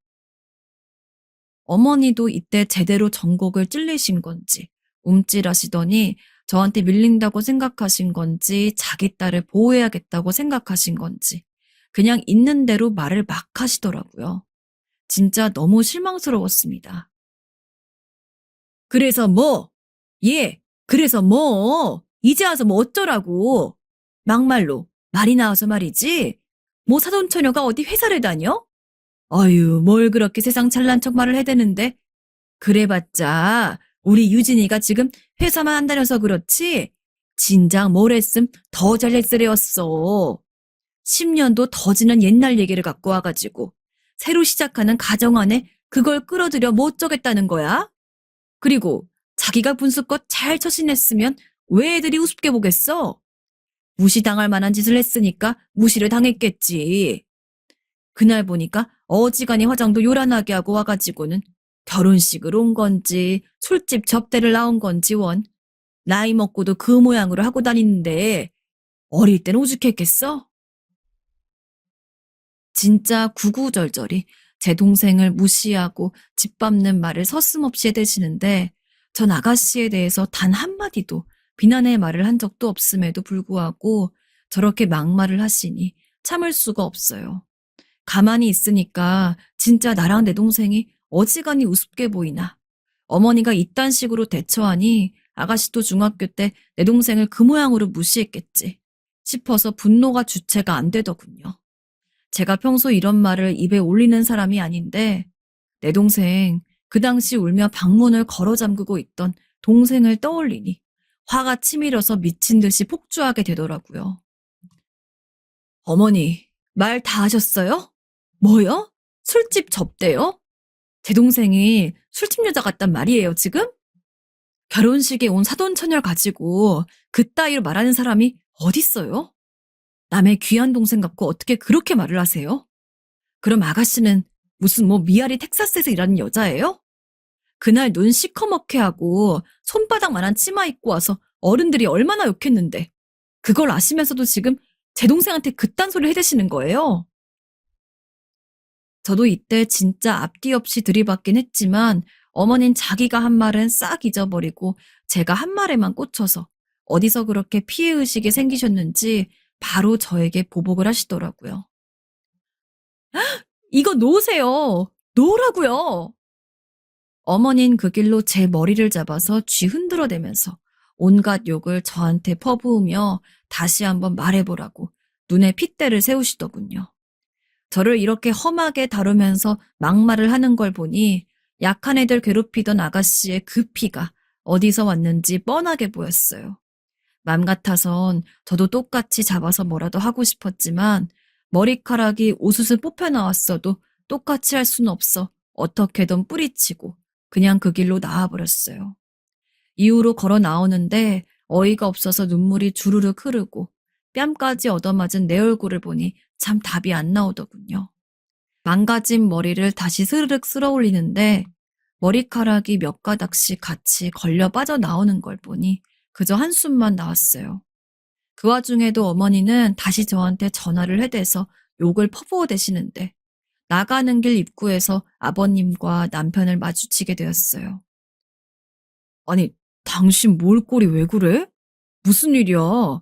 어머니도 이때 제대로 전곡을 찔리신 건지 움찔하시더니 저한테 밀린다고 생각하신 건지 자기 딸을 보호해야겠다고 생각하신 건지 그냥 있는 대로 말을 막 하시더라고요. 진짜 너무 실망스러웠습니다. 그래서 뭐? 예, 그래서 뭐? 이제 와서 뭐 어쩌라고? 막말로 말이 나와서 말이지? 뭐 사돈처녀가 어디 회사를 다녀? 어휴, 뭘 그렇게 세상 잘난 척 말을 해대는데? 그래봤자 우리 유진이가 지금 회사만 안 다녀서 그렇지 진작 뭘 했음 더 잘했으려였어. 10년도 더 지난 옛날 얘기를 갖고 와가지고 새로 시작하는 가정 안에 그걸 끌어들여 못 어쩌겠다는 거야? 그리고 자기가 분수껏 잘 처신했으면 왜 애들이 우습게 보겠어? 무시당할 만한 짓을 했으니까 무시를 당했겠지. 그날 보니까 어지간히 화장도 요란하게 하고 와가지고는 결혼식을 온 건지 술집 접대를 나온 건지 원 나이 먹고도 그 모양으로 하고 다니는데 어릴 땐 오죽했겠어? 진짜 구구절절히 제 동생을 무시하고 짓밟는 말을 서슴없이 해대시는데 전 아가씨에 대해서 단 한마디도 비난의 말을 한 적도 없음에도 불구하고 저렇게 막말을 하시니 참을 수가 없어요. 가만히 있으니까 진짜 나랑 내 동생이 어지간히 우습게 보이나. 어머니가 이딴 식으로 대처하니 아가씨도 중학교 때 내 동생을 그 모양으로 무시했겠지 싶어서 분노가 주체가 안 되더군요. 제가 평소 이런 말을 입에 올리는 사람이 아닌데 내 동생 그 당시 울며 방문을 걸어 잠그고 있던 동생을 떠올리니 화가 치밀어서 미친 듯이 폭주하게 되더라고요. 어머니, 말 다 하셨어요? 뭐요? 술집 접대요? 제 동생이 술집 여자 같단 말이에요, 지금? 결혼식에 온 사돈처녀를 가지고 그따위로 말하는 사람이 어딨어요? 남의 귀한 동생 갖고 어떻게 그렇게 말을 하세요? 그럼 아가씨는 무슨 뭐 미아리 텍사스에서 일하는 여자예요? 그날 눈 시커멓게 하고 손바닥만한 치마 입고 와서 어른들이 얼마나 욕했는데 그걸 아시면서도 지금 제 동생한테 그딴 소리를 해대시는 거예요? 저도 이때 진짜 앞뒤 없이 들이받긴 했지만 어머닌 자기가 한 말은 싹 잊어버리고 제가 한 말에만 꽂혀서 어디서 그렇게 피해의식이 생기셨는지 바로 저에게 보복을 하시더라고요. 이거 놓으세요. 놓으라고요. 어머닌 그 길로 제 머리를 잡아서 쥐 흔들어대면서 온갖 욕을 저한테 퍼부으며 다시 한번 말해보라고 눈에 핏대를 세우시더군요. 저를 이렇게 험하게 다루면서 막말을 하는 걸 보니 약한 애들 괴롭히던 아가씨의 그 피가 어디서 왔는지 뻔하게 보였어요. 맘 같아선 저도 똑같이 잡아서 뭐라도 하고 싶었지만 머리카락이 우수수 뽑혀 나왔어도 똑같이 할 수는 없어 어떻게든 뿌리치고 그냥 그 길로 나와버렸어요. 이후로 걸어 나오는데 어이가 없어서 눈물이 주르륵 흐르고 뺨까지 얻어맞은 내 얼굴을 보니 참 답이 안 나오더군요. 망가진 머리를 다시 스르륵 쓸어 올리는데 머리카락이 몇 가닥씩 같이 걸려 빠져나오는 걸 보니 그저 한숨만 나왔어요. 그 와중에도 어머니는 다시 저한테 전화를 해대서 욕을 퍼부어대시는데 나가는 길 입구에서 아버님과 남편을 마주치게 되었어요. 아니, 당신 몰골이 왜 그래? 무슨 일이야?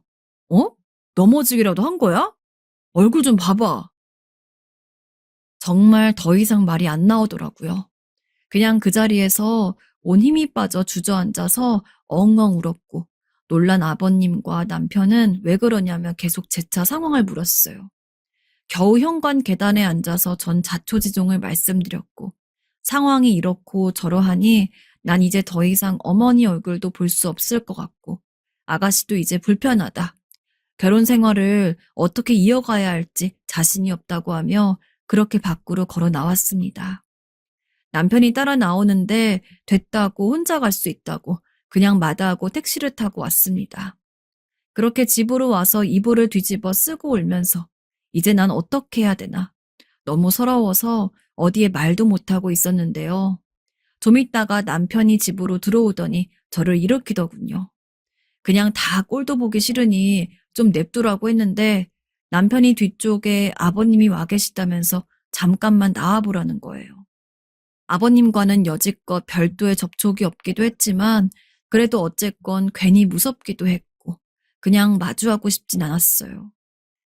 넘어지기라도 한 거야? 얼굴 좀 봐봐. 정말 더 이상 말이 안 나오더라고요. 그냥 그 자리에서 온 힘이 빠져 주저앉아서 엉엉 울었고 놀란 아버님과 남편은 왜 그러냐며 계속 제 차 상황을 물었어요. 겨우 현관 계단에 앉아서 전 자초지종을 말씀드렸고 상황이 이렇고 저러하니 난 이제 더 이상 어머니 얼굴도 볼 수 없을 것 같고 아가씨도 이제 불편하다. 결혼 생활을 어떻게 이어가야 할지 자신이 없다고 하며 그렇게 밖으로 걸어 나왔습니다. 남편이 따라 나오는데 됐다고 혼자 갈 수 있다고 그냥 마다하고 택시를 타고 왔습니다. 그렇게 집으로 와서 이불을 뒤집어 쓰고 울면서 이제 난 어떻게 해야 되나 너무 서러워서 어디에 말도 못하고 있었는데요. 좀 있다가 남편이 집으로 들어오더니 저를 일으키더군요. 그냥 다 꼴도 보기 싫으니 좀 냅두라고 했는데 남편이 뒤쪽에 아버님이 와 계시다면서 잠깐만 나와보라는 거예요. 아버님과는 여지껏 별도의 접촉이 없기도 했지만 그래도 어쨌건 괜히 무섭기도 했고 그냥 마주하고 싶진 않았어요.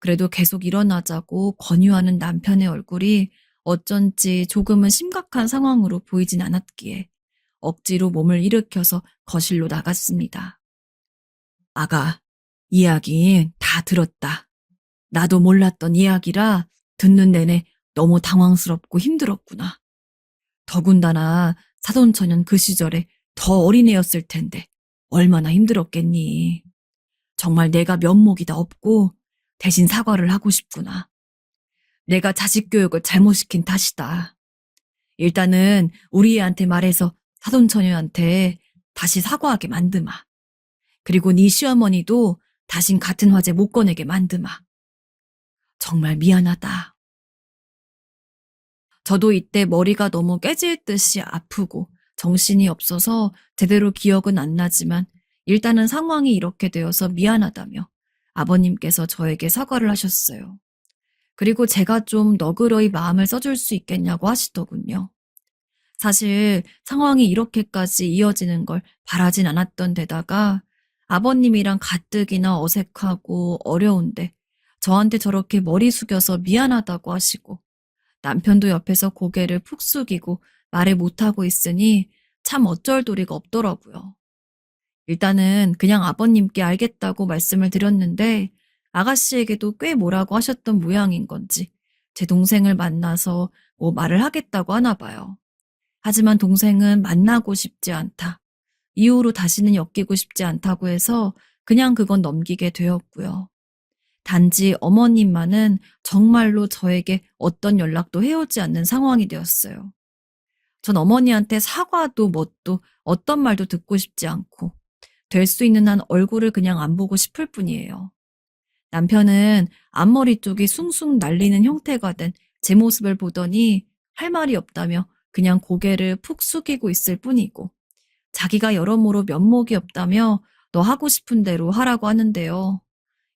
그래도 계속 일어나자고 권유하는 남편의 얼굴이 어쩐지 조금은 심각한 상황으로 보이진 않았기에 억지로 몸을 일으켜서 거실로 나갔습니다. 아가, 이야기 다 들었다. 나도 몰랐던 이야기라 듣는 내내 너무 당황스럽고 힘들었구나. 더군다나 사돈처녀는 그 시절에 더 어린애였을 텐데 얼마나 힘들었겠니. 정말 내가 면목이 다 없고 대신 사과를 하고 싶구나. 내가 자식 교육을 잘못 시킨 탓이다. 일단은 우리 애한테 말해서 사돈처녀한테 다시 사과하게 만드마. 그리고 네 시어머니도 다신 같은 화제 못 꺼내게 만드마. 정말 미안하다. 저도 이때 머리가 너무 깨질 듯이 아프고 정신이 없어서 제대로 기억은 안 나지만 일단은 상황이 이렇게 되어서 미안하다며 아버님께서 저에게 사과를 하셨어요. 그리고 제가 좀 너그러이 마음을 써줄 수 있겠냐고 하시더군요. 사실 상황이 이렇게까지 이어지는 걸 바라진 않았던 데다가 아버님이랑 가뜩이나 어색하고 어려운데 저한테 저렇게 머리 숙여서 미안하다고 하시고 남편도 옆에서 고개를 푹 숙이고 말을 못하고 있으니 참 어쩔 도리가 없더라고요. 일단은 그냥 아버님께 알겠다고 말씀을 드렸는데 아가씨에게도 꽤 뭐라고 하셨던 모양인 건지 제 동생을 만나서 뭐 말을 하겠다고 하나 봐요. 하지만 동생은 만나고 싶지 않다. 이후로 다시는 엮이고 싶지 않다고 해서 그냥 그건 넘기게 되었고요. 단지 어머님만은 정말로 저에게 어떤 연락도 해오지 않는 상황이 되었어요. 전 어머니한테 사과도 뭣도 어떤 말도 듣고 싶지 않고 될 수 있는 한 얼굴을 그냥 안 보고 싶을 뿐이에요. 남편은 앞머리 쪽이 숭숭 날리는 형태가 된 제 모습을 보더니 할 말이 없다며 그냥 고개를 푹 숙이고 있을 뿐이고 자기가 여러모로 면목이 없다며 너 하고 싶은 대로 하라고 하는데요.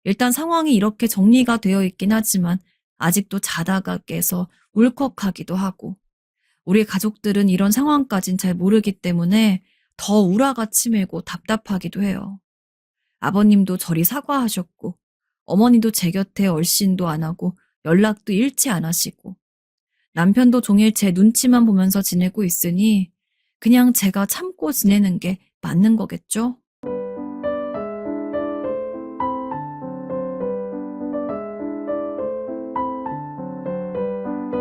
일단 상황이 이렇게 정리가 되어 있긴 하지만 아직도 자다가 깨서 울컥하기도 하고 우리 가족들은 이런 상황까진 잘 모르기 때문에 더 우라가 치밀고 답답하기도 해요. 아버님도 저리 사과하셨고 어머니도 제 곁에 얼씬도 안 하고 연락도 일치 안 하시고 남편도 종일 제 눈치만 보면서 지내고 있으니 그냥 제가 참고 지내는 게 맞는 거겠죠?